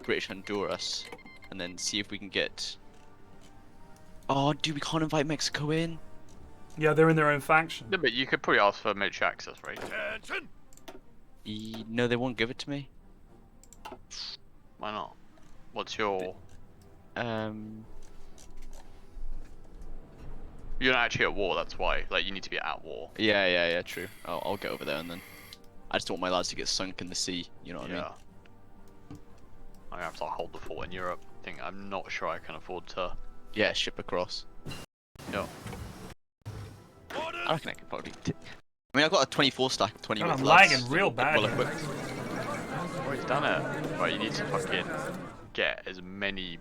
British Honduras, and then see if we can get. Oh, dude, we can't invite Mexico in. yeah, they're in their own faction. No, but you could probably ask for military access, right? Attention. No, they won't give it to me. Why not? What's your? You're not actually at war. That's why. Like, you need to be at war. Yeah, true. I'll get over there and then. I just don't want my lads to get sunk in the sea. You know what I mean? I'm gonna have to hold the fort in Europe. I'm not sure I can afford to. Yeah, ship across. No. Orders. I reckon I could probably. I mean, I've got a 24 stack of 20 God, with I'm lads. lagging real bad. Well equipped. Oh, he's done it. Right, you need to fucking get as many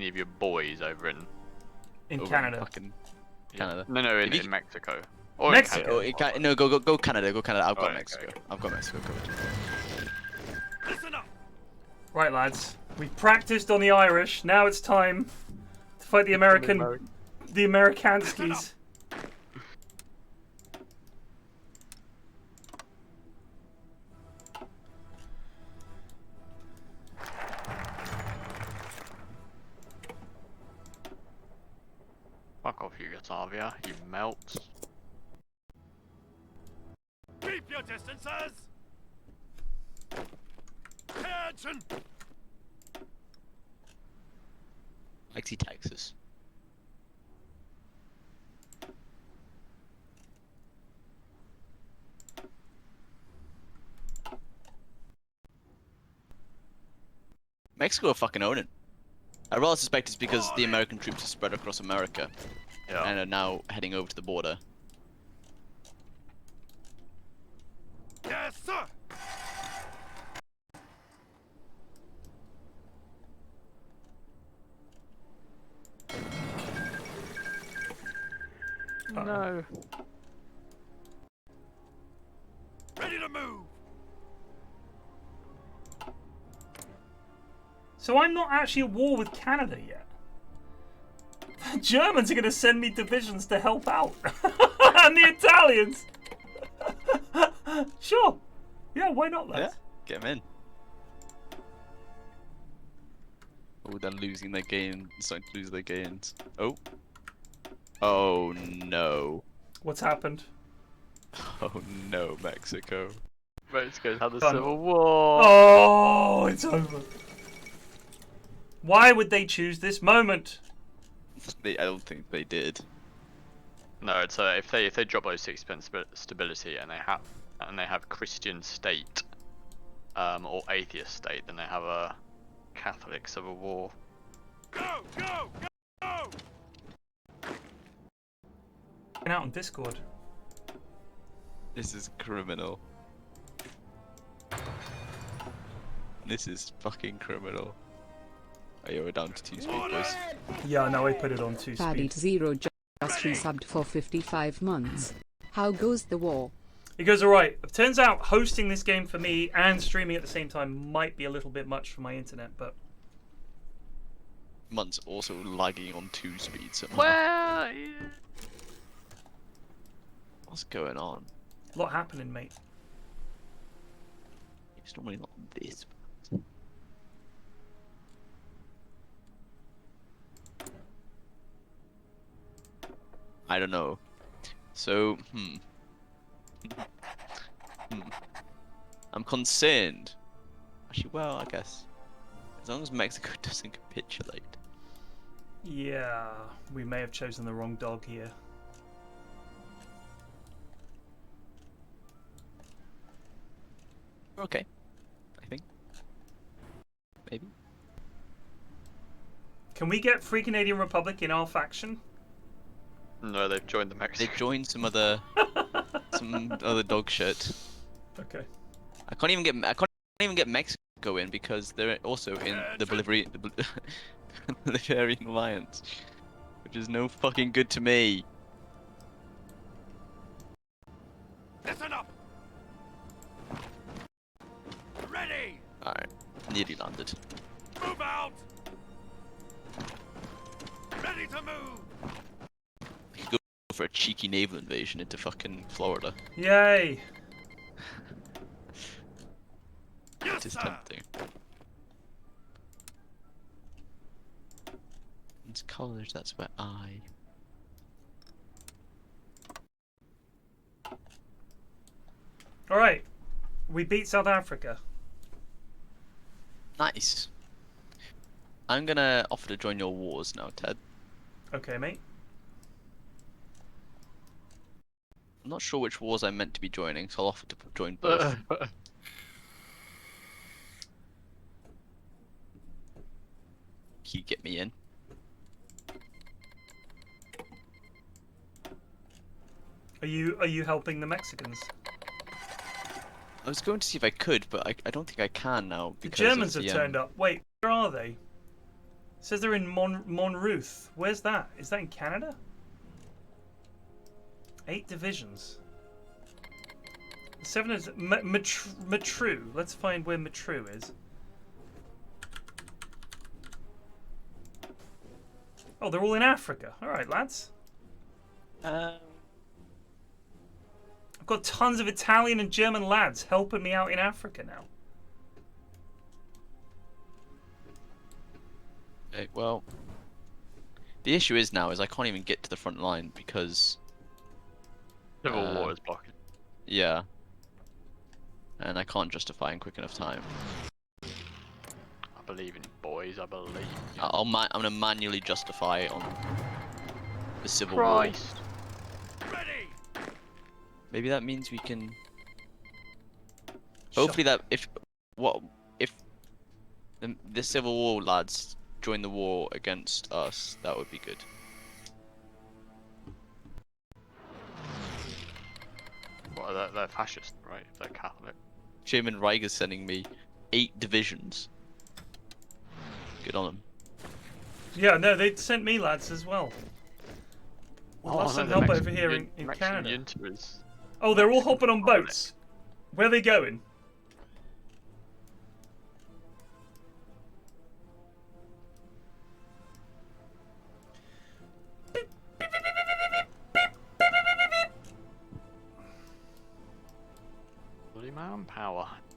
of your boys over in In Canada. Fucking Canada. No, If you- in Mexico. Or Mexico. in Canada. No, go Canada. Go Canada. I've got Alright, Mexico. okay. I've got Mexico covered. Listen up. Right, lads. We practiced on the Irish. Now it's time to fight the American, the Amerikanskis. Fuck off, Yugoslavia. You melt. Keep your distances. Attention. Like see Texas. Mexico are fucking own it. I rather suspect it's because the American troops are spread across America Yeah. and are now heading over to the border. Yes, sir. No. So I'm not actually at war with Canada yet. The Germans are going to send me divisions to help out. And the Italians. Sure. Yeah, why not, lads? Yeah, get them in. Oh, they're losing their gains. Starting to lose their gains. Oh. Oh no. What's happened? Oh no, Mexico. Mexico's had a Done. civil war. Oh, it's over. Why would they choose this moment? I don't think they did. No, it's if they drop those 6% stability and they have Christian state, or atheist state, then they have a Catholic civil war. Go, go, go! Out on Discord. This is criminal. This is fucking criminal. Oh yeah, we're down to 2 speed, boys. Yeah, no, I put it on 2 Paddy speed. Zero just resubbed for 55 months. How goes the war? It goes alright. It turns out hosting this game for me and streaming at the same time might be a little bit much for my internet, but Munt's also lagging on 2 speed somehow. Well, yeah. What's going on? a lot happening, mate. It's normally not this bad. I don't know. So, I'm concerned. Actually, well, I guess. As long as Mexico doesn't capitulate. Yeah, we may have chosen the wrong dog here. Okay. I think. Maybe. Can we get Free Canadian Republic in our faction? No, they've joined the They Mexican. joined some other dog shit. Okay. I can't even get Mexico in because they're also in the Bolivarian Alliance, which is no fucking good to me. Listen up! Ready! Alright, nearly landed. Move out! Ready to move! We could go for a cheeky naval invasion into fucking Florida. Yay! Yes, It is sir! tempting. It's college, that's where I... Alright. We beat South Africa. Nice. I'm gonna offer to join your wars now, Ted. Okay, mate. I'm not sure which wars I'm meant to be joining, so I'll offer to join both. Can you get me in? Are you helping the Mexicans? I was going to see if I could, but I don't think I can now The because Germans of have the, turned up. Wait, where are they? It says they're in Monruth. Where's that? Is that in Canada? 8 divisions. 7 is Matru. Let's find where Matru is. Oh, they're all in Africa. All right, lads. I've got tons of Italian and German lads helping me out in Africa now. Okay, well, the issue is now is I can't even get to the front line because Civil war is blocking. yeah, and I can't justify in quick enough time. I believe in you, boys. I believe. In you. I'm gonna manually justify on the civil war. Christ. Ready! Maybe that means we can. Hopefully that if the civil war lads join the war against us, that would be good. Well, they're fascist, right? They're Catholic. Chairman Reiger's sending me 8 divisions. Good on him. Yeah, no, they sent me lads as well. We'll have some help over here in Canada. Junta is... Oh, they're all hopping on boats. Where are they going?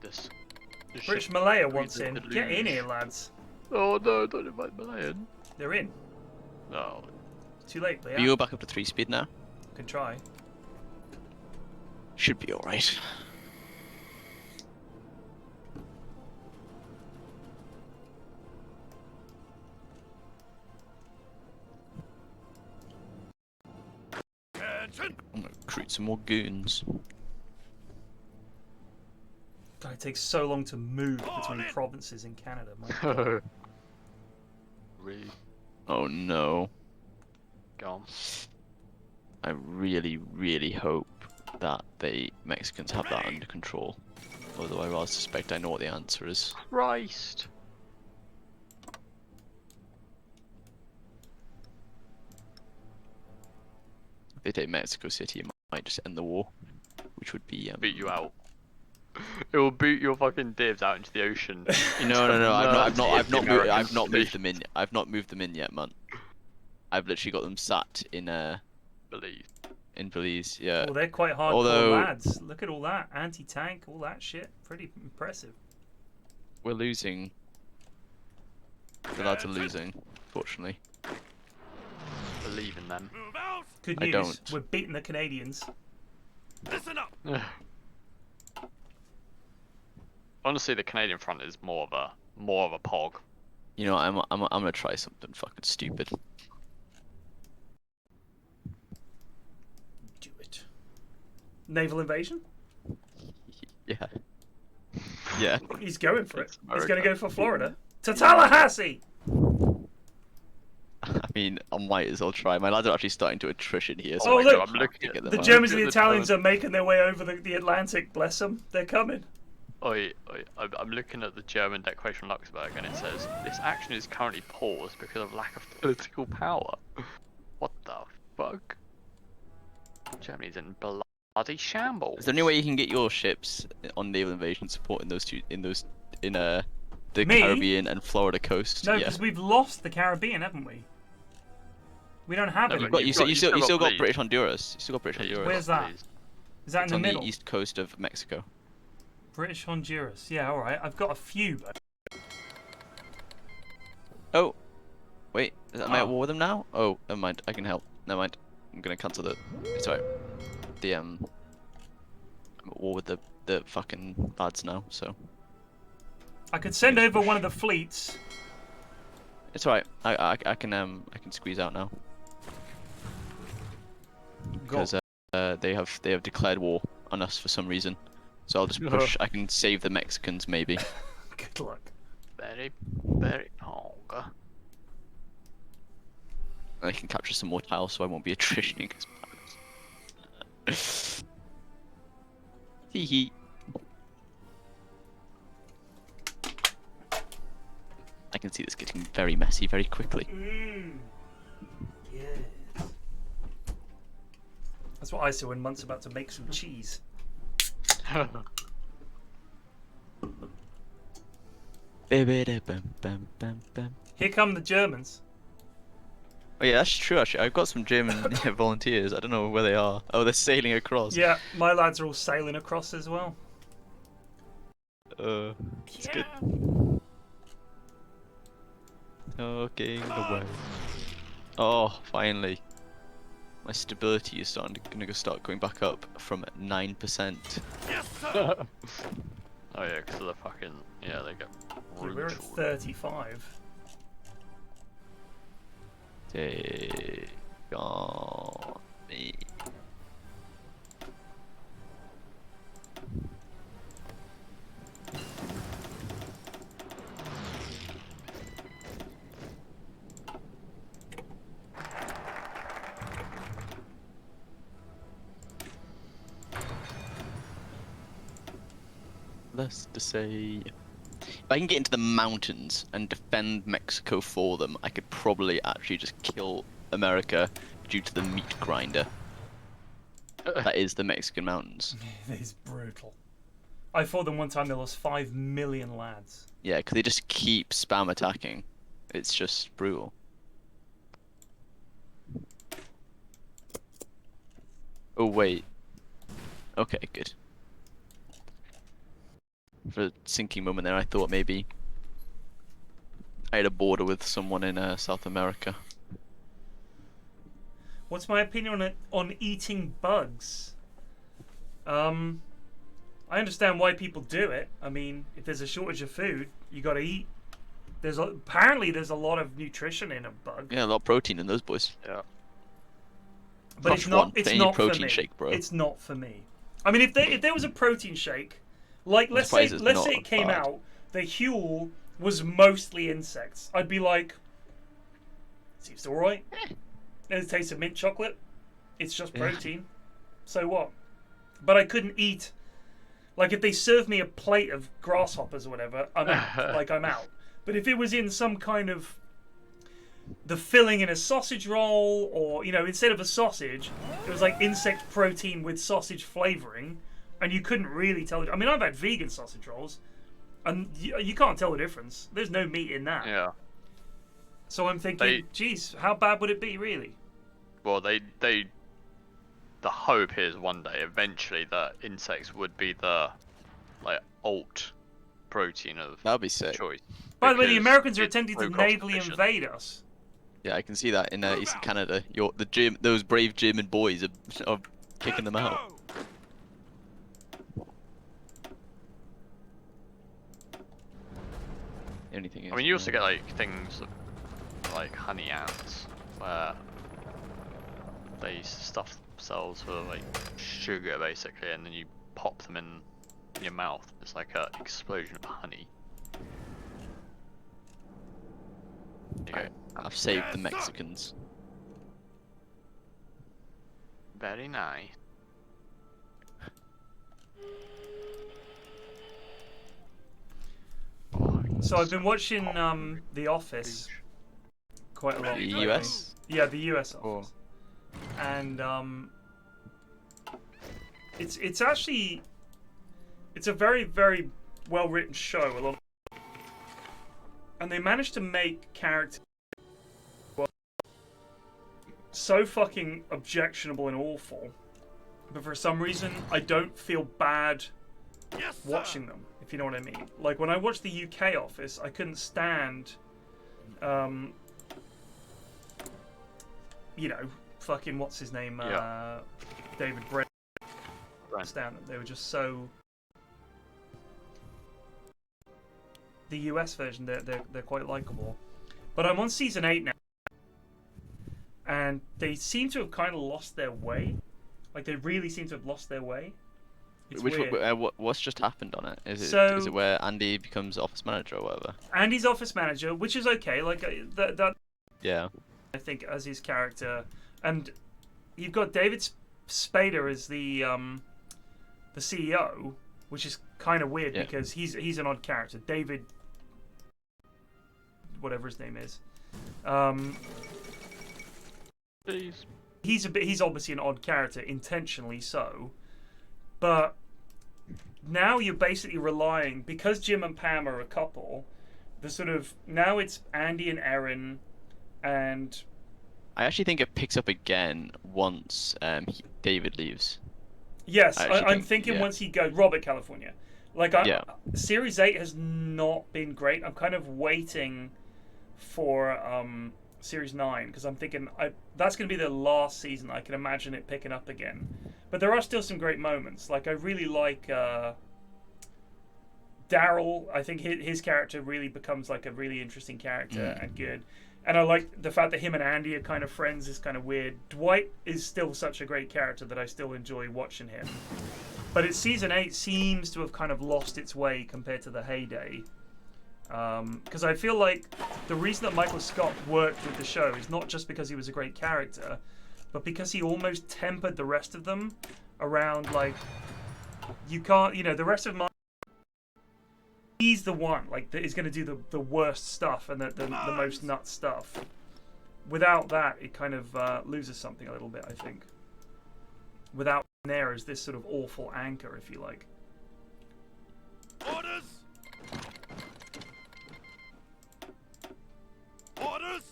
this. This British ship Malaya breeds wants the in. Get in deluge. here, lads. Oh no, don't invite Malayan. They're in. No. Too late, Can Leah. you go back up to 3 speed now? Can try. Should be alright. Attention! I'm gonna recruit some more goons. God, it takes so long to move between in. provinces in Canada. My God. Really? Oh no. Gone. I really, really hope that the Mexicans have that under control. Although I rather suspect I know what the answer is. Christ. If they take Mexico City, it might just end the war, which would be Beat you out. It will boot your fucking divs out into the ocean. No. I've not American moved them in. I've not moved them in yet, man. I've literally got them sat in Believe. Belize. Yeah. Well, they're quite hardcore Although- lads. Look at all that. Anti-tank, all that shit. Pretty impressive. We're losing. The lads are losing, fortunately. Believe in them. Move out! Good I news. don't. We're beating the Canadians. Listen up! Honestly, the Canadian front is more of a pog. You know, I'm gonna try something fucking stupid. Do it. Naval invasion? Yeah. Yeah. He's going for it. It's He's going to America. go for Florida. To Tallahassee! I mean, I might as well try. My lads are actually starting to attrition here. Oh, I look, can't I'm looking get at them The out. Germans and the the Italians German- are making their way over the Atlantic. Bless them. They're coming. I'm looking at the German Declaration of Luxembourg and it says, this action is currently paused because of lack of political power. What the fuck? Germany's in bloody shambles. Is there any way you can get your ships on naval invasion support in the Me? Caribbean and Florida coast? No, Yeah. because we've lost the Caribbean, haven't we? We don't have No, it. but But you still got Belize. British Honduras. You still got British Yeah, Honduras. Where's that? Belize. Is that It's in on the middle? the east coast of Mexico. British Honduras. Yeah, alright. I've got a few. Oh, wait. Am I Oh. at war with them now? Oh, never mind. I can help. Never mind. I'm gonna cancel the. Sorry. I'm at war with the fucking lads now. So I could send over one of the fleets. it's alright. I can squeeze out now because they have declared war on us for some reason. So I'll just push. I can save the Mexicans maybe. Good luck. Very, very long. I can capture some more tiles, so I won't be attritioning as bad. Hee hee. I can see this getting very messy very quickly. Yes. That's what I saw when Munt's about to make some cheese. Here come the Germans. Oh yeah, that's true actually. I've got some German volunteers. I don't know where they are. Oh, they're sailing across. Yeah, my lads are all sailing across as well. It's good. Okay, away. Oh, finally. My stability is gonna start going back up from 9%. Yes, sir! Oh yeah, because of the fucking they get Yeah, we're at 35. Take on me. Let's just say, if I can get into the mountains and defend Mexico for them, I could probably actually just kill America due to the meat grinder. That is the Mexican mountains. It is brutal. I fought them one time, they lost 5 million lads. Yeah, because they just keep spam attacking. It's just brutal. Oh wait. Okay, good. for a sinking moment there. I thought maybe I had a border with someone in South America. What's my opinion on eating bugs? I understand why people do it. I mean, if there's a shortage of food, you got to eat. Apparently there's a lot of nutrition in a bug. Yeah, a lot of protein in those boys. Yeah. But it's not. It's not for protein me. shake, bro. It's not for me. I mean, if there was a protein shake, like let's say it came bad. out, the Huel was mostly insects, I'd be like, seems alright. There's a taste of mint chocolate. It's just protein. So what? But I couldn't eat. Like if they served me a plate of grasshoppers or whatever, I'm out. Like I'm out. But if it was in some kind of the filling in a sausage roll, or instead of a sausage, it was like insect protein with sausage flavoring, and you couldn't really tell it. I mean, I've had vegan sausage rolls, and you can't tell the difference. There's no meat in that. Yeah. So I'm thinking, geez, how bad would it be, really? Well, the hope is one day, eventually, that insects would be the alt protein of That'd be sick. choice. By the way, the because Americans are it's attempting to so cost navally efficient. invade us. Yeah, I can see that in Eastern Canada. Those brave German boys are kicking them out. The only thing is, I mean, you also get things like honey ants, where they stuff themselves with sugar basically, and then you pop them in your mouth. It's like an explosion of honey. There you go. I've saved the Mexicans. Very nice. So I've been watching The Office quite a lot. The lately. US? Yeah, the US Office. And it's actually a very, very well written show. And they managed to make characters so fucking objectionable and awful, but for some reason I don't feel bad watching them, if you know what I mean. Like when I watched the UK Office, I couldn't stand fucking what's his name, David Brent. Stand them. They were just so. The US version, they're quite likable, but I'm on season 8 now, and they seem to have kind of lost their way. Like they really seem to have lost their way. It's weird. What's just happened on it? Is it where Andy becomes office manager or whatever? Andy's office manager, which is okay. Like that. Yeah. I think as his character, and you've got David Spader as the CEO, which is kind of weird because he's an odd character. David, whatever his name is, he's obviously an odd character, intentionally so. But now you're basically relying, because Jim and Pam are a couple, now it's Andy and Erin, and I actually think it picks up again once David leaves. Yes, I'm thinking once he goes, Robert California. Series 8 has not been great. I'm kind of waiting for Series 9, because I'm thinking that's going to be the last season. I can imagine it picking up again. But there are still some great moments. Like, I really like Daryl. I think his character really becomes like a really interesting character and good. And I like the fact that him and Andy are kind of friends is kind of weird. Dwight is still such a great character that I still enjoy watching him. But season 8 seems to have kind of lost its way compared to the heyday. Because I feel like the reason that Michael Scott worked with the show is not just because he was a great character, but because he almost tempered the rest of them around, like, you can't, the rest of them, he's the one, like, that is going to do the worst stuff and the most nuts stuff. Without that, it kind of loses something a little bit, I think. Without there as this sort of awful anchor, if you like. Orders! Orders!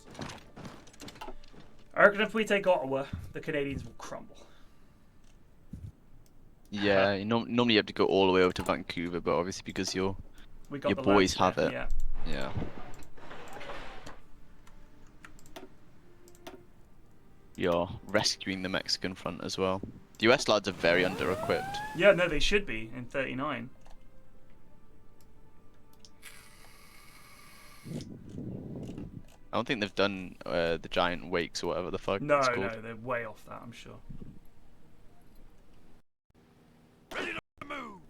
I reckon if we take Ottawa, the Canadians will crumble. Yeah, normally you have to go all the way over to Vancouver, but obviously because We got your the boys lands have there, it. Yeah. Yeah. You're rescuing the Mexican front as well. The US lads are very under-equipped. Yeah, no, they should be in 39. I don't think they've done the giant wakes or whatever the fuck No, it's called. no, they're way off that, I'm sure. Ready to move.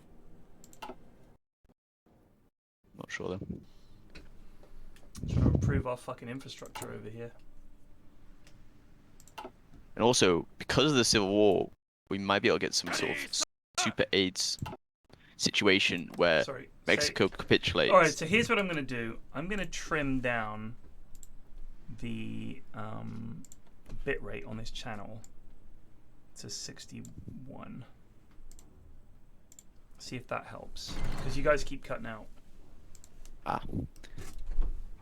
Not sure though. Trying to improve our fucking infrastructure over here. And also, because of the Civil War, we might be able to get some sort of super AIDS situation where Sorry. Mexico capitulates. Alright, so here's what I'm going to do. I'm going to trim down the bitrate on this channel to 61. See if that helps. Because you guys keep cutting out. Ah.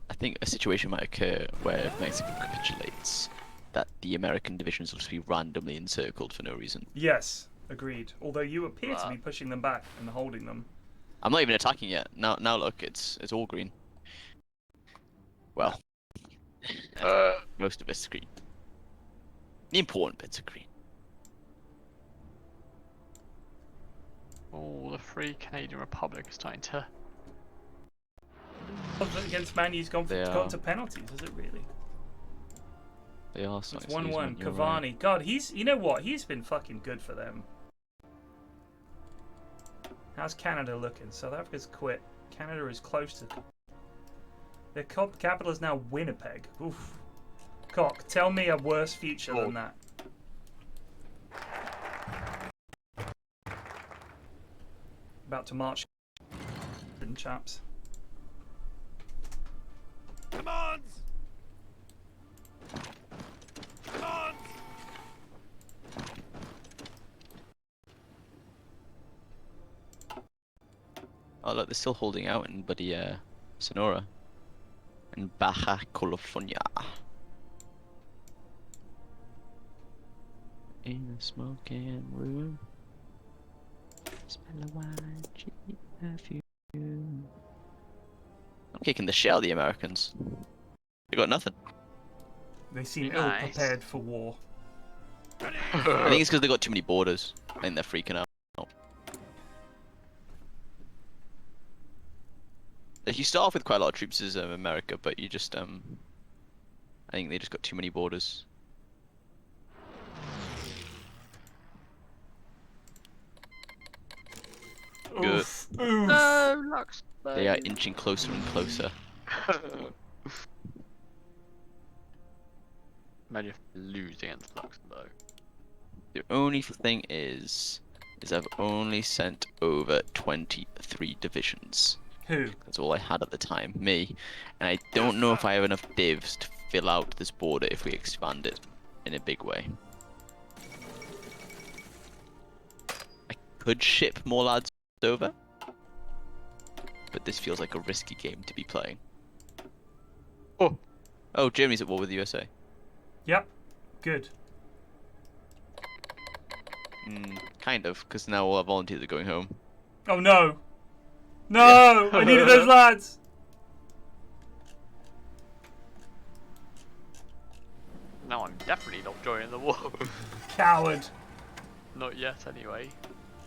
I think a situation might occur where if Mexico capitulates, that the American divisions will just be randomly encircled for no reason. Yes, agreed. Although you appear to be pushing them back and holding them. I'm not even attacking yet. Now look, it's all green. Well, most of it's green. The important bits are green. Oh, the Free Canadian Republic is starting to. Against Man U's gone to penalties, is it really? They are It's starting 1-1. to use Cavani. right. God, you know what? He's been fucking good for them. How's Canada looking? South Africa's quit. Canada is close to. Their capital is now Winnipeg. Oof. Cock, tell me a worse future than that. About to march, chaps. Commands. Commands. Oh look, they're still holding out in bloody Sonora. In Baja California. In a smoking room. Smell of wine, cheap perfume. I'm kicking the shit out of the Americans. They got nothing. They seem Nice. ill prepared for war. I think it's because they got too many borders. I think they're freaking out. Like, you start off with quite a lot of troops as America, but you just I think they just got too many borders. Good. Oof. Oof. No, Lux. They are inching closer and closer. Imagine if we lose against Luxembourg. The only thing is I've only sent over 23 divisions. Who? That's all I had at the time, me. And I don't know if I have enough divs to fill out this border if we expand it in a big way. I could ship more lads over, but this feels like a risky game to be playing. Oh, Germany's at war with the USA. Yep. Good. Kind of, because now all our volunteers are going home. Oh no! No! I needed those lads! No, I'm definitely not joining the war. Coward. Not yet, anyway.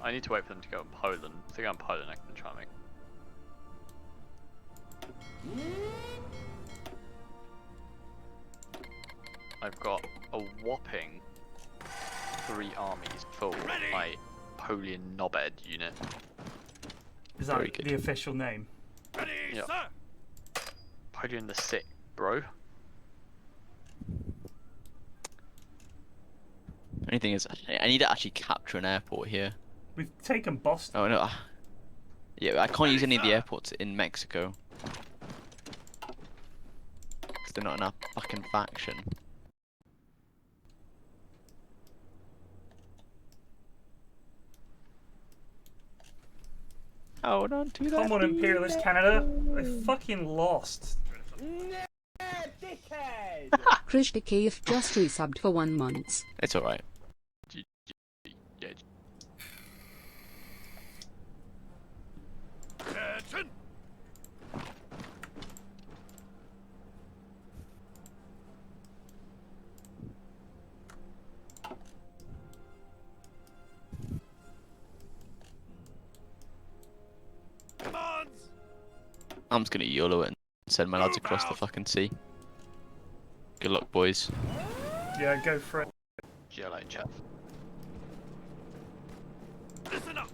I need to wait for them to go in Poland. If they go in Poland, I can try and make. I've got a whopping 3 armies full my Polian Nobed unit. Is that Very good. the official name? Ready, Yep. sir. Polian the Sick, bro. The only thing is, I need to actually capture an airport here. We've taken Boston. Oh no. Yeah, I can't use any of the airports in Mexico. Because they're not in our fucking faction. Hold on to that. Come on, Imperialist Canada. They fucking lost. Krish the KF just resubbed for 1 month. It's alright. Yeah. I'm just gonna YOLO it and send my lads across the fucking sea. Good luck, boys. Yeah, go for it. GLA Jeff. Listen up.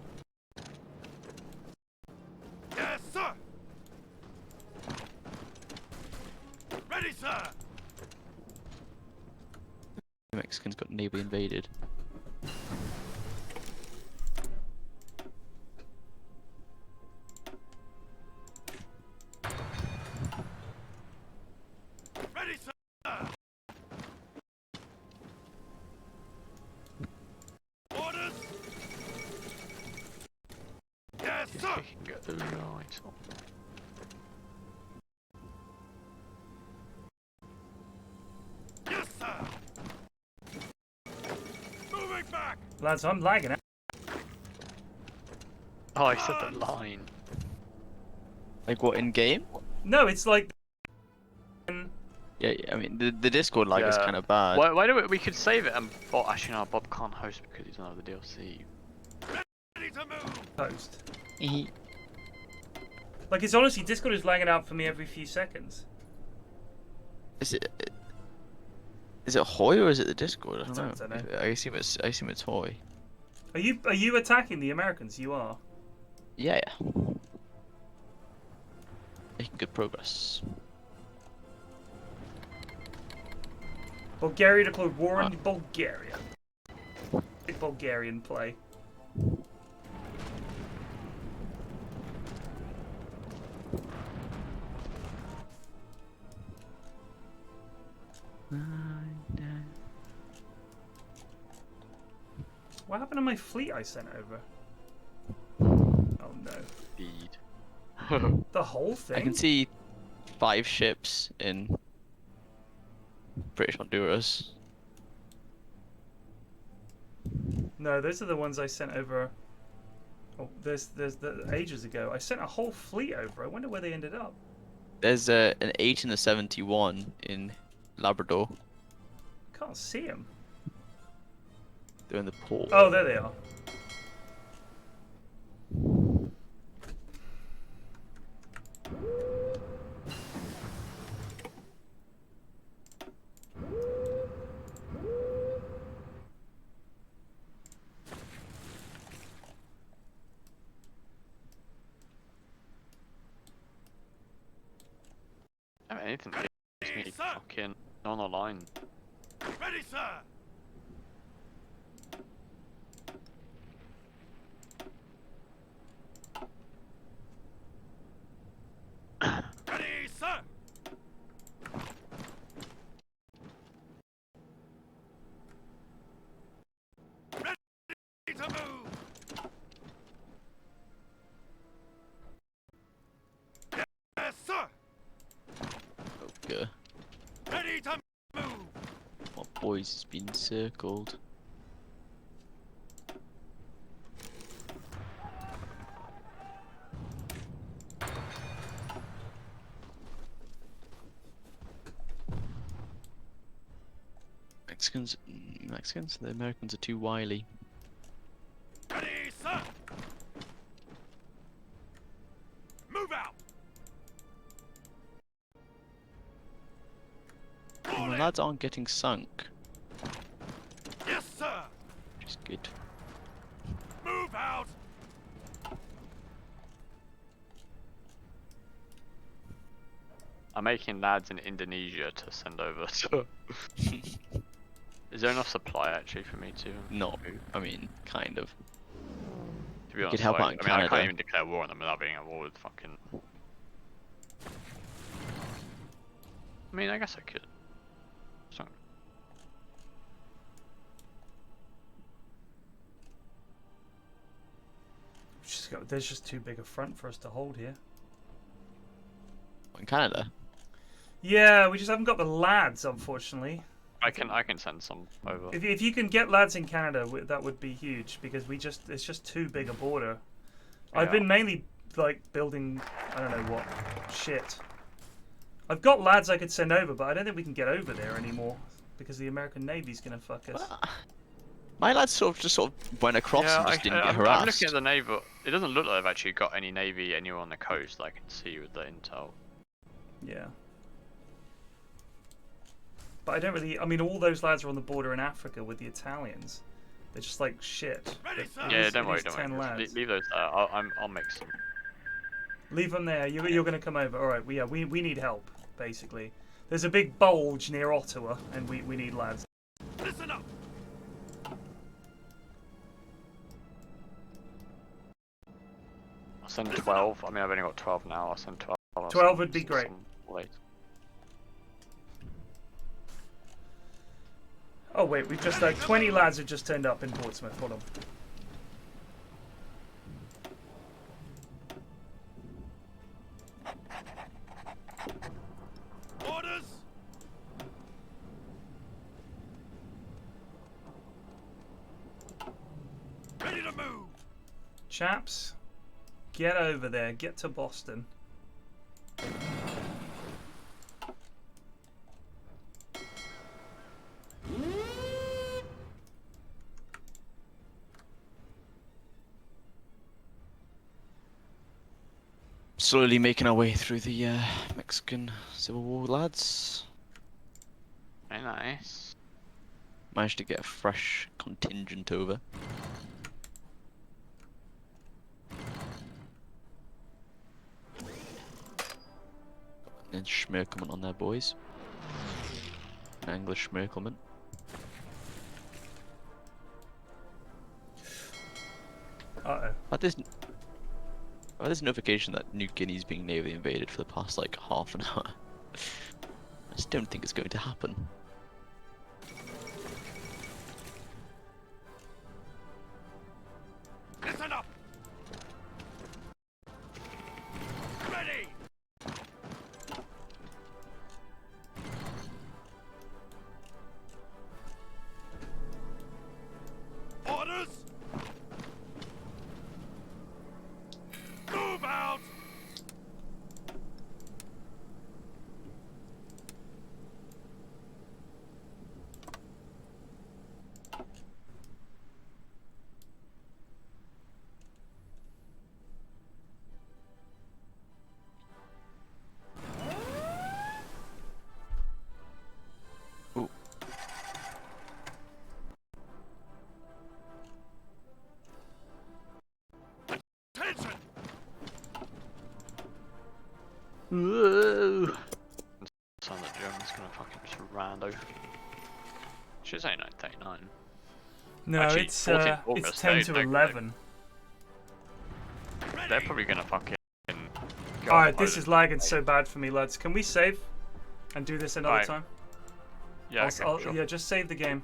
Yes, sir. Ready, sir. The Mexicans got neighbor invaded. Ready, sir. Orders. Yes, sir. We can get the right on. Yes, sir. Moving back. Lads, I'm lagging out. Oh, I said the line. Like what, in game? No, it's like. Yeah, I mean the Discord lag is Yeah. kind of bad. Why do we could save it and Bob, actually no, Bob can't host because he's not the DLC. Ready to move. Post. He- Like, it's honestly, Discord is lagging out for me every few seconds. Is it Hoy or is it the Discord? I don't don't know. know. I assume it's Hoy. Are you attacking the Americans? You are. Yeah. Making good progress. Bulgaria declared war on Bulgaria. Big Bulgarian play. What happened to my fleet I sent over? Oh no. Indeed. The whole thing? I can see 5 ships in British Honduras. No, those are the ones I sent over. Oh, there's the ages ago. I sent a whole fleet over. I wonder where they ended up. There's an 8 and a 71 in Labrador. Can't see them. They're in the port. Oh, there they are. I mean, anything that makes me fucking on the line. Ready, sir. Ready, sir. Ready to move. Yes, sir. Okay. Ready to move. My boys has been circled. Mexicans? The Americans are too wily. Ready, sir. Move out. And the lads aren't getting sunk, Yes, sir. which is good. Move out. I'm making lads in Indonesia to send over. So. Is there enough supply actually for me to? No, I mean, kind of. To be honest, could help like, out in I mean, I Canada. can't even declare war on them without being at war with fucking. I mean, I guess I could. It's not- There's just too big a front for us to hold here. In Canada? Yeah, we just haven't got the lads, unfortunately. I can send some over. If you can get lads in Canada, that would be huge because it's just too big a border. I've Yeah. been mainly like building, I don't know what shit. I've got lads I could send over, but I don't think we can get over there anymore because the American Navy's gonna fuck us. My lads sort of went across and just didn't get harassed. I'm looking at the navy. It doesn't look like they've actually got any navy anywhere on the coast that I can see with the intel. Yeah. But I don't really. I mean, all those lads are on the border in Africa with the Italians. They're just like shit. Ready, sir. Yeah, It don't worry, is don't 10 worry. lads. Leave those there. I'll make some. Leave them there. You're going to come over. All right. We need help, basically. There's a big bulge near Ottawa, and we need lads. Listen up. I'll send 12. I mean, I've only got 12 now. I'll send 12. 12 would be great. Later. Oh wait, we've just 20 lads have just turned up in Portsmouth. Hold on. Orders. Ready to move. Chaps, get over there. Get to Boston. Slowly making our way through the Mexican Civil War, lads. Very nice. Managed to get a fresh contingent over. And Schmerkelman on there, boys. English Schmerkelman. Uh-oh. Had this notification that New Guinea's being navally invaded for the past like half an hour. I just don't think it's going to happen. Listen up. Ready. Orders. Move out. Ooh. Attention. Whoa! Sound like German's gonna fucking just rando. She's only 39. No, Actually, it's 14th it's August, 10 they- to they- 11. They're probably gonna fucking. Go All right, on this holiday. is lagging so bad for me, lads. Can we save and do this another Alright. time? Yeah, okay, sure. Yeah, just save the game.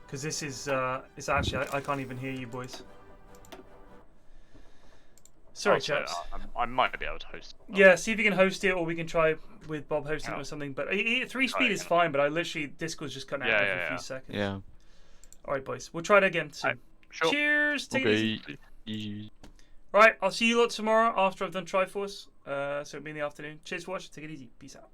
Because this is it's actually I can't even hear you boys. Sorry, Also, chaps. I might be able to host. Yeah, see if you can host it, or we can try with Bob hosting it Yeah. or something. But 3 Try speed is again. fine. But I literally Discord's just cutting out Yeah, every yeah, few yeah. seconds. Yeah. All right, boys. We'll try it again soon. Sure. Cheers. Take it easy. Okay. Right, I'll see you lot tomorrow after I've done Triforce. So it'll be in the afternoon. Cheers for watching. Take it easy. Peace out.